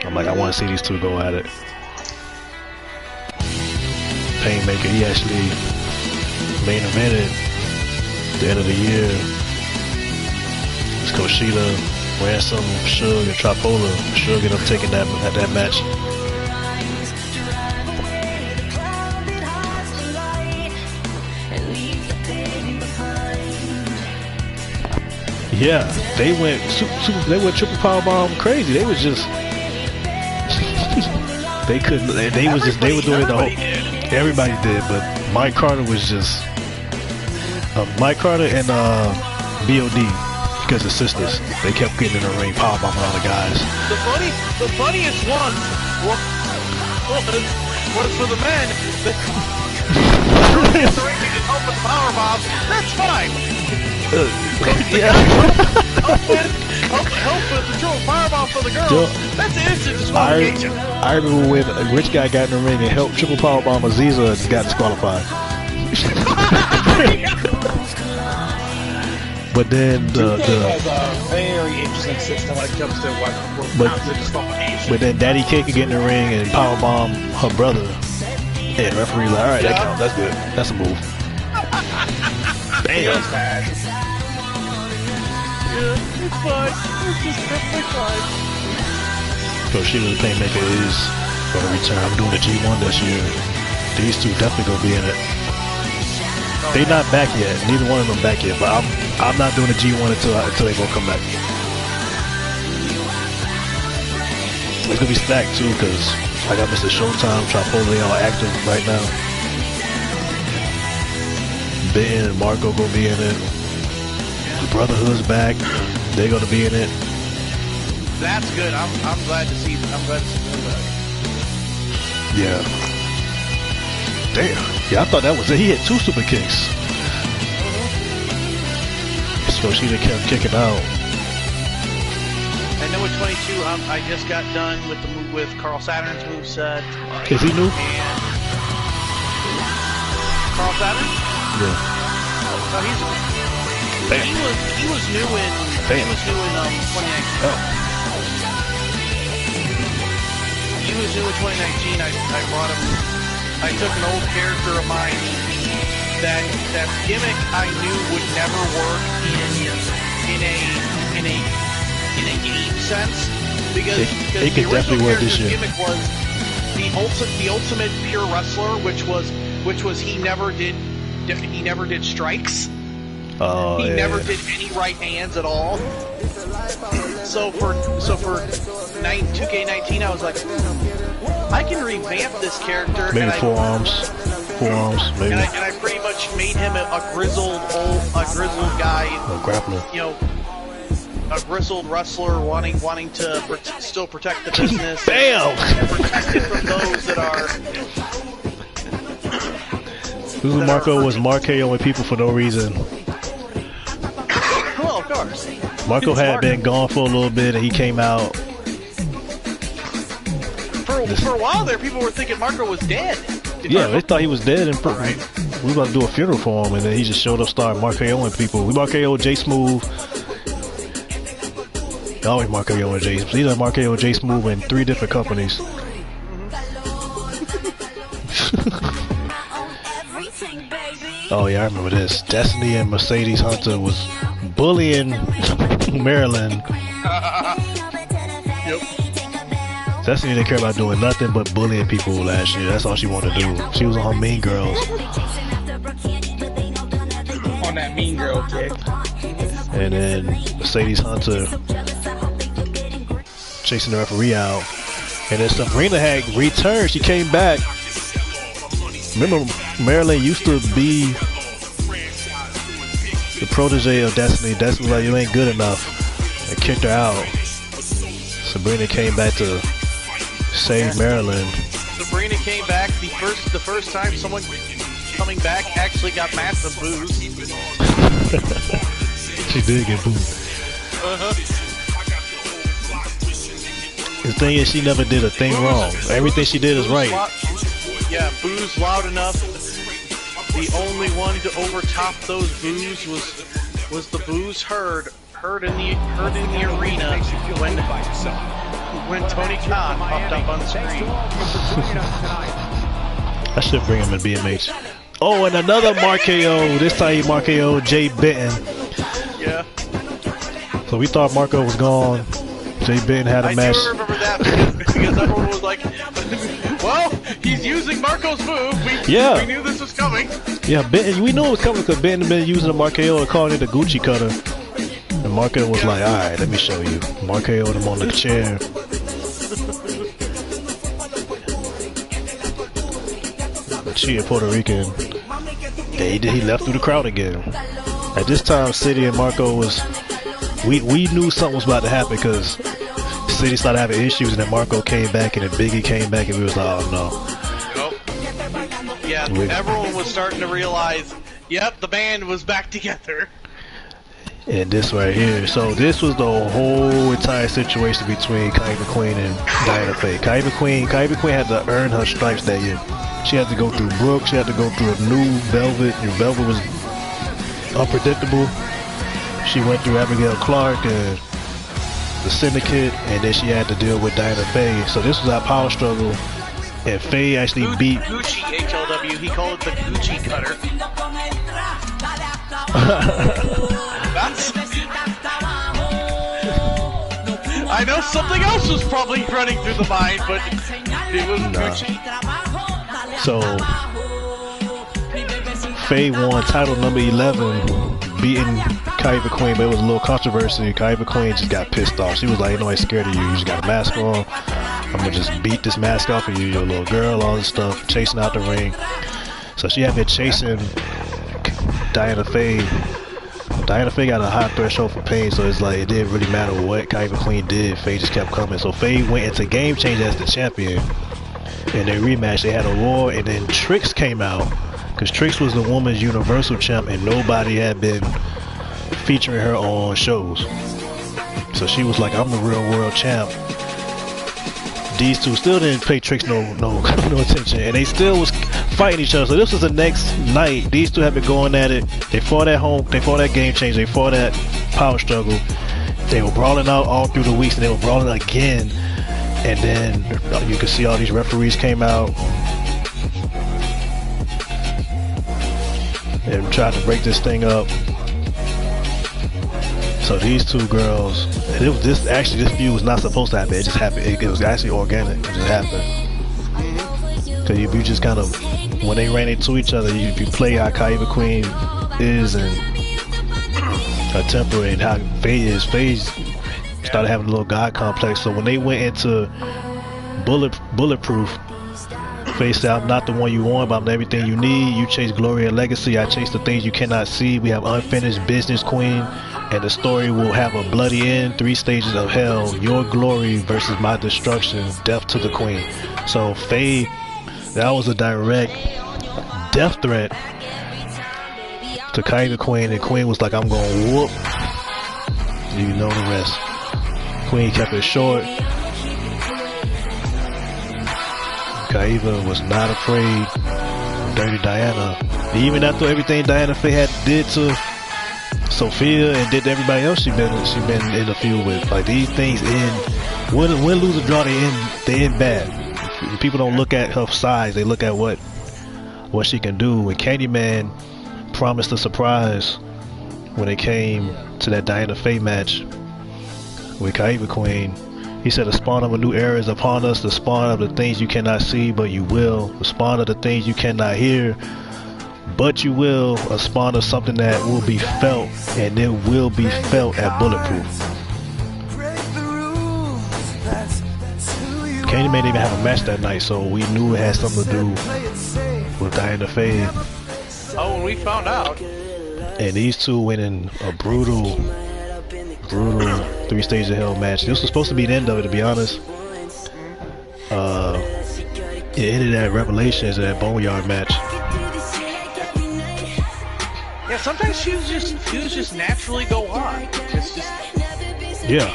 I'm like, I want to see these two go at it. Painmaker, he actually main evented the end of the year. It's Kushida, Ransom, Suge, and Tripola. Suge ended up taking that match. Yeah, they went triple power bomb crazy. They was just they were doing it the whole. Everybody did, but Mike Carter was just Mike Carter and B.O.D. because the sisters, they kept getting in the ring, power bombing all the guys. The funniest one was for the men. The ring and open power bomb. That's fine. Yeah. Help with the triple powerbomb for the girls. That's instant disqualification. I remember when a rich guy got in the ring and helped triple powerbomb Aziza and got disqualified. But then the has a very interesting system when it comes to what disqualification. But then Daddy K could get in the ring and powerbomb her brother, and referee like, all right, that counts. That's good. That's a move. Damn. Yeah, it's fine. It's just perfectly fine. Kushida the Painmaker is going to return. I'm doing the G1 this year. These two definitely going to be in it. They not back yet. Neither one of them back yet. But I'm not doing the G1 until they both come back. It's going to be stacked too because I got Mr. Showtime, Tripola, they all active right now. Ben and Marco going to be in it. The Brotherhood's back. They're going to be in it. That's good. I'm glad to see them back. Yeah. Damn. Yeah, I thought that was it. He hit 2 super kicks. So she kept kicking out. And number 22, I just got done with Carl Saturn's moveset. Is he new? And Carl Saturn? Yeah. Oh, he was new in 2019. Oh. he was new in 2019, I brought him. I took an old character of mine that gimmick I knew would never work in a game sense because it could definitely work this year. Gimmick was the ultimate pure wrestler, which was he never did strikes. He never did any right hands at all. So for 2K19, I was like, I can revamp this character. Maybe forearms, maybe. And I pretty much made him a grizzled guy, a grappler. You know, a grizzled wrestler wanting to still protect the business. Bam! And protect it from those that are. Lulu Marco was Markeoing people for no reason. Well, of course. Marco had been gone for a little bit, and he came out. For a while there, people were thinking Marco was dead. Yeah, they thought he was dead, and we were about to do a funeral for him, and then he just showed up, started Markeoing people. We Markeoed J Smooth. Always Markeoing J Smooth. He's done Markeoed J Smooth in 3 different companies. Oh yeah, I remember this. Destiny and Mercedes Hunter was bullying Maryland. Yep. Destiny didn't care about doing nothing but bullying people last year. That's all she wanted to do. She was on her Mean Girls. On that Mean Girl kick. And then Mercedes Hunter chasing the referee out. And then Sabrina had returned. She came back. Remember, Maryland used to be the protege of Destiny. Destiny was like, you ain't good enough. And kicked her out. Sabrina came back to save Maryland. Sabrina came back the first time someone coming back actually got massive boos. She did get booed. The thing is, she never did a thing wrong. Everything she did is right. Yeah, boos loud enough. The only one to overtop those boos was the boos heard in the arena when Tony Khan popped up on screen. I should bring him in BMH. Oh, and another Markeo. This time he Markeo Jay Benton. Yeah. So we thought Marco was gone. Jay Benton had a match. I do remember that because everyone was like, well, he's using Marco's move. We knew this was coming. Yeah, Benton, we knew it was coming because Benton had been using the Markeo and calling it the Gucci cutter. And Marco was like, alright, let me show you. Markeo'd him on the chair. She a Puerto Rican. Yeah, he left through the crowd again. At this time, City and Marco was... We knew something was about to happen because City started having issues and then Marco came back and then Biggie came back and we was like, oh no. Yeah, everyone was starting to realize, yep, the band was back together. And this right here. So this was the whole entire situation between Kyva Queen and Diana Faye. Kyva Queen had to earn her stripes that year. She had to go through Brooke. She had to go through a new Velvet. And Velvet was unpredictable. She went through Abigail Clark and the Syndicate, and then she had to deal with Diana Faye. So this was our power struggle. And Faye actually beat Gucci HLW. He called it the Gucci cutter. I know something else was probably running through the mind, but it was Gucci. So Faye won title number 11, beating Kyva Queen, but it was a little controversy. Kyva Queen just got pissed off. She was like, nobody's scared of you. You just got a mask on. I'm gonna just beat this mask off of you, your little girl, all this stuff, chasing out the ring. So she had been chasing Diana Faye. Diana Faye got a high threshold for pain, so it's like it didn't really matter what Kyva Queen did. Faye just kept coming. So Faye went into Game Changer as the champion. And they rematched. They had a war, and then Trix came out because Trix was the woman's Universal champ, and nobody had been featuring her on shows. So she was like, "I'm the real world champ." These two still didn't pay Trix no attention, and they still was fighting each other. So this was the next night. These two had been going at it. They fought at home. They fought at Game Change. They fought at Power Struggle. They were brawling out all through the weeks, and they were brawling again And then you can see all these referees came out and tried to break this thing up. So these two girls, and it was this feud was not supposed to happen. It just happened. It was actually organic. It just happened. Cause if you just kind of, when they ran into each other, if you play how Kaiba Queen is and her temper and how Faye is, Faye's started having a little god complex. So when they went into bulletproof, Faye said, "I'm not the one you want, but I'm everything you need. You chase glory and legacy. I chase the things you cannot see. We have unfinished business, Queen. And the story will have a bloody end, 3 stages of hell, your glory versus my destruction, death to the Queen." So Faye, that was a direct death threat to Kaiba Queen, and Queen was like, "I'm gonna whoop." You know the rest. Queen kept it short. Kaiba was not afraid of Dirty Diana. Even after everything Diana Faye had did to Sophia and did to everybody else she been in the field with, like, these things end, win, lose, or draw, they end bad. People don't look at her size, they look at what she can do. And Candyman promised a surprise when it came to that Diana Faye match with Kaiba Queen. He said, "The spawn of a new era is upon us, the spawn of the things you cannot see but you will, the spawn of the things you cannot hear but you will, a spawn of something that will be felt, and it will be felt at Bulletproof." Candyman didn't even have a match that night, so we knew it had something to do with Diana Faye. Oh, when we found out. And these two went in a brutal 3 stages of hell match. This was supposed to be the end of it, to be honest. It ended at Revelations in that Boneyard match. Yeah, sometimes feuds just naturally go on. It's just, yeah.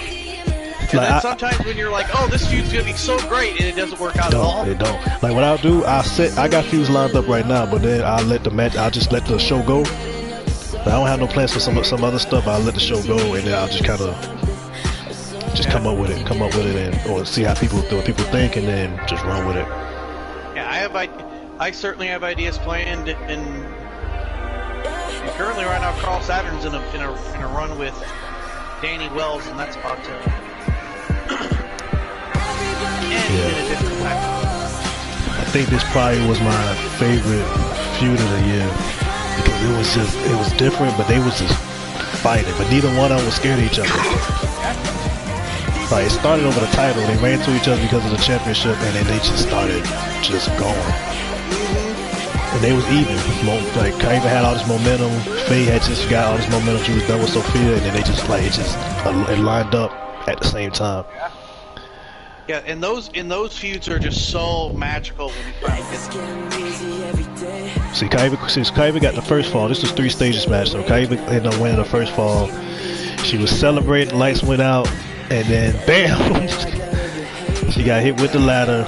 And then sometimes when you're like, "Oh, this feud's gonna be so great," and it doesn't work out at all. It don't. Like, what I'll do, I got feuds lined up right now, but then I'll just let the show go. But I don't have no plans for some other stuff. I'll let the show go, and then I'll just kind of come up with it, and or see how people think, and then just run with it. Yeah, I certainly have ideas planned, and currently right now Carl Saturn's in a run with Danny Wells, and that's about to end in a different time. I think this probably was my favorite feud of the year, because it was different, but they was just fighting, but neither one of them was scared of each other. Like, it started over the title, they ran to each other because of the championship, and then they just started going. And they was even. Like, Kaiba had all this momentum, Faye had just got all this momentum, she was done with Sophia, and then they just, like, it lined up at the same time. Yeah, and those feuds are just so magical when you finally get them. See, Kaiba got the first fall. This was 3 stages match, so Kaiba ended up winning the first fall. She was celebrating, lights went out, and then bam, she got hit with the ladder.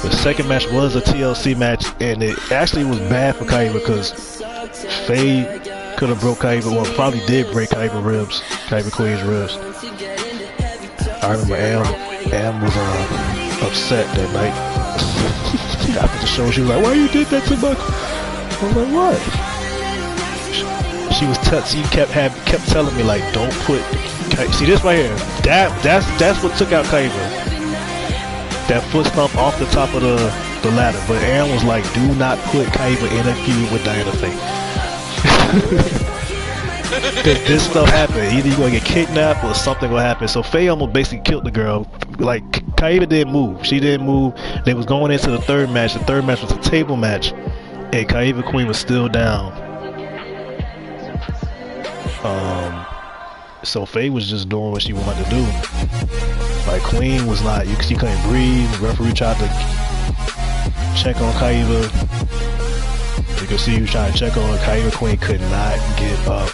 The second match was a TLC match, and it actually was bad for Kaiba because Faye could have broke Kaiba, well, probably did break Kaiba Queen's ribs. I remember Am was upset that night. After the show, she was like, "Why you did that to Buck?" I was like, "What?" She kept telling me, like, "Don't put." See this right here? That's what took out Kaiba. That foot stomp off the top of the ladder. But Aaron was like, "Do not put Kaiba in a feud with Diana Faye." This stuff happened. Either you're gonna get kidnapped or something will happen. So Faye almost basically killed the girl. Like, Kaiba didn't move. She didn't move. They was going into the third match. The third match was a table match, and Kaiba Queen was still down. So Faye was just doing what she wanted to do. Like, Queen was not. She couldn't breathe. The referee tried to check on Kaiba. You can see he was trying to check on her. Kaiba Queen could not get up.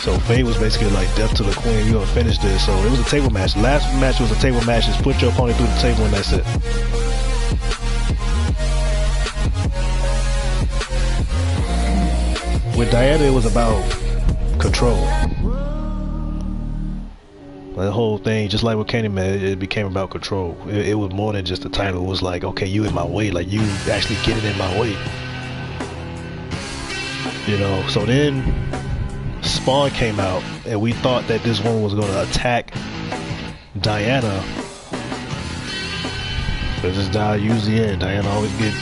So Faye was basically like, "Death to the Queen, you're gonna finish this." So it was a table match. Last match was a table match. Just put your opponent through the table and that's it. With Diana, it was about control. The whole thing, just like with Candyman, it became about control. It was more than just the title. It was like, okay, you in my way, like you actually getting in my way. You know, so then Spawn came out, and we thought that this one was gonna attack Diana. But this guy usually Diana always get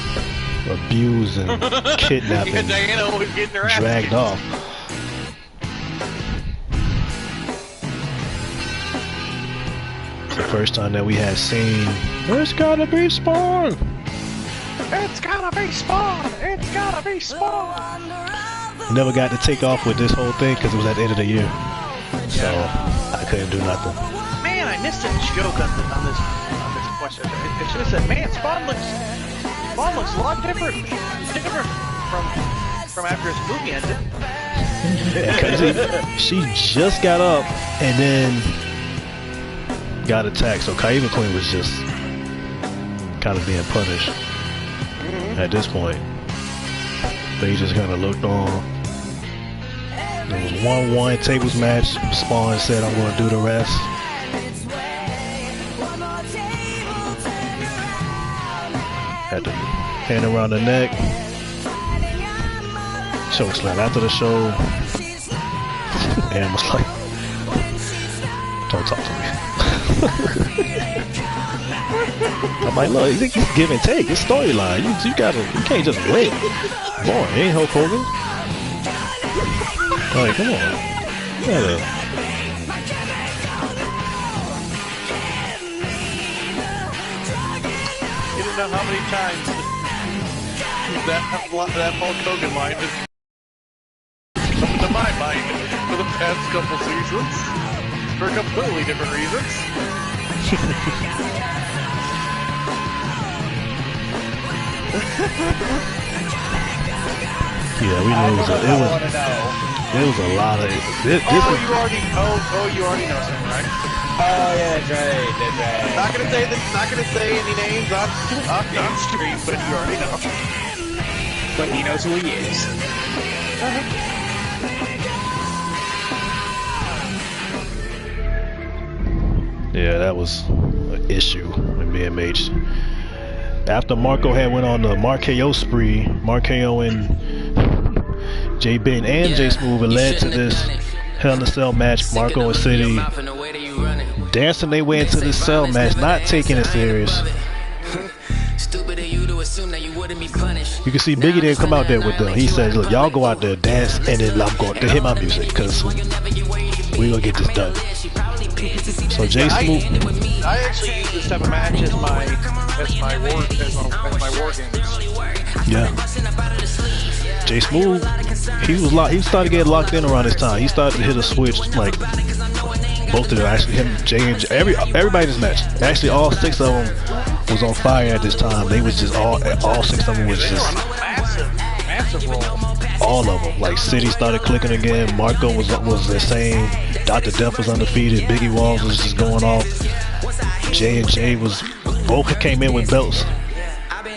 abused and kidnapped and Diana always getting her ass dragged off. The first time that we had seen, it's gotta be Spawn. It's gotta be Spawn. It's gotta be Spawn. Never got to take off with this whole thing because it was at the end of the year, so I couldn't do nothing. Man, I missed a joke on this question. It should have said, "Man, Spawn looks a lot different from after his movie ended." Yeah, cause she just got up and then got attacked, so Kaiba Queen was just kind of being punished at this point. They just kind of looked on. It was 1-1 tables match. Spawn said, "I'm going to do the rest." Had the hand around the neck. Choke slam after the show. And was like, "Don't talk to me." I'm like, look, it's give and take. It's storyline. You can't just win. Boy, ain't Hulk Hogan. Like, come on. You gotta. You don't know how many times that Hulk Hogan line has come to my mind for the past couple seasons for completely different reasons. Yeah, we knew it was a lot of this. You already know something, right? Oh yeah, that's right. Not gonna say any names on stream, but you already know. But he knows who he is. Yeah, that was an issue in BMH. After Marco had went on the Marko spree, Marko and J Ben and J Smooth, it led to this Hell in a Cell match. Marco and City dancing their way into this cell match, not taking it serious. You can see Biggie didn't come out there with them. He said, "Look, y'all go out there, dance, and then I'm going to hit my music because we gonna get this done." So J Smooth, I actually use this type of match as my war games. Yeah. J Smooth, he started getting locked in around this time. He started to hit a switch, like both of them, actually him, Jay and everybody in this match. Actually, all 6 of them was on fire at this time. They was just all 6 of them was just massive roll. All of them. Like City started clicking again. Marco was insane. Dr. Death was undefeated. Biggie Walls was just going off. J and J was both came in with belts.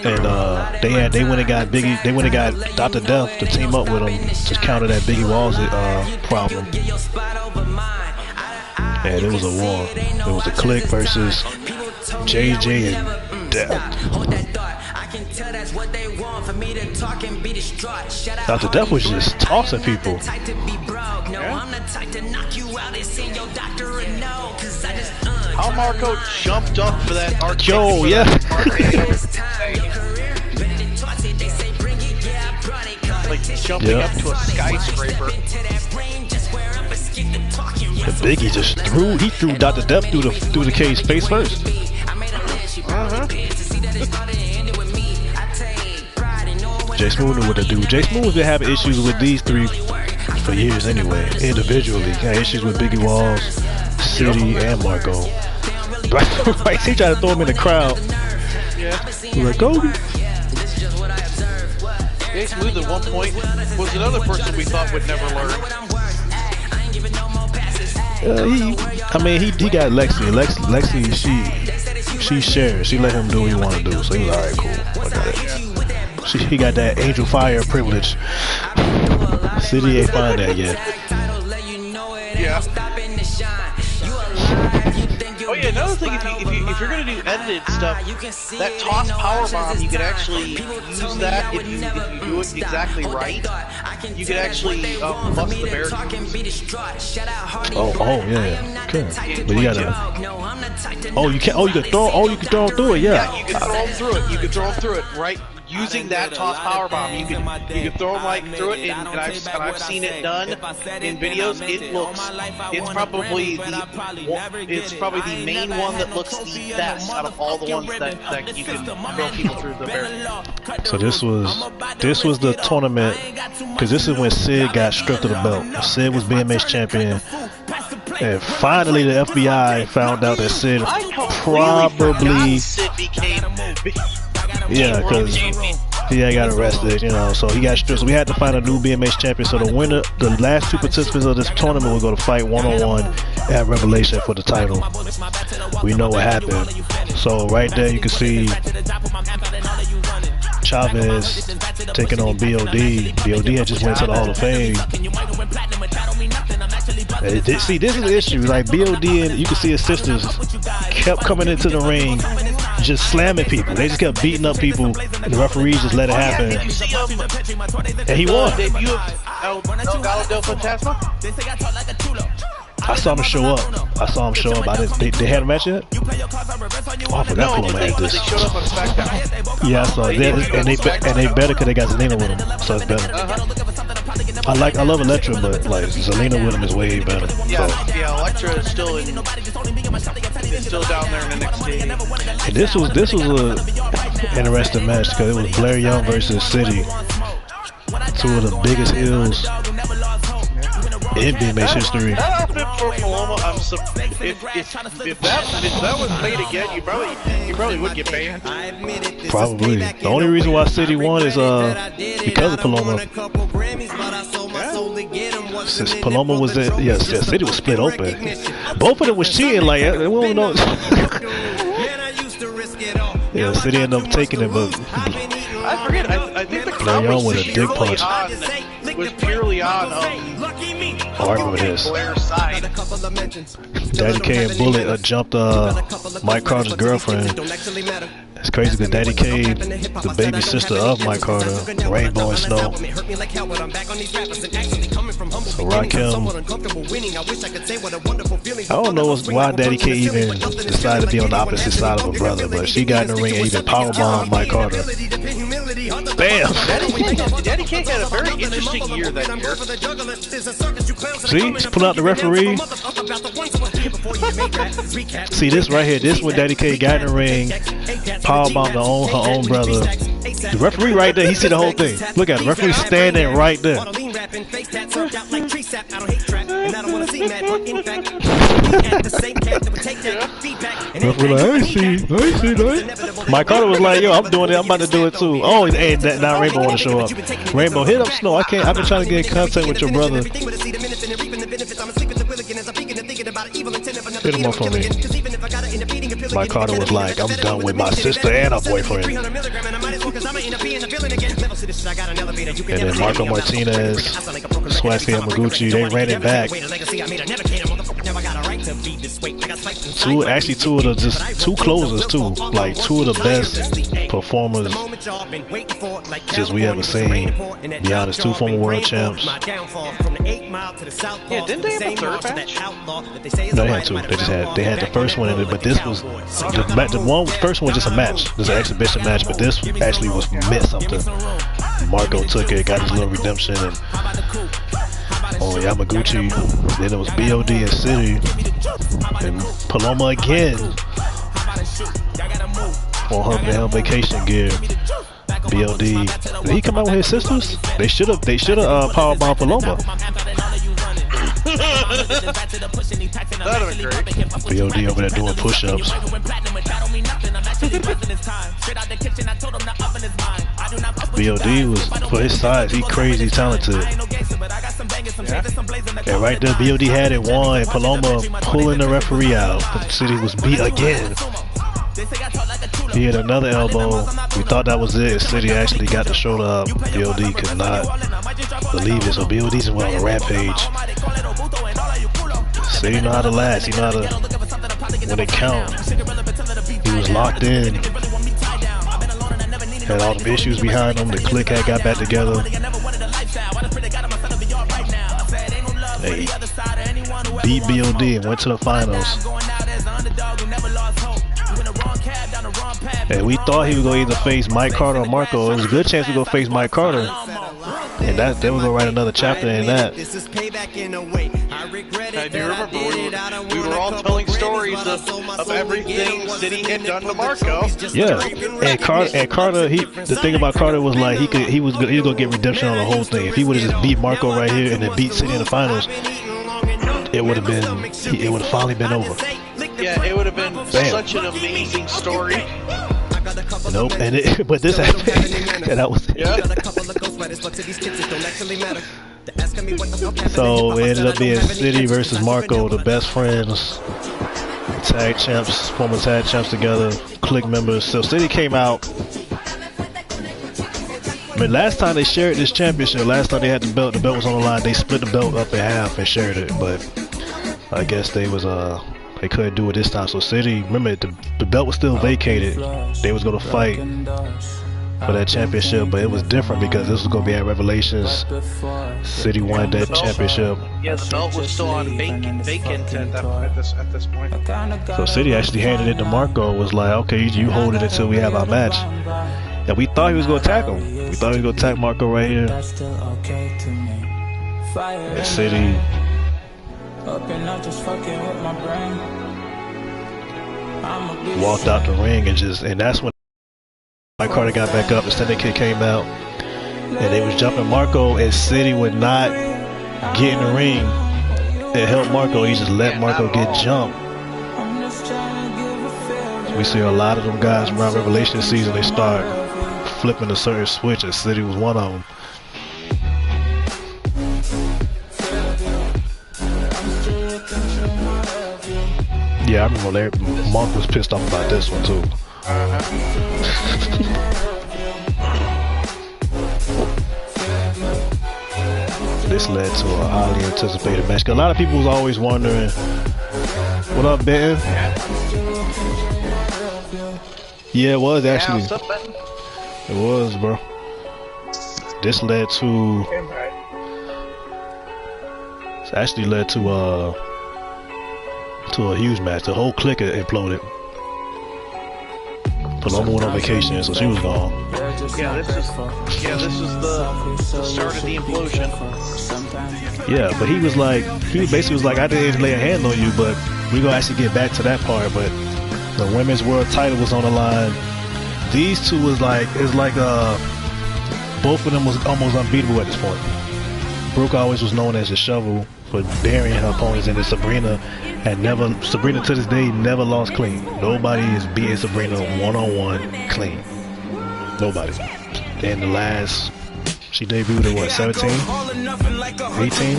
And they went and got Biggie. They went and got Dr. Death to team up with him to counter that Biggie Walls problem. And it was a war. It was the Click versus JJ and Death. Dr. Death was just tossing people. How Marco jumped up for that arcade. Yo, yeah. Like jumping up to a skyscraper. And Biggie just threw Dr. Death through the cage face first. J Smooth knew what to do. J Smooth been having issues with these 3 for years anyway. Individually, got issues with Biggie Walls, City, and Marco. Like he tried to throw him in the crowd. Yeah. He was like, Kobe. J Smooth at one point was another person we thought would never learn. He got Lexi. Lexi, she shared. She let him do what he wanted to do. So he was alright, cool. I got it. He got that Angel Fire privilege. City ain't find that yet. Yeah. Oh yeah, another thing, if you're gonna do edited stuff, that toss powerbomb, you could actually use that if you do it exactly right. You could actually bust the bear. Oh yeah. Okay. But you gotta. Oh, you can. Oh, you can throw. Oh, you can throw them through it. Yeah. Yeah, you can throw them through it. You can throw them through it, right? Using that toss powerbomb, you can throw them like through it, and I've seen it done in videos. It's probably the main one that looks the best out of all the ones that you can throw people through the barrier. So this was the tournament, because this is when Sid got stripped of the belt. Sid was BMX champion, and finally the FBI found out that Sid probably. Yeah, because he got arrested, you know, so he got stripped. So we had to find a new BMX champion. So the winner, the last two participants of this tournament will go to fight one-on-one at Revelation for the title. We know what happened. So right there you can see Chavez taking on B.O.D. B.O.D. had just went to the Hall of Fame. See, this is the issue. Like B.O.D. and you can see his sisters kept coming into the ring, just slamming people. They just kept beating up people, and the referees just let it happen. And he won. I saw him show up. They had a match yet? Oh, I forgot Paloma had this. Yeah, I saw it. And they better because they got Zelina with them, so it's better. I love Elektra, but like Zelina with him is way better. Yeah, Elektra is still down there in NXT. And this was a interesting match because it was Blair Young versus City, two of the biggest heels in BMX history. That outfit for Paloma, if that was made again, you probably would get banned. Probably. The only reason why City won is because of Paloma. Since Paloma was there, yes, City was split open. Both of them was cheating, like we don't know. Yeah, City ended up taking it, but I forget. I think the crowd was with a dick punch. Was purely on I remember this. Blair's side. Daddy K and Bullet jumped Mike Carter's girlfriend. It's crazy because Daddy K, the baby sister of Mike Carter, Rainbow and Snow. So Rakim, I don't know why Daddy K even decided to be on the opposite side of her brother, but she got in the ring and even powerbombed Mike Carter. Bam! Daddy K had a very interesting year that year. See, just pull out the referee. See this right here. This when Daddy K got in the ring, powerbombed her own brother. The referee right there. He see the whole thing. Look at the referee standing right there. I see. Mike Carter was like, yo, I'm doing it. I'm about to do it too. Oh, and now Rainbow want to show up. Rainbow, hit up Snow. I've been trying to get in contact with your brother. Hit him up for me. Mike Carter was like, I'm done with my sister and her boyfriend. And then Marco Martinez, Swasey Yamaguchi, they ran it back. Two of the two closers too, like two of the best performers just we ever seen. Be honest, two former world champs. Yeah, didn't they have a third match? No, they had two. They had the first one in it, but this was the first one was just a match. It was an exhibition match, but this actually was meant something. Marco took it, got his little redemption, and Yamaguchi. Then it was B.O.D. and City, and Paloma again on her vacation gear. B.O.D. Did he come out with his sisters? They should have powerbombed Paloma. That'd be great. B.O.D. over there doing push-ups. B.O.D. was, for his size, he crazy talented. And right there, B.O.D. had it won, and Paloma pulling the referee out. The City was beat again. He had another elbow. We thought that was it. City actually got the shoulder up. B.O.D. could not believe it. So B.O.D's went on a rampage. City know how to last. He know how to, when they count, he was locked in. Had all the issues behind him. The clique had got back together. They beat B.O.D and went to the finals. And we thought he was going to either face Mike Carter or Marco. It was a good chance to go face Mike Carter. And that they were going to write another chapter in that. I do remember we were all telling stories of everything City had done to Marco. Yeah, and Carter, the thing about Carter was like he was gonna get redemption on the whole thing. If he would have just beat Marco right here and then beat City in the finals, it would have finally been over. Yeah, it would have been such an amazing story. Nope, but this happened, and that was it. Yeah. So it ended up being City versus Marco, the best friends, tag champs, former tag champs together, clique members. So City came out. I mean, last time they shared this championship, last time they had the belt was on the line. They split the belt up in half and shared it, but I guess they couldn't do it this time. So City, remember, the belt was still vacated. They was gonna fight for that championship, but it was different because this was gonna be at Revelations. City won that championship. Yeah, the belt was still on vacant at this point. So City actually handed it to Marco. Was like, okay, you hold it until we have our match. And we thought he was gonna attack him. We thought he was gonna attack Marco right here. And City walked out the ring and that's when Mike Carter got back up. The syndicate came out and they was jumping Marco, and City would not get in the ring and help Marco. He just let Marco get jumped. We see a lot of them guys around Revelation season, they start flipping a certain switch, and City was one of them. Yeah, I remember Monk was pissed off about this one too. This led to a highly anticipated match. 'Cause a lot of people was always wondering, what up, Ben? Yeah, it was actually. Yeah, what's up, Ben? It was, bro. This led to. It actually led to a huge match. The whole clique imploded. Paloma went on vacation, so she was gone. Yeah, this is the start of the implosion. Yeah, but he basically was like, I didn't lay a hand on you, but we're gonna actually get back to that part. But the women's world title was on the line. These two was like, both of them was almost unbeatable at this point. Brooke always was known as the shovel for burying her opponents, and then Sabrina to this day never lost clean. Nobody is beating Sabrina one-on-one clean. Nobody. And the last, she debuted at what, 17? 18?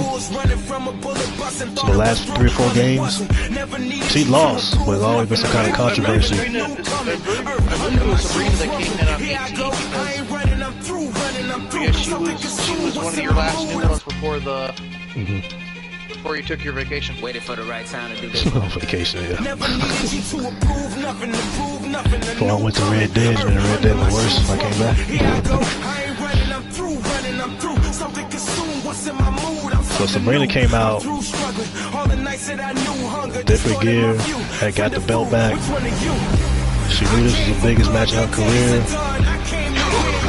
So the last 3 or 4 games, she lost, but there's always been some kind of controversy. I believe it was Sabrina that came in on 18. Because she was one of your last new ones before the... Before you took your vacation. Waited for the right time to do this. Vacation, yeah. Before I went to Red Dead, and Red Dead was worse when I came back. So Sabrina came out, different gear, had got the belt back. She knew this was the biggest match of her career.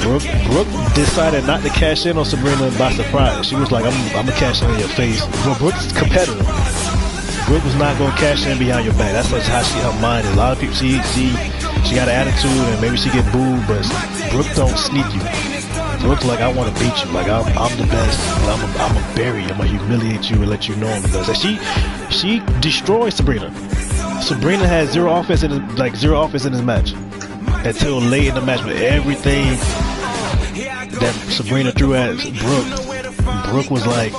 Brooke decided not to cash in on Sabrina by surprise. She was like, I'm gonna cash in your face. But Brooke's competitive. Brooke was not gonna cash in behind your back. That's how her mind is. A lot of people, she got an attitude and maybe she get booed, but Brooke don't sneak you. Brooke's like, I want to beat you. Like I'm the best. I'm gonna bury you. I'm gonna humiliate you and let you know I'm the best. And she destroyed Sabrina. Sabrina had zero offense in this match until late in the match. But everything that Sabrina threw at Brooke was like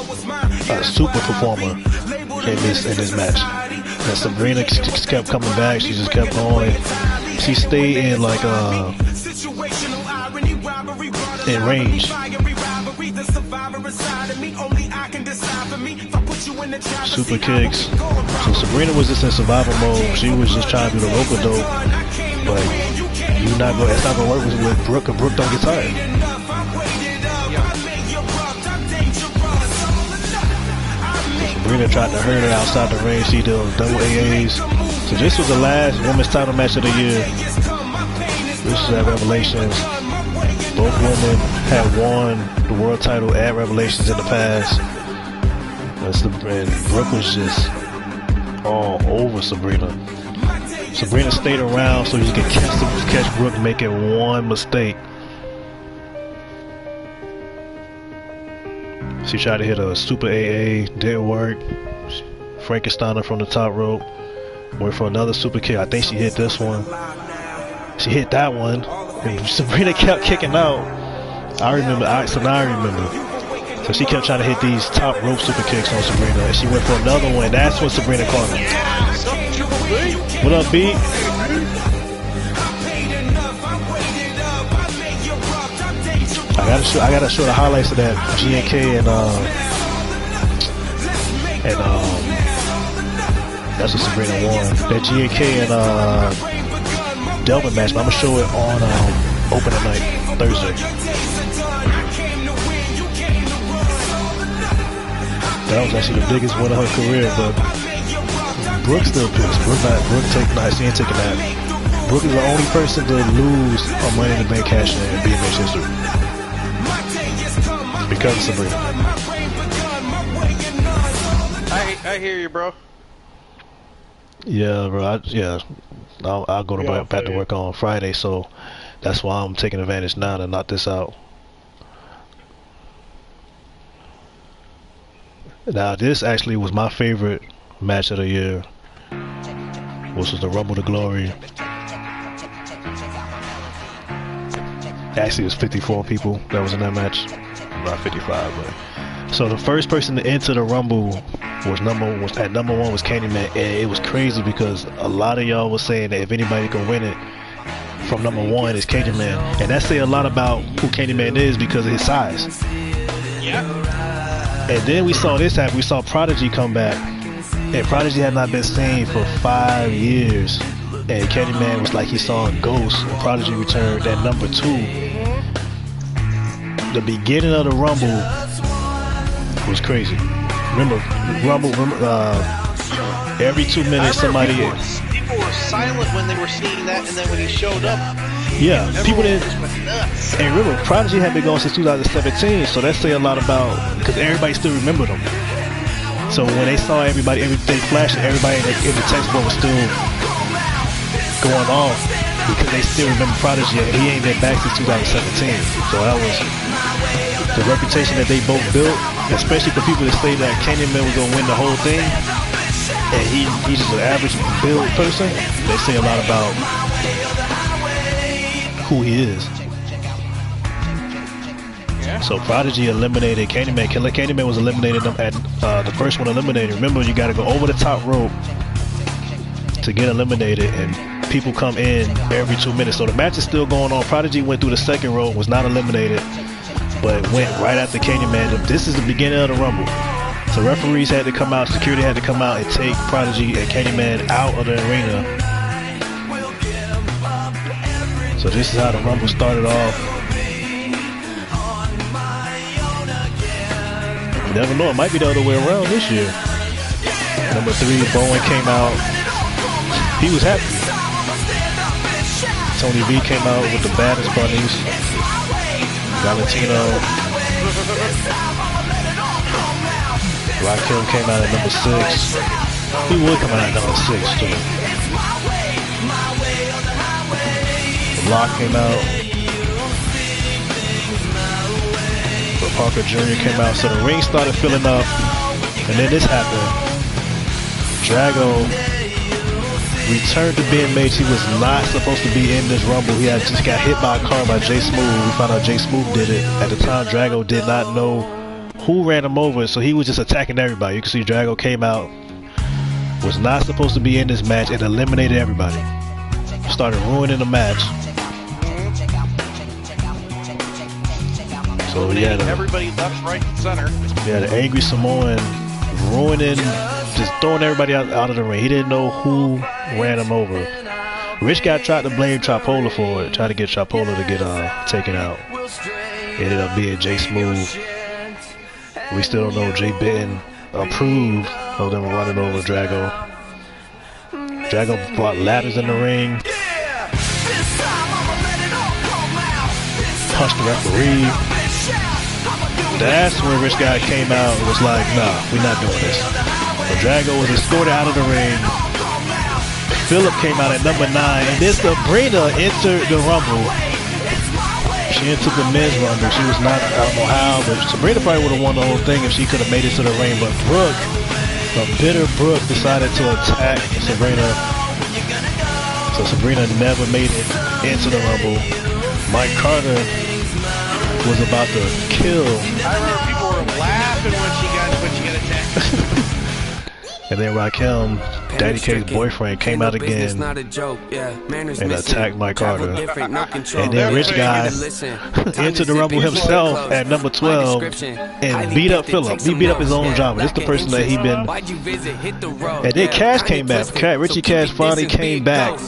a super performer in this match. And Sabrina just kept coming back. She just kept going. She stayed in like in range. breathe the survivor inside of me. Only I can decide for me. If I put you in the driver's Super seat, kicks. So Sabrina was just in survival mode. She was just trying to do the rope-a-dope, but it's not gonna work with Brooke, and Brooke don't get tired. Sabrina tried to hurt her outside the ring. She did double AAs. So this was the last women's title match of the year. This is at Revelations. Both women had won the world title at Revelations in the past. And Brooke was just all over Sabrina. Sabrina stayed around so you could catch Brooke making one mistake. She tried to hit a super AA, didn't work. Frankensteiner from the top rope. Went for another super kick. I think she hit this one. She hit that one. And Sabrina kept kicking out. I remember. So now I remember. So she kept trying to hit these top rope super kicks on Sabrina. And she went for another one. And that's when Sabrina caught her. What up, B? I gotta show the highlights of that GNK and that's what Sabrina won. That GNK and Delvin match, but I'm gonna show it on opening night Thursday. That was actually the biggest win of her career, but Brooke's still pissed. She ain't taking that. Brooke is the only person to lose on Money in the Bank cash in BMX history. Because of Sabrina. I hear you, bro. Yeah, bro. I'll go back to work on Friday, so that's why I'm taking advantage now to knock this out. Now, this actually was my favorite match of the year, which was the Rumble to Glory. Actually, it was 54 people that was in that match. Not 55, but so the first person to enter the Rumble was number one was Candyman, and it was crazy because a lot of y'all was saying that if anybody can win it from number one, it's Candyman, and that say a lot about who Candyman is because of his size. Yeah. And then we saw this happen. We saw Prodigy come back, and Prodigy had not been seen for 5 years, and Candyman was like he saw a ghost. And Prodigy returned at number 2. The beginning of the Rumble was crazy. Remember, Rumble, every 2 minutes somebody... People were silent when they were seeing that, and then when he showed up... Yeah, people didn't... just went nuts. And remember, Prodigy had been going since 2017, so that say a lot about... Because everybody still remembered him. So when they saw everything flashing, everybody in the textbook was still going off because they still remember Prodigy, and he ain't been back since 2017. So that was the reputation that they both built, especially for people that say that Candyman was gonna win the whole thing, and he's just an average build person. They say a lot about who he is. So Prodigy eliminated Candyman. Candyman was eliminated at the first one eliminated. Remember, you got to go over the top rope to get eliminated, and people come in every 2 minutes. So the match is still going on. Prodigy went through the second rope, was not eliminated, but went right after Candyman. This is the beginning of the Rumble. So referees had to come out, security had to come out and take Prodigy and Candyman out of the arena. So this is how the Rumble started off. You never know, it might be the other way around this year. Number 3, Vaughan came out. He was happy. Tony V came out with the baddest bunnies. Valentino. Rakim came out at number 6. He would come out at number 6 too. The Lock came out. But Parker Jr. came out. So the ring started filling up. And then this happened. Drago returned to BMH. He was not supposed to be in this Rumble. He had just got hit by a car by Jay Smooth. We found out Jay Smooth did it. At the time, Drago did not know who ran him over, so he was just attacking everybody. You can see Drago came out, was not supposed to be in this match, and eliminated everybody. Started ruining the match. So So he had everybody left, right, and center. He had an angry Samoan ruining, just throwing everybody out of the ring. He didn't know who ran him over. Rich Guy tried to blame Chapola for it, tried to get Chapola to get taken out. Ended up being Jay Smooth. We still don't know if Jay Benton approved of them running over Drago. Drago brought ladders in the ring. Punched the referee. That's where Rich Guy came out and was like, nah, we're not doing this. So Drago was escorted out of the ring. Phillip came out at number 9, and then Sabrina entered the Rumble. She entered the men's Rumble. She was not, I don't know how, but Sabrina probably would have won the whole thing if she could have made it to the ring. But Brooke, the bitter Brooke, decided to attack Sabrina. So Sabrina never made it into the Rumble. Mike Carter was about to kill. I remember people were laughing when she got attacked. And then Rakim, Daddy K's boyfriend, came out again and attacked Mike Carter. And then Rich Guy entered the Rumble himself at number 12 and beat up Phillip. He beat up his own driver. This is the person that he been. And then Cash came back. Richie Cash finally came back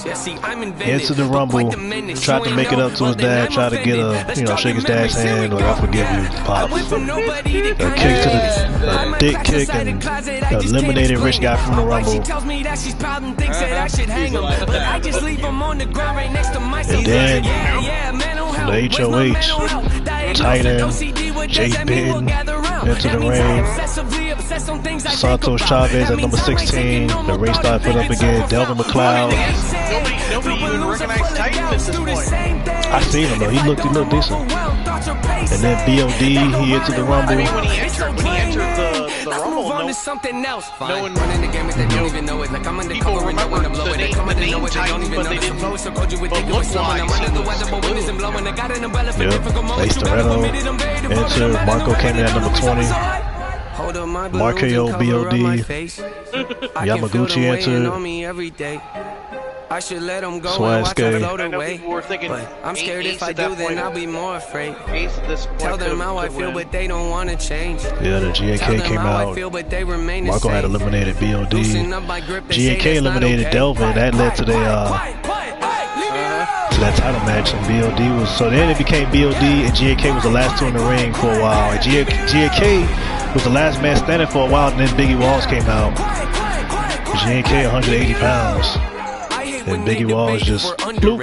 into the Rumble, tried to make it up to his dad, tried to get shake his dad's hand, like, I forgive you, Pops. A kick to the dick kick and eliminated Rich Guy from the Rumble. And then from the HOH, Titan, Jay Benton into the ring. Santos Chavez at number 16. The ring started put up again. Delvin McLeod. Nobody even recognized Titan at this point. I seen him though. He looked decent. And then B.O.D. he entered the Rumble. I mean, when he entered the Rumble, no one running the game if they don't even know it. Like I'm undercover and no one to blow it. They come in the name Titans, but they didn't. But look-wise, Ace Toretto entered. Marco came in at number 20. Markeo B.O.D. Yamaguchi entered. I should let them go and watch them float away. I'm scared if I do, then I'll be more afraid. Tell them how I feel, but they don't want to change. Yeah, the GAK came out. Marco had eliminated B.O.D. GAK eliminated Delvin. That led to that title match, and B.O.D. was. So then it became B.O.D. and GAK was the last two in the ring for a while. And GAK was the last man standing for a while, and then Biggie Walls came out. GAK 180 pounds. And Biggie Walls just bloop.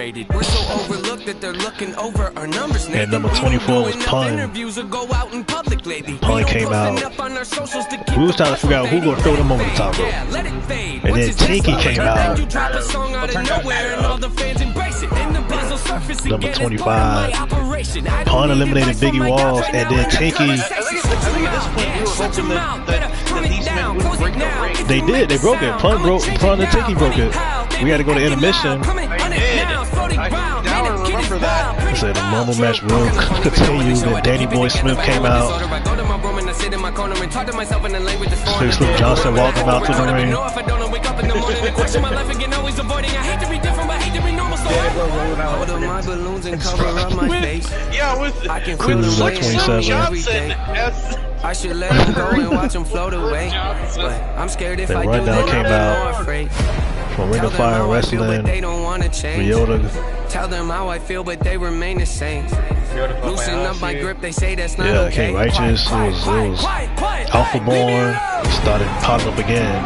And number 24 was Pun. Pun came out. We was trying to figure out who gonna throw them over the top rope. And then Tinky came out. Number 25. Pun eliminated Biggie Walls, and then Tinky. I think at this point we were hoping that these men wouldn't break the ring. They did. They broke it. Pun and Tinky broke it. We had to go to intermission. I remember that. I said the normal match will continue. Then Danny Boy Smith came out. Slick Johnson walked him out to the ring. Cruz at 27. I should let him go and watch him float away. But I'm scared if I do, then came out from Ring of Fire Wrestling. Ryota. Tell them how I feel, but they remain the same. Loosen up my grip, they say that's not okay. King Righteous. It was Alpha Born. It started popping up again.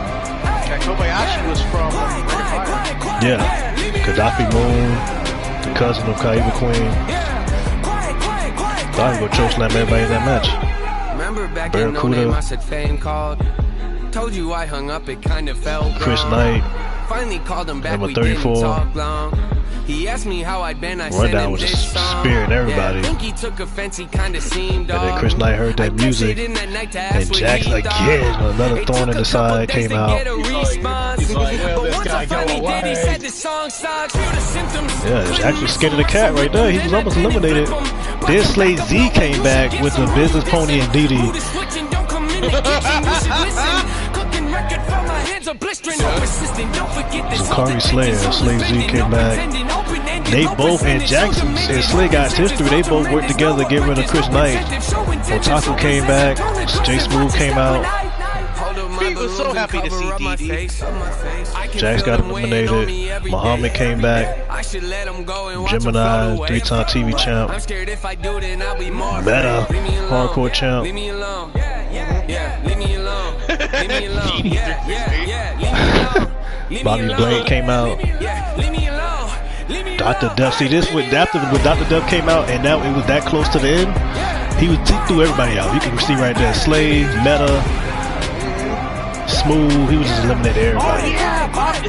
Kobayashi was from Ring of Fire. Yeah. Gaddafi Moon, the cousin of Kaiba Queen. Thought he would chokeslam everybody in that match. Remember back in No Name, I said fame called. Told you I hung up, it kind of felt Chris Knight. Finally called him back, number 34. We didn't talk long. He asked me how I'd been, I said him was this just song. spearing everybody. I think he took offense, he kind of seemed off. And then Chris Knight heard that music. And Jax again, another thorn in the side came out. Yeah, Jax was scared of the cat right there. He was almost eliminated. Then Slade Z came back with the Business Pony and Diddy. Zakari Slayer, Slade Z came back. They both, and Jackson and Slick got history. They both worked together to get rid of Chris Knight. Otaku came back. J Smooth came out. He was so happy to see Diddy. Jax got eliminated. Muhammad came back. Gemini, 3-time TV champ. Meta, hardcore champ. Bobby Blade came out. Dr. Duff. See, this with Dr. Duff came out, and now it was that close to the end. He threw everybody out. You can see right there, Slave, Meta, Smooth. He was just eliminating everybody. Oh yeah, Bobby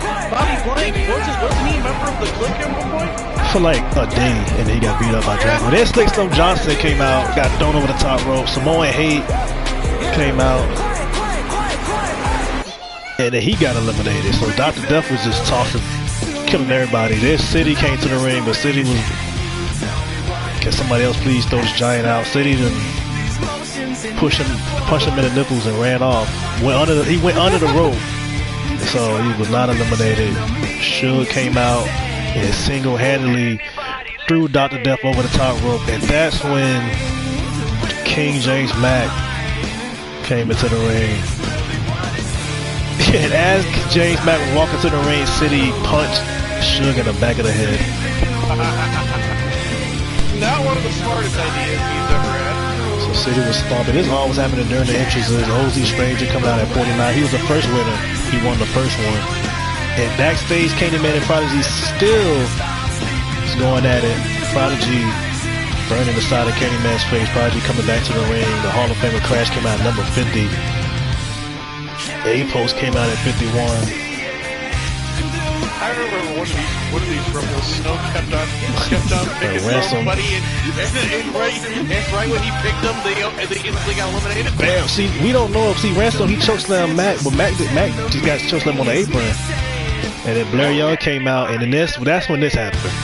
Blade. Wasn't he a member of the Clique at one point? For like a day, and then he got beat up by Dragon. Then Slick Stone Johnson came out, got thrown over the top rope. Samoan Hate came out, and then he got eliminated. So Dr. Duff was just tossing, killing everybody. This City came to the ring, but City was, can somebody else please throw this giant out? City then punched him in the nipples and ran off. He went under the rope, so he was not eliminated. Suge came out and single-handedly threw Dr. Death over the top rope, and that's when King James Mack came into the ring. And as James Mack was walking to the ring, City punched Suge in the back of the head. Not one of the smartest ideas he's ever had. So City was stomping. This all was happening during the entrances. OZ Stranger coming out at 49. He was the first winner. He won the first one. And backstage, Candyman and Prodigy still is going at it. Prodigy burning the side of Candyman's face. Prodigy coming back to the ring. The Hall of Famer Crash came out at number 50. A-Post came out at 51. I remember one of these from the Snow kept on picking somebody, and right when he picked them, they instantly got eliminated. Bam! See, we don't know if Ransom he chokeslammed Mac, but Mac just got chokeslammed on the apron, and then Blair Young came out, and then that's when this happened.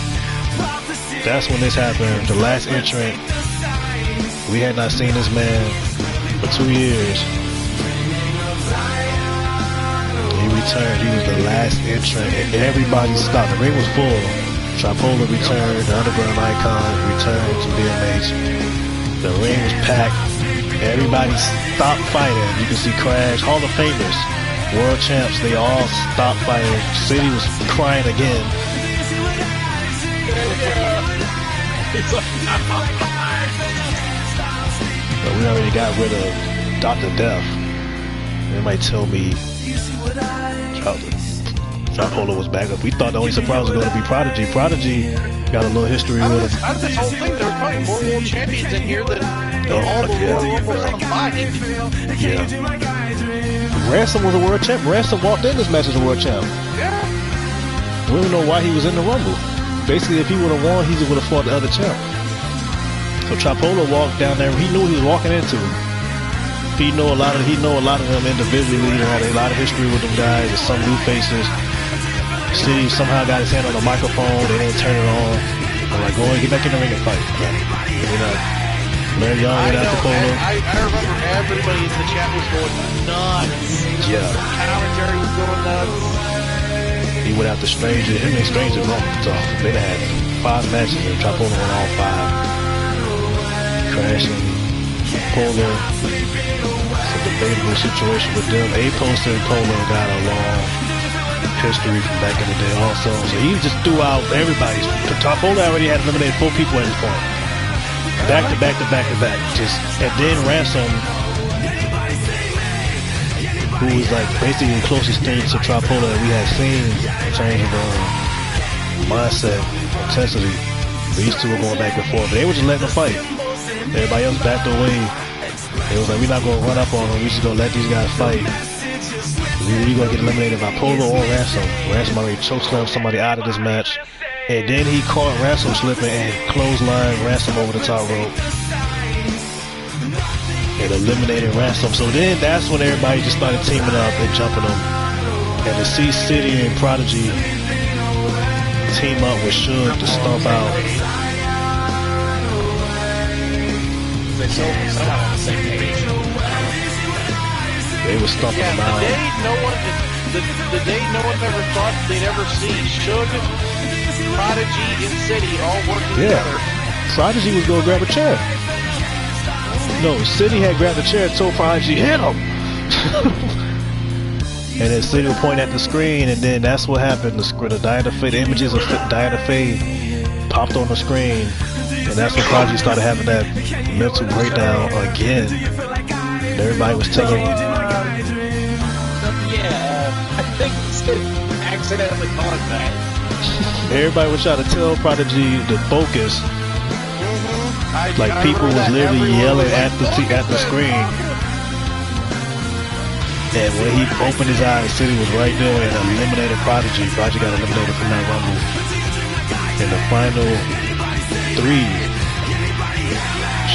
That's when this happened. The last entrant. We had not seen this man for 2 years. Returned. He was the last entrant, and everybody stopped. The ring was full. Tripola returned. The Underground Icon returned to BMH. The ring was packed. Everybody stopped fighting. You can see Crash, Hall of Famers, World Champs. They all stopped fighting. City was crying again. But we already got rid of Dr. Death. They might tell me Tripola was back up. We thought the only surprise was going to be Prodigy. Prodigy got a little history with him. Out of this whole thing, there's probably more world champions in here than all the world combined. Yeah. Ransom was a world champ. Ransom walked in this match as a world champ. Yeah. We don't know why he was in the Rumble. Basically, if he would have won, he just would have fought the other champ. So Tripola walked down there. He knew what he was walking into. He know a lot of them individually. He had a lot of history with them guys. There's some new faces. Stevie somehow got his hand on the microphone. They didn't turn it on. They're like, go ahead, get back in the ring and fight. Larry Young went out to Polo. I remember everybody in the chat was going nuts. Yeah. Commentary was going nuts. He went out to Stranger. Him and Stranger wrong. So they had 5 matches and Tripola won all 5. Crashing. Polo. It's a debatable situation with them. A-Post and Polo got a long history from back in the day also. So he just threw out everybody. Polo already had eliminated 4 people at this point. Back to back to back to back. And then Ransom, who was like basically the closest thing to Tripola that we had seen in terms of mindset, intensity. These two were going back and forth. But they were just letting them fight. Everybody else backed away. It was like, we're not going to run up on them. We're just going to let these guys fight. We're going to get eliminated by Polo or Ransom. Ransom already chokeslammed somebody out of this match. And then he caught Ransom slipping and clotheslined Ransom over the top rope. And eliminated Ransom. So then that's when everybody just started teaming up and jumping them. And to see City and Prodigy team up with Suge to stomp out. They were stomping them out. No one the day no one ever thought they'd ever see Suge, Prodigy, and City all working together. Prodigy was gonna grab a chair. No, City had grabbed the chair and told Prodigy, hit him! And then City would point at the screen, and then that's what happened. The Diana Faye, the images of Diana Faye popped on the screen, and that's when Prodigy started having that mental breakdown again. And everybody was telling him. I think City accidentally caused that. Everybody was trying to tell Prodigy to focus. Like people was literally yelling at the screen. And when he opened his eyes, City was right there and eliminated Prodigy. Prodigy got eliminated from that rumble. In the final 3,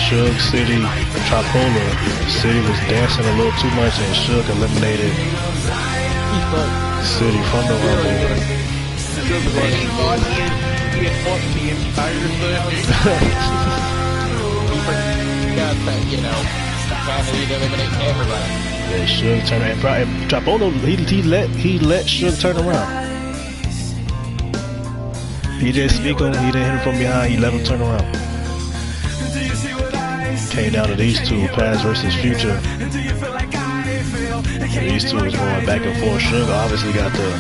Suge, City, Tripola. City was dancing a little too much and Suge eliminated City from the rumble. He thought he had fought the entire thing. He got that, you know, he'd eliminate everybody. Yeah, Suge turned around. And Tripola, he let Suge turn around. He didn't speak on him, he didn't hit him from behind, he let him turn around. Came down to these two, Past versus Future. These two was going back and forth. Suge obviously got the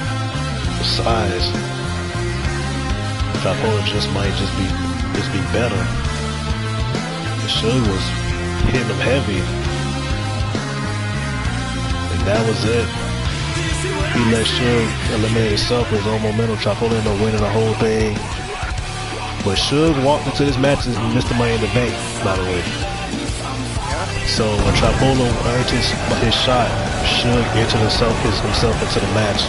size. Tripola might just be better. Suge was hitting him heavy. And that was it. He let Suge eliminate himself with his own momentum. Tripola ended up winning the whole thing. But Suge walked into this match and missed the Money in the Bank, by the way. So when Tripola earned his shot, Suge entered himself into the match.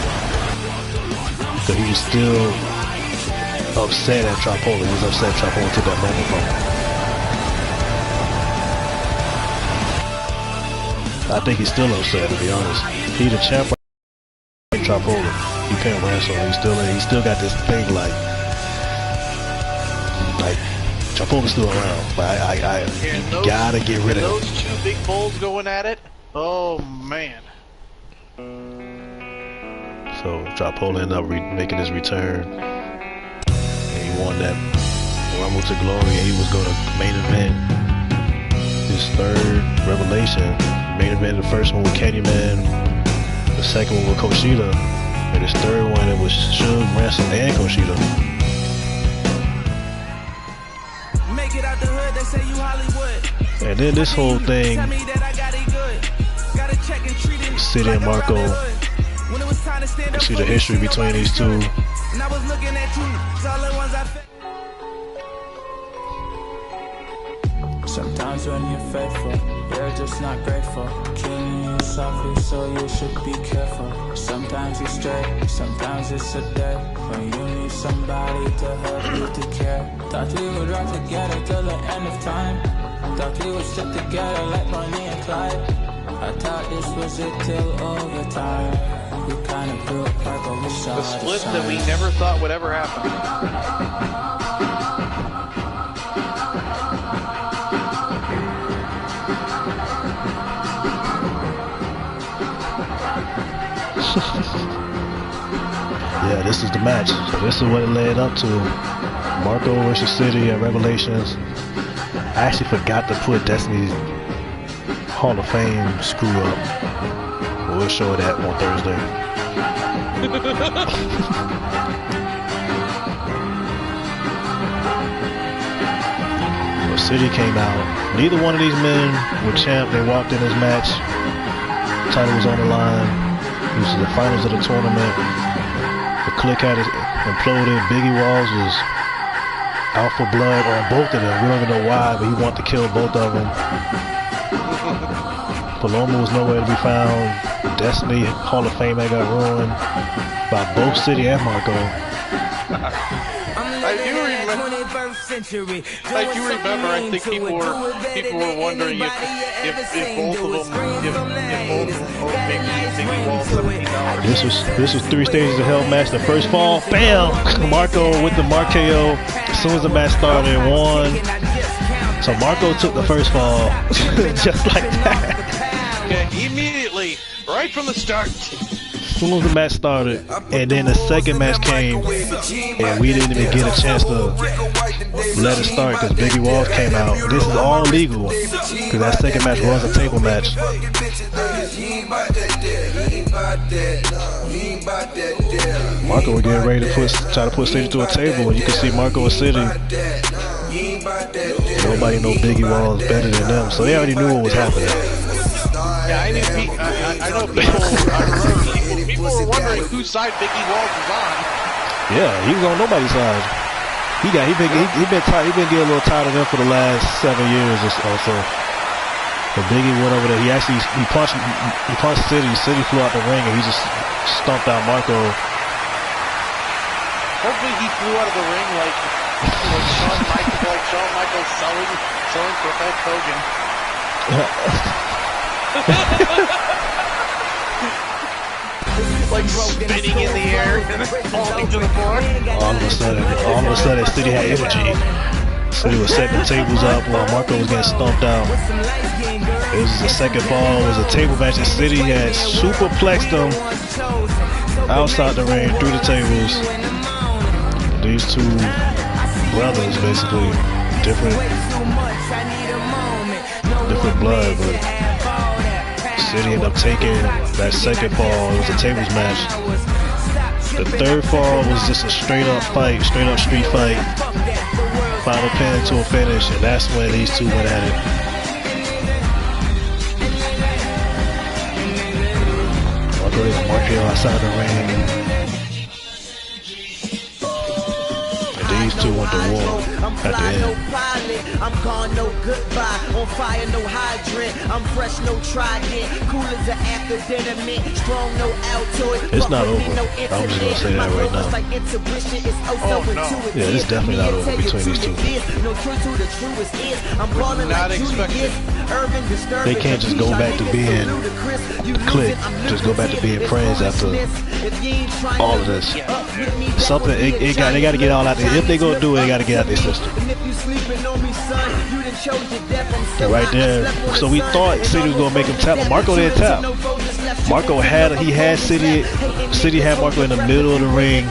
Because he was still upset at Tripola. He was upset Tripola took that moment from him. I think he's still upset, to be honest. He the champ. Tripola, he can't wrestle. He still got this thing like Tripola's still around, but I gotta get rid of him. Those two big bulls going at it. Oh man. So Tripola ended up making his return. And he won that Rumble to Glory, and he was going to main event his third Revelation. Main event the first one with Candyman, the second one with Kushida, and his third one it was Suge, Ransom, and Kushida. Make it out the hood, they say you Hollywood. And then this whole thing, City and Marco, you see the history between these two. Sometimes when you're faithful, you're just not grateful. Killing you softly, so you should be careful. Sometimes you're straight, sometimes it's a day when you need somebody to help you to care. Thought we would rock together till the end of time. Thought we would stick together like Bonnie and Clyde. I thought this was it till overtime. We kind of grew apart, but we saw the split that we never thought would ever happen. Yeah, this is the match. So this is what it led up to. Marco versus City at Revelations. I actually forgot to put Destiny's Hall of Fame screw up. We'll show that on Thursday. So City came out. Neither one of these men were champ. They walked in this match. Title was on the line. This is the finals of the tournament. The Clique had imploded. Biggie Walls was out for blood on both of them. We don't even know why, but he wanted to kill both of them. Paloma was nowhere to be found. Destiny Hall of Fame had got ruined by both City and Marco. I do remember. I think people were wondering if both of them owed Biggie Walls $17. This was 3 stages of Hell match. The first fall, bam! Marco with the RKO. As soon as the match started, won. So Marco took the first fall, just like that. Okay, immediately, right from the start. soon as the match started, and then the second match came, and we didn't even get a chance to let it start because Biggie Walls came out. This is all legal because that second match was a table match. Marco was getting ready to try to put City to a table, and you can see Marco and City. Nobody know Biggie Walls better than them, so they already knew what was happening. Yeah, I know people were wondering whose side Biggie Walls was on. Yeah, he was on nobody's side. He been getting a little tired of them for the last 7 years or so. But Biggie went over there. He punched City. City flew out the ring and he just stomped out Marco. Hopefully he flew out of the ring like Shawn Michaels selling for Hulk Hogan. Like spinning in the air and then falling to the floor. All of a sudden, City had energy. City was setting the tables up while Marco was getting stomped out. It was the second fall. It was a table match and City had superplexed them outside the ring through the tables. These two brothers, basically different blood, but City ended up taking that second fall. It was a tables match. The third fall was just a straight up fight, straight up street fight. Final pin to a finish, and that's when these two went at it. Marco outside the ring. These two went to war at the end. I'm gone, no goodbye. On fire, no hydrant. I'm fresh, no trident. Cool as an after dinner mint. Strong, no Altoid. It's not over. I'm just gonna say that right now. Oh no. Yeah, it's definitely not over between these two. Not expected. They can't just go back to being clique. Just go back to being friends after all of this. Something they got to get all out there. If they gonna do it, they got to get out their system. Right there. So we thought City was gonna make him tap, but Marco didn't tap. Marco had City. City had Marco in the middle of the ring.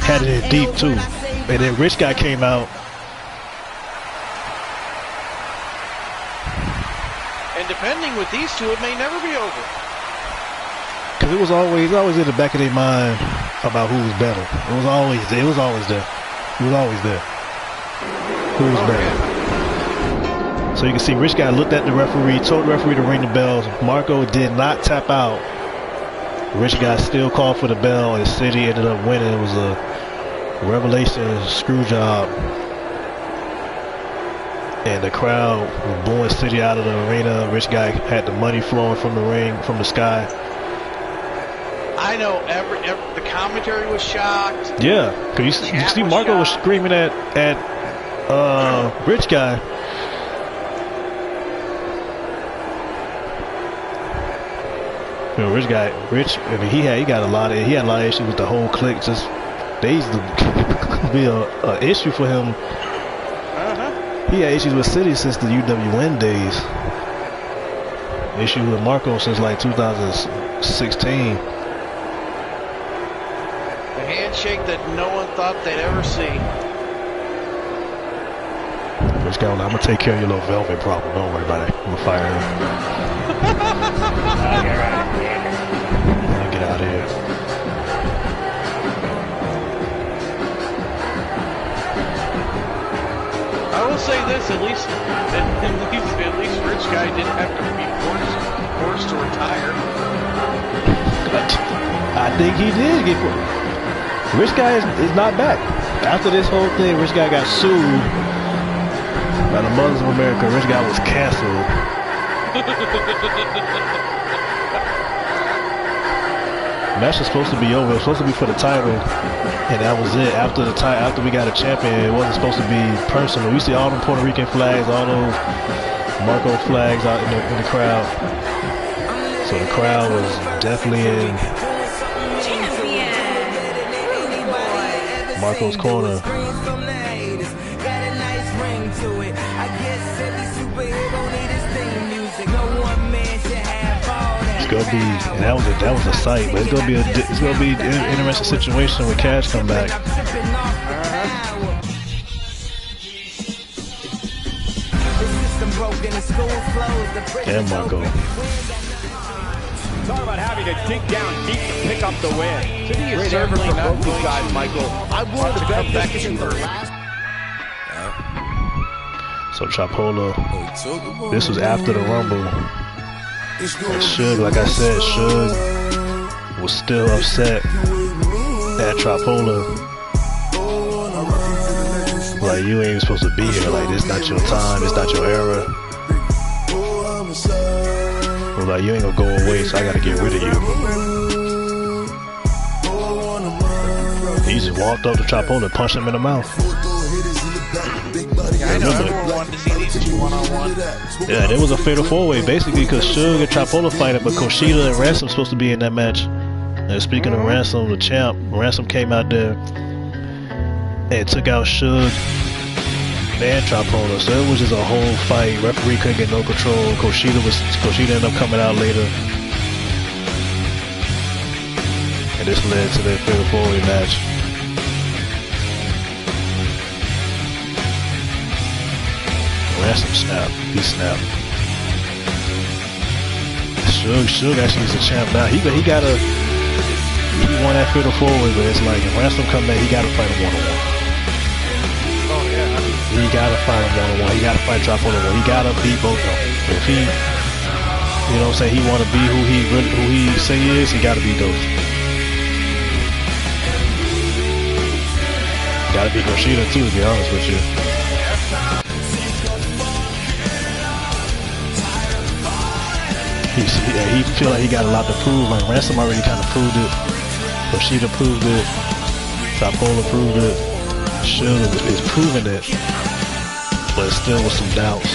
Had it in deep too. And then Rich Guy came out. And depending with these two, it may never be over. Cause it was always in the back of their mind about who was better. It was always there. Who was better? So you can see Rich Guy looked at the referee, told the referee to ring the bells. Marco did not tap out. Rich Guy still called for the bell, and City ended up winning. It was a revelation screw job. And the crowd was booing City out of the arena. Rich Guy had the money flowing from the ring, from the sky. I know the commentary was shocked. Yeah, cause you see Marco was screaming at Rich Guy. You know, Rich. I mean, he had a lot of issues with the whole clique. Just they used to be a issue for him. He had issues with City since the UWN days. Issues with Marco since like 2016. Handshake that no one thought they'd ever see. Rich Guy, I'm gonna take care of your little velvet problem. Don't worry about it. I'm gonna fire him. Get out of here. I will say this: at least Rich Guy didn't have to be forced to retire. I think he did get forced. Rich Guy is not back. After this whole thing, Rich Guy got sued by the Mothers of America. Rich Guy was canceled. The match was supposed to be over. It was supposed to be for the title, and that was it. After we got a champion, it wasn't supposed to be personal. You see all them Puerto Rican flags, all those Marco flags out in the crowd. So the crowd was definitely in Marco's corner. It's gonna be, and that was a sight, but it's gonna be an interesting situation when Cash come back. And Marco. Talk about having to dig down deep to pick up the win. City is certainly not Brooke's side, Michael. I'm willing to bet back this to is the first. last. So Chapola, this was after the Rumble. And Suge, like I said, Suge was still upset at Chapola. Like, you ain't supposed to be here. Like, this not your time. It's not your era. But like, you ain't gonna go away, so I gotta get rid of you. He just walked up to Chapola and punched him in the mouth. I know everyone wanted to see these two one-on-one. Yeah, there was a fatal four-way basically because Suge and Chapola fighting, but Kushida and Ransom supposed to be in that match. And speaking of Ransom, the champ, Ransom came out there and took out Suge and Chapola. So it was just a whole fight. Referee couldn't get no control. Kushida ended up coming out later. And this led to their fatal four-way match. Ransom snapped. He snapped. Suge actually is a champ now. He won that fatal four-way, but it's like if Ransom come back, he gotta fight him one-on-one. Oh yeah. He gotta fight him one-on-one. He gotta fight Chapola one. He gotta beat both of them. If he, you know what I'm saying, he wanna be who he say he is, he gotta beat those. Gotta beat Kushida too, to be honest with you. He feel like he got a lot to prove. Like Ransom already kind of proved it. Kushida proved it. Chapola proved it. Suge is proving it, but still with some doubts.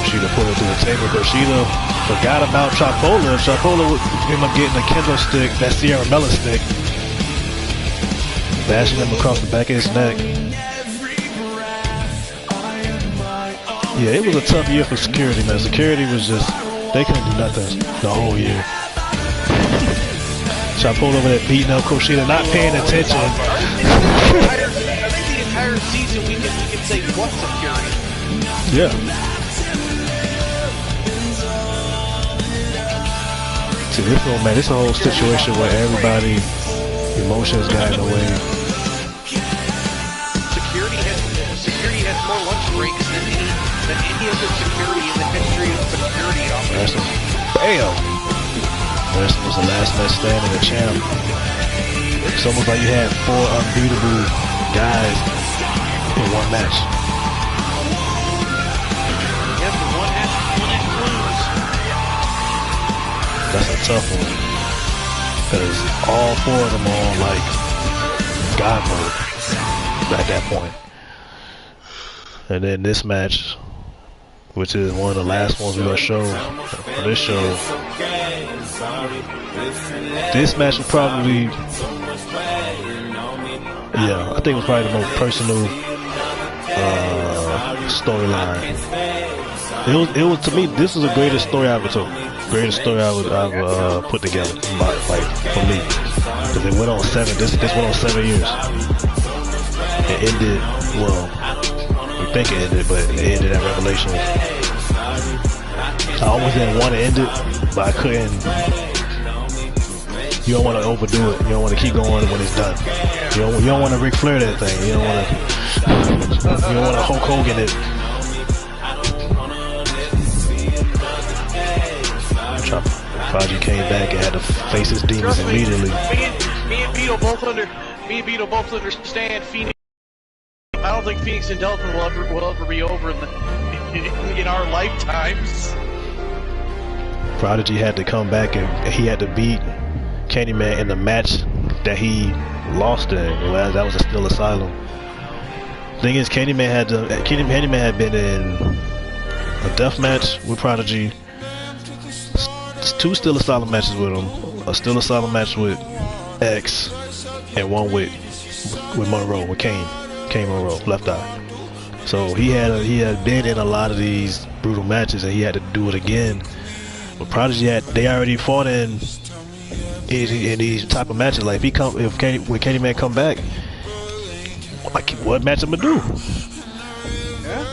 Kushida pulled it through the table, but Kushida forgot about Chapola. Chapola ended up getting a kendo stick, that Sierra Mella stick, bashing him across the back of his neck. Yeah, it was a tough year for security, man. Security was just, they couldn't do nothing the whole year. Chapola over there beating up Kushida, not paying attention. I think the entire season we can say what security. Yeah. See, this whole situation where everybody emotions got in the way. Security has more lunch breaks than any other security in the history of security operations. Bam! Ransom was the last man standing, the champ. It's almost like you had 4 unbeatable guys in one match. Yep, one has to lose. That's a tough one. Because all 4 of them are on like God mode at that point. And then this match, which is one of the last ones we're going to show on this show. This match was probably, yeah, I think it was probably the most personal storyline. It was to me, this is the greatest story I ever told. Greatest story I've put together, like for me, because it went on 7. This went on 7 years. It ended, well, we think it ended, but it ended at Revelation. I almost didn't want to end it, but I couldn't. You don't want to overdo it. You don't want to keep going when it's done. You don't want to Ric Flair that thing. You don't want to Hulk Hogan it. Prodigy came back and had to face his demons immediately. Me and B.o.B both understand Phoenix. I don't think Phoenix and Delta will ever be over in our lifetimes. Prodigy had to come back and he had to beat Candyman in the match that he lost in. Well, that was a Still Asylum. Thing is, Candyman had been in a death match with Prodigy 2 2 Still Asylum matches with him. A Still Asylum match with X, and one with Monroe, with Kane Monroe, Left Eye. So he had been in a lot of these brutal matches, and he had to do it again. But Prodigy they already fought in these type of matches. Like when Candyman come back, like what match I'm gonna do? Yeah.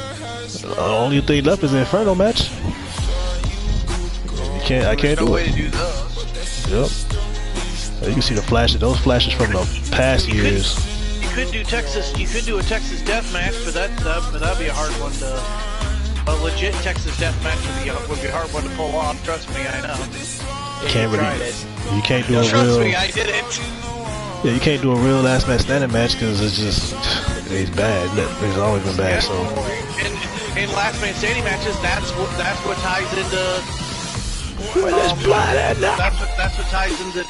The only thing left is the Inferno match. I can't do it. Yep. You can see the flashes. Those flashes from the past years. You could do a Texas death match, but that'd be a hard one to. A legit Texas death match would be a hard one to pull off. Trust me, I know. You can't do a Trust real. me, I did it. Yeah, you can't do a real last man standing match because it's bad. It's always been bad. So. In last man standing matches, that's what ties into. That's what ties into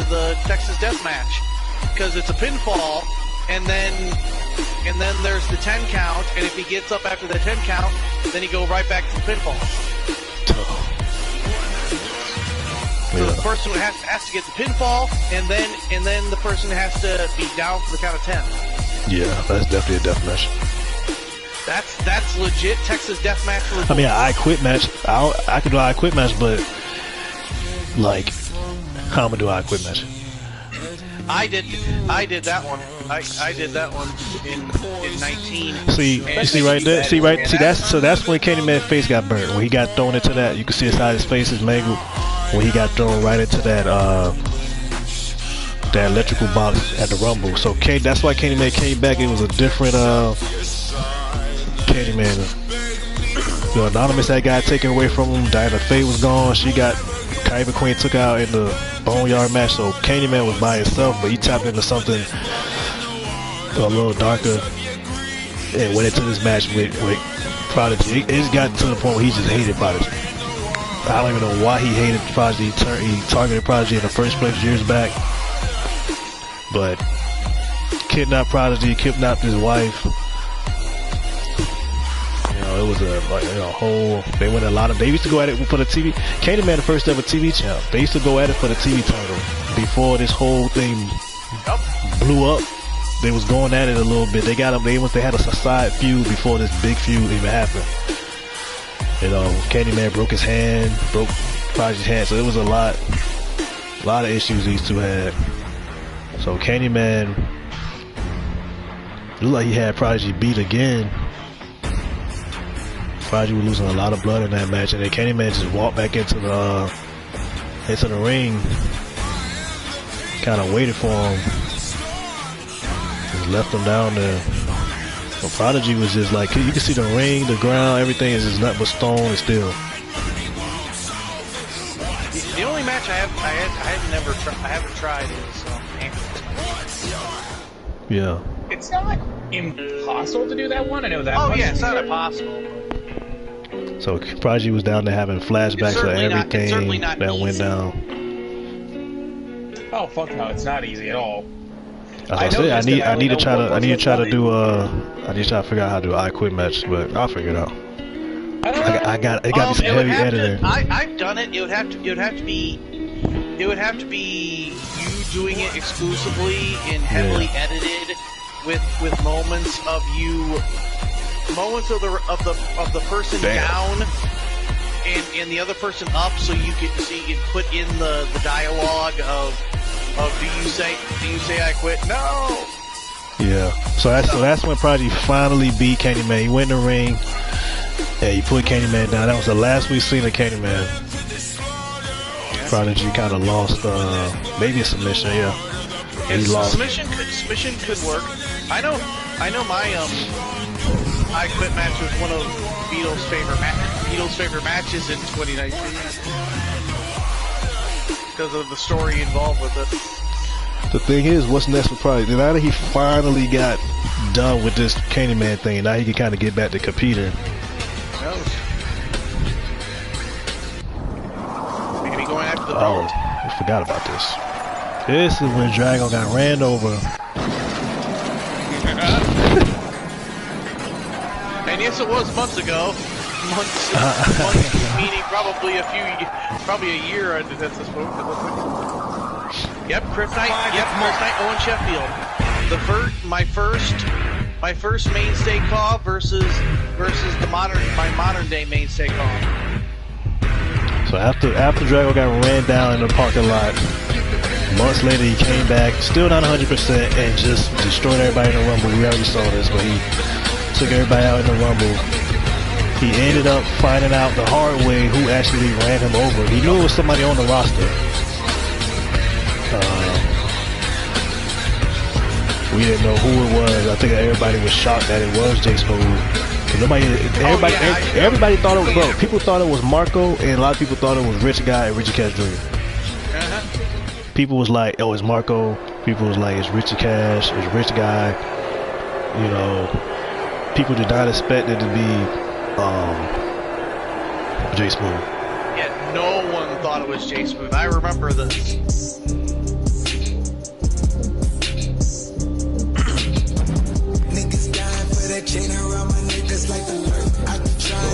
the Texas death match, because it's a pinfall, and then there's the 10 count, and if he gets up after the 10 count, then he go right back to the pinfall. So the person has to get the pinfall, and then the person has to be down for the count of 10. Yeah, that's definitely a death match. That's legit Texas death match. I mean, I quit match. I could do I quit match, but like, how am I do I quit match? I did that one. I did that one in 19. See right there. See that's when Candyman's face got burnt. When he got thrown into that, you can see inside his face is mangled. When he got thrown right into that electrical box at the Rumble. So that's why Candyman came back. It was a different Candyman. The Anonymous that got taken away from him. Diana Faye was gone. Kyber Queen took out in the Boneyard match. So Candyman was by himself, but he tapped into something a little darker and went into this match with Prodigy. It just got to the point where he just hated Prodigy. I don't even know why he hated Prodigy. He targeted Prodigy in the first place years back. But kidnapped Prodigy, kidnapped his wife. It was a whole. They went they used to go at it for the TV. Candyman, the first ever TV channel. They used to go at it for the TV title before this whole thing blew up. They was going at it a little bit. They had a side feud before this big feud even happened. Candyman broke his hand, broke Prodigy's hand, so it was a lot of issues these two had. So Candyman looked like he had Prodigy beat again. Prodigy was losing a lot of blood in that match, and then Candyman just walked back into the ring, kind of waited for him, just left him down there. So Prodigy was just like, you can see the ring, the ground, everything is just nothing but stone and steel. The only match I haven't tried is Yeah. It's not impossible to do that one. I know that. Oh yeah, it's not impossible. So Prodigy was down there having flashbacks of everything that went down. Oh fuck no, it's not easy at all. As I said, I need to try to figure out how to do I quit match, but I'll figure it out. It got to be some heavy editing. I've done it. It would have to be you doing it exclusively and heavily edited with moments of the person down and the other person up, so you can put in the dialogue of do you say I quit? No. Yeah. So that's when Prodigy finally beat Candyman. He went in the ring and he put Candyman down. That was the last we seen of Candyman. Prodigy kind of lost maybe a submission. Yeah. He lost. Submission could work. I know my I Quit match was one of Beatles' favorite matches in 2019 because of the story involved with it. The thing is, what's next for Prodigy? Now that he finally got done with this Candyman thing, now he can kind of get back to competing. Maybe going after the belt. I forgot about this. This is when Dragon got ran over. And yes, it was months ago. months, meaning probably a year at this point. Yep, Chris Knight. Yep, Chris Knight, Owen Sheffield. My first mainstay call versus my modern day mainstay call. So after Drago got ran down in the parking lot, months later he came back, still not 100%, and just destroyed everybody in the Rumble. We already saw this, but he took everybody out in the Rumble. He ended up finding out the hard way who actually ran him over. He knew it was somebody on the roster. We didn't know who it was. I think everybody was shocked that it was J Smooth. Everybody thought it was, bro. People thought it was Marco, and a lot of people thought it was Rich Guy and Richie Cash Jr. People was like, oh, it's Marco. People was like, it's Richie Cash, it's Rich Guy. You know, people did not expect it to be J Smooth. Yeah, no one thought it was J Smooth. I remember this.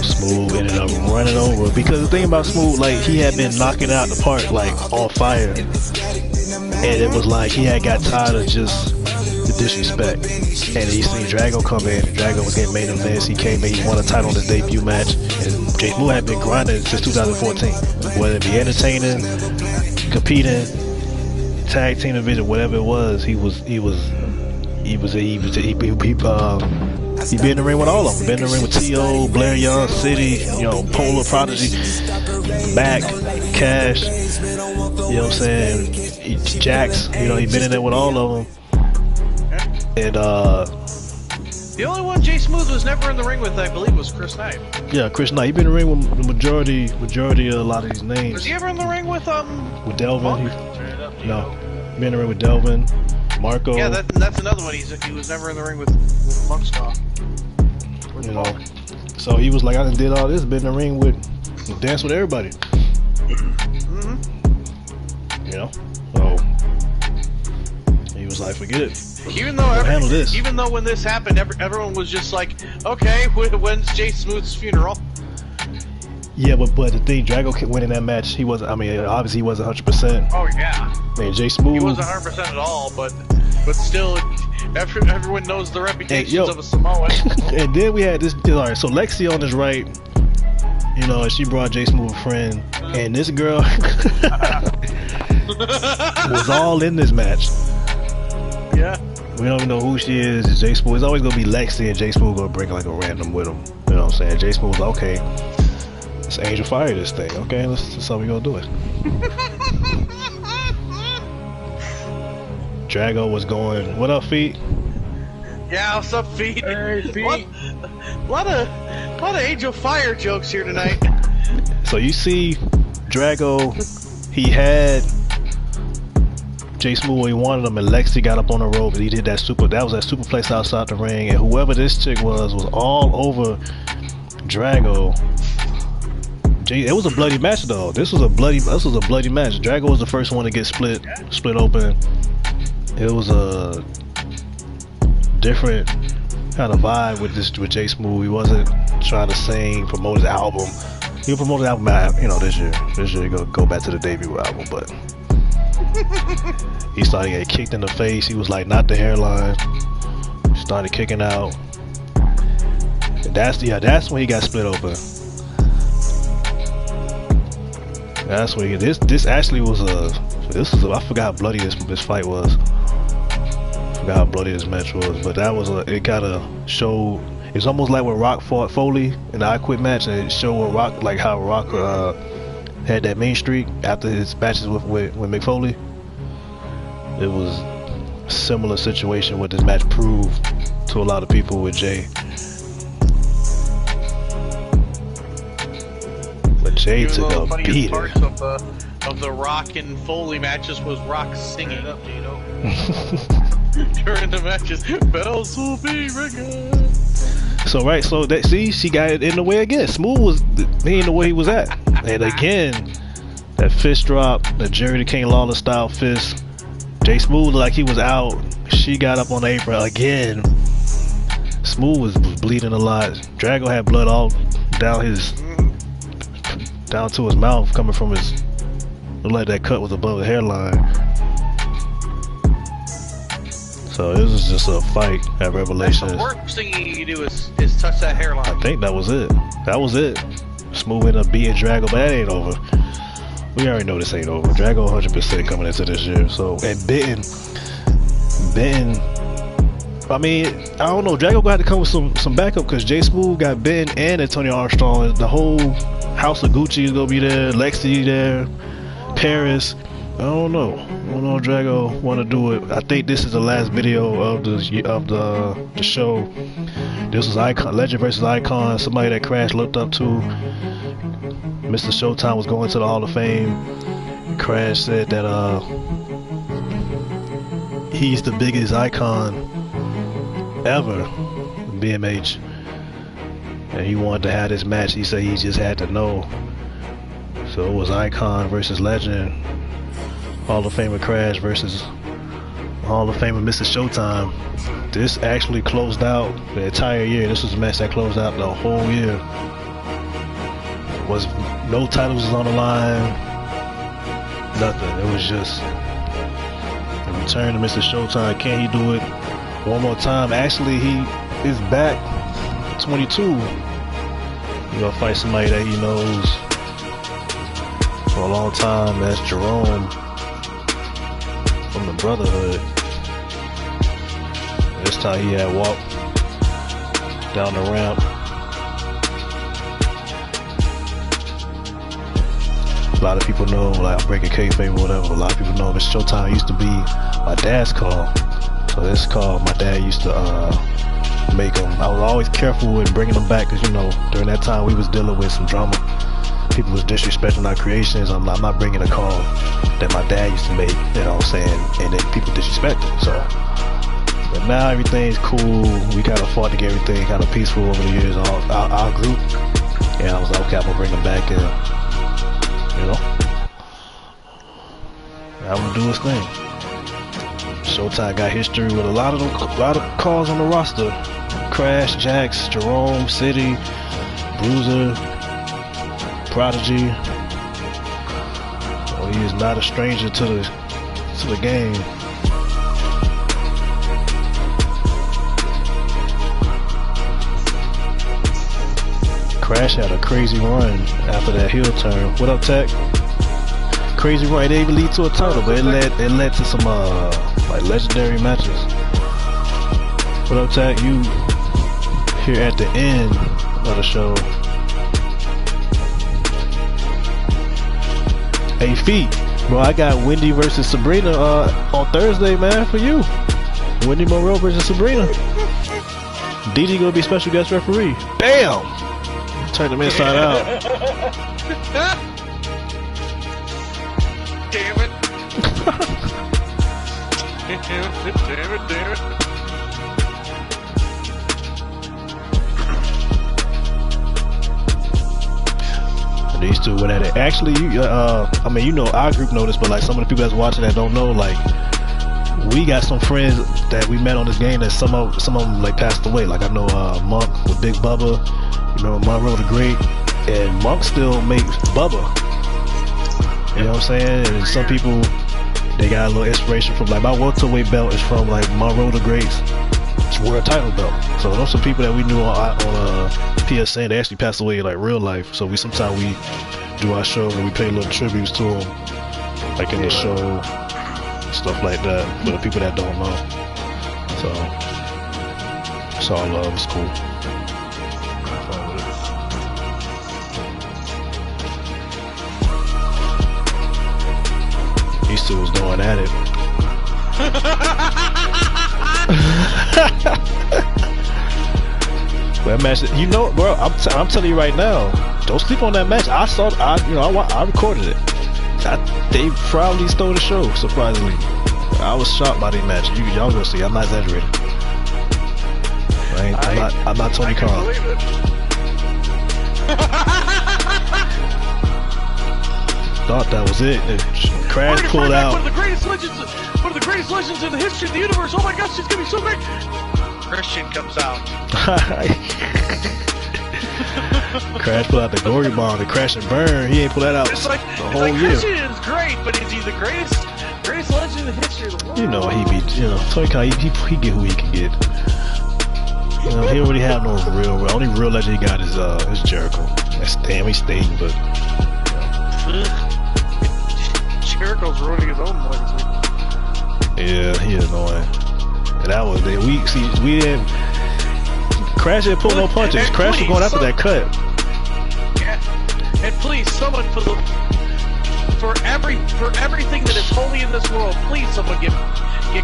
Smooth ended up running over, because the thing about Smooth, like, he had been knocking out the park like on fire, and it was like he had got tired of just the disrespect, and he seen Drago come in, and Drago was getting main events. He came in, he won a title on his debut match, and J Smooth had been grinding since 2014, whether it be entertaining, competing, tag team division, whatever it was. He been in the ring with all of them. Been in the ring with T.O., Blair Young, City, you know, Polar Prodigy, Mac, Cash, you know what I'm saying, Jax, you know, he been in there with all of them. And the only one J Smooth was never in the ring with, I believe, was Chris Knight. Yeah, Chris Knight. He been in the ring with the majority of a lot of these names. Was he ever in the ring with Delvin? No, been in the ring with Delvin, Marco. Yeah, that's another one. He was never in the ring with Monkstar. You know, so he was like, I done did all this, been in the ring with, dance with everybody. You know, so he was like, forget it. Even though when this happened, everyone was just like, okay, when's J Smooth's funeral? Yeah, but the thing, Drago kept winning that match. He wasn't. I mean, obviously he wasn't 100%. Oh yeah. Man, J Smooth. He wasn't 100% at all, but still, everyone knows the reputations of a Samoan. And then we had this. All right, so Lexi on his right, you know, and she brought J Smooth a friend, and this girl was all in this match. Yeah. We don't even know who she is. J Smooth. It's always gonna be Lexi, and J Smooth gonna bring like a random with him. You know what I'm saying? J Smooth's like, okay, let's Angel Fire this thing. Okay, that's how we gonna do it. Drago was going, what up, Feet? Yeah, what's up, Feet? Hey, Feet. A lot of Angel Fire jokes here tonight. So you see, Drago, he had J Smooth where he wanted him, and Lexi got up on the rope, and he did that superplex outside the ring, and whoever this chick was all over Drago. It was a bloody match though. This was a bloody match. Drago was the first one to get split open. It was a different kind of vibe with J Smooth. He wasn't trying to promote his album. He promoted the album, you know, this year. This year he go back to the debut album, but he started getting kicked in the face. He was like, not the hairline. He started kicking out. And that's when he got split open. That's when this actually was I forgot how bloody this fight was. How bloody this match was, but that was it gotta show. It's almost like when Rock fought Foley in the I Quit match, and it showed Rock, like how Rock had that main streak after his matches with Mick Foley. It was a similar situation what this match proved to a lot of people with Jay. But Jay took a beating. Parts of the Rock and Foley matches was Rock singing up, you know. During the matches, bells will be ringing. So she got it in the way again. Smooth was in the way he was at, and again, that fist drop, the Jerry the King Lawler style fist. J Smooth like he was out. She got up on the apron again. Smooth was bleeding a lot. Drago had blood all down to his mouth, coming from his. Looked like that cut was above the hairline. So it was just a fight at Revelations. The worst thing you can do is touch that hairline. I think that was it. That was it. Smoothing up beating Drago, but that ain't over. We already know this ain't over. Drago 100% coming into this year. So, and Benton, I mean, I don't know. Drago gonna have to come with some backup because J Smooth got Ben and Antonio Armstrong. The whole house of Gucci is gonna be there. Lexi there. Paris. I don't know if Drago want to do it. I think this is the last video of the show. This was Legend versus Icon. Somebody that Crash looked up to. Mr. Showtime was going to the Hall of Fame. Crash said that he's the biggest icon ever in BMH, and he wanted to have this match. He said he just had to know. So it was Icon versus Legend. Hall of Famer Crash versus Hall of Famer Mr. Showtime. This actually closed out the entire year. This was a match that closed out the whole year. Was no titles was on the line. Nothing. It was just a return to Mr. Showtime. Can he do it one more time? Actually, he is back. 22. He gonna fight somebody that he knows for a long time. That's Jerome from the Brotherhood. This time he had walked down the ramp. A lot of people know, like, I'm breaking kayfabe or whatever. A lot of people know this Showtime used to be my dad's call. So this call, my dad used to make them. I was always careful with bringing them back because, you know, during that time we was dealing with some drama. People was disrespecting our creations. I'm not bringing a call that my dad used to make, you know what I'm saying, and then people disrespect it. So, but now everything's cool. We kind of fought to get everything kind of peaceful over the years, our group. And I was like, okay, I'm gonna bring them back and, you know, I'm gonna do his thing. Showtime got history with a lot of calls on the roster. Crash, Jax, Jerome, City, Bruiser, Prodigy. Oh, he is not a stranger to the game. Crash had a crazy run after that heel turn. What up, Tech? Crazy run. It didn't even lead to a title, but it led to some like legendary matches. What up, Tech? You here at the end of the show. Hey, Feet, bro, I got Wendy versus Sabrina on Thursday, man, for you. Wendy Monroe versus Sabrina. Diddy gonna be special guest referee. Bam! Turn them inside out. Damn it. Damn it. These two went at it. Actually, I mean, you know, our group know this, but like some of the people that's watching that don't know, like, we got some friends that we met on this game that some of them like passed away. Like I know Monk with Big Bubba, you remember Monroe the Great, and Monk still makes Bubba. You know what I'm saying? And some people, they got a little inspiration from, like, my welterweight belt is from like Monroe the Great's world title belt. So those are people that we knew on PSN. They actually passed away in like real life. So sometimes we do our shows and we pay little tributes to them, like in the show, stuff like that. For the people that don't know, so it's all love. It's cool. These two was going at it. That match, you know, bro. I'm telling you right now, don't sleep on that match. I recorded it. They probably stole the show. Surprisingly, I was shocked by the match. Y'all gonna see. I'm not exaggerating. I'm not Tony Khan. Thought that was it. Crash pulled out. One of the greatest legends in the history of the universe. Oh my gosh, she's gonna be so great. Christian comes out. Crash put out the glory bomb, the crash and burn. He ain't put that out It's like, the whole year. Christian is great, but is he the greatest legend in the history of the world? You know he be, Tony Khan, he get who he can get. He don't really have no real. Only real legend he got is Jericho. That's damn, he's Sting, but Jericho's ruining his own legacy. Yeah, he is annoying. And that was it. We didn't. Crash didn't pull no punches. Crash was going after that cut. Yeah. And please, someone for everything that is holy in this world, please, someone get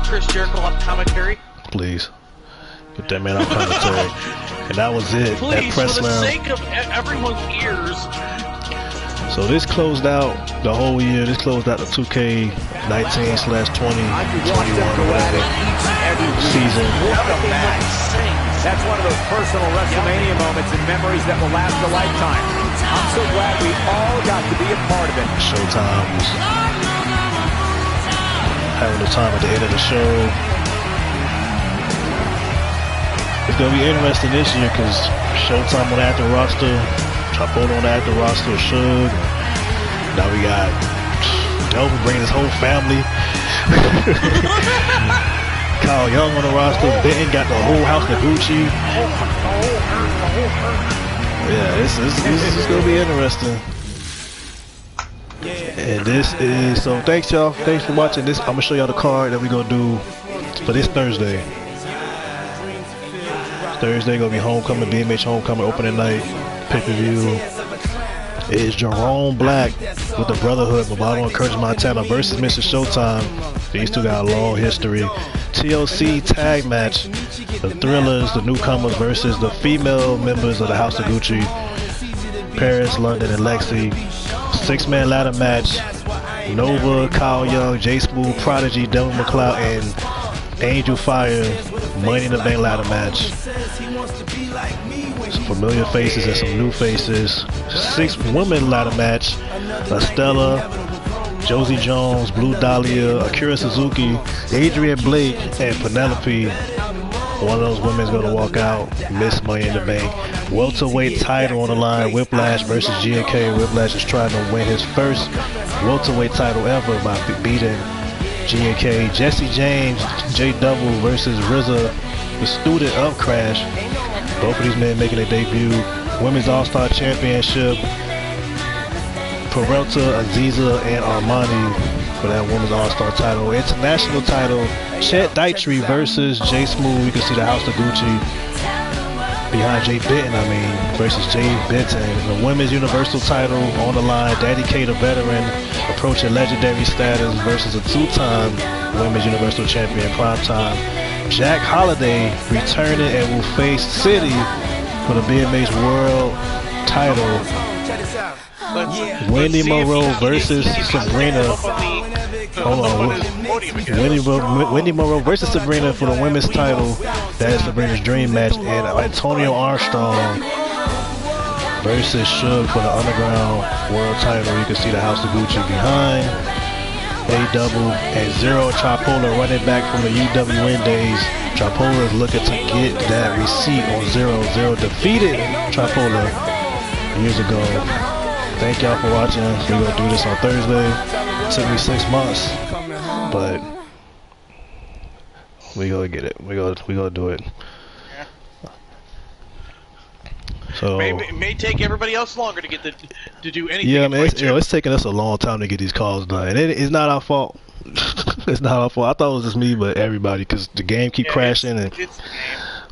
Chris Jericho on commentary. Please. Get that man on commentary. And that was it. Please, that press for the round. sake of everyone's ears. So this closed out the whole year. This closed out the 2K19/20, 21, whatever season. That's one of those personal WrestleMania moments and memories that will last a lifetime. I'm so glad we all got to be a part of it. Showtime was having the time at the end of the show. It's gonna be interesting this year because Showtime on the active roster, Trapolo on the active roster, Suge. Now we got Delvin bringing his whole family. Kyle Young on the roster. Benton got the whole house of Gucci. Yeah, this is gonna be interesting. And this is so. Thanks y'all. Thanks for watching this. I'm gonna show y'all the card that we gonna do for this Thursday. Thursday gonna be Homecoming, BMH Homecoming opening night, pay-per-view. It is Jerome Black with the Brotherhood, Movado and Curtis Montana versus Mr. Showtime. These two got a long history. TLC tag match, the Thrillers, the newcomers versus the female members of the House of Gucci, Paris, London, and Lexi. 6-man ladder match, Nova, Kyle Young, J Smooth, Prodigy, Devin McLeod, and Angel Fire. Money in the Bank ladder match. Some familiar faces and some new faces. 6-woman ladder match. Estella, Josie Jones, Blue Dahlia, Akira Suzuki, Adrian Blake, and Penelope. One of those women's gonna walk out, miss Money in the Bank. Welterweight title on the line, Whiplash versus G&K. Whiplash is trying to win his first welterweight title ever by beating G&K. Jesse James, J Double versus RZA, the student of Crash. Both of these men making their debut. Women's All-Star Championship, Peralta, Aziza, and Armani for that Women's All-Star title. International title, Chet Deitrey versus J Smooth. You can see the House of Gucci behind Jay Benton, versus Jay Benton. The Women's Universal title on the line. Daddy K, the veteran, approaching legendary status versus a 2-time Women's Universal Champion, Primetime. Jack Holiday returning and will face City for the BMH World title. Wendy Monroe versus Sabrina. Hold on. Wendy Monroe versus Sabrina for the women's title. That is Sabrina's dream match. And Antonio Armstrong versus Suge for the Underground World title. You can see the House of Gucci behind. A-Double and Zero Trapola running back from the UWN days. Trapola is looking to get that receipt on Zero. Zero defeated Trapola years ago. Thank y'all for watching. We're gonna do this on Thursday. It took me 6 months, but we gonna get it. We gonna do it. So it may take everybody else longer to get to do anything. Yeah, man, it's taking us a long time to get these calls done. And it's not our fault. It's not our fault. I thought it was just me, but everybody, because the game keep crashing, and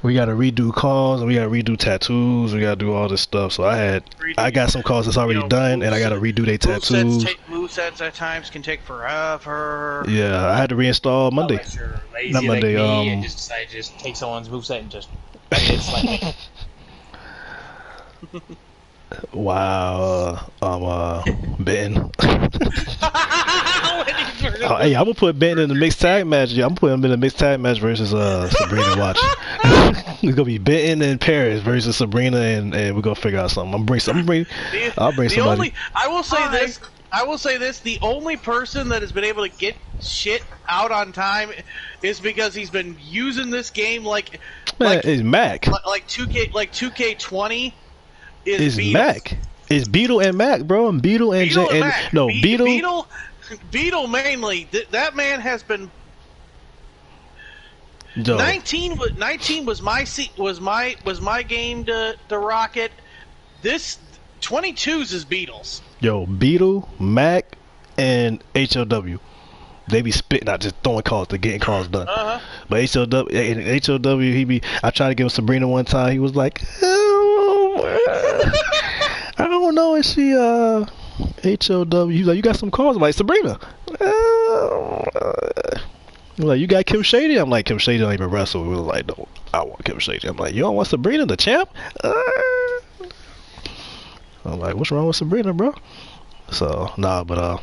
we got to redo calls, and we got to redo tattoos. We got to do all this stuff. So I got some calls that's already done, and I got to redo their tattoos. Movesets at times can take forever. Yeah, I had to reinstall Monday. You're lazy Not Monday. Like me and just decide to just take someone's moveset and just it's like. Wow, Benton. Hey, I'm gonna put Benton in the mixed tag match. Yeah, I'm putting him in the mixed tag match versus Sabrina. Watch. It's gonna be Benton and Paris versus Sabrina, and we're gonna figure out something. I'll bring somebody. I will say this: the only person that has been able to get shit out on time is because he's been using this game like it's Mac. Like 2K20. is Beatles. Mac. It's Beetle and Mac, bro. And Beetle and Mac. No, Beetle. Beetle mainly. That man has been. Yo. 19 was my game to rock it. This 22's is Beatles. Yo, Beetle, Mac, and HLW. They be spitting out, just throwing calls to getting calls done. But HLW, I tried to give him Sabrina one time. He was like, oh, I don't know if she HLW. He's like, you got some calls? I'm like, Sabrina. Like, you got Kim Shady? I'm like, Kim Shady don't even wrestle. We was like, no, I want Kim Shady. I'm like, you don't want Sabrina, the champ? I'm like, what's wrong with Sabrina, bro? So, nah, but,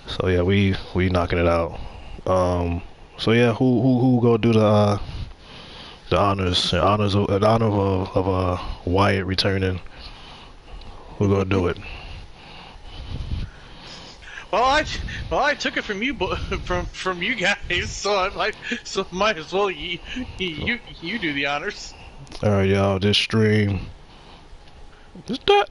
so yeah, we knocking it out. So yeah, who go do the honors? In honor of Wyatt returning. Who gonna do it? Well, I took it from you, from you guys, so might as well you do the honors. All right, y'all. This stream. Just that.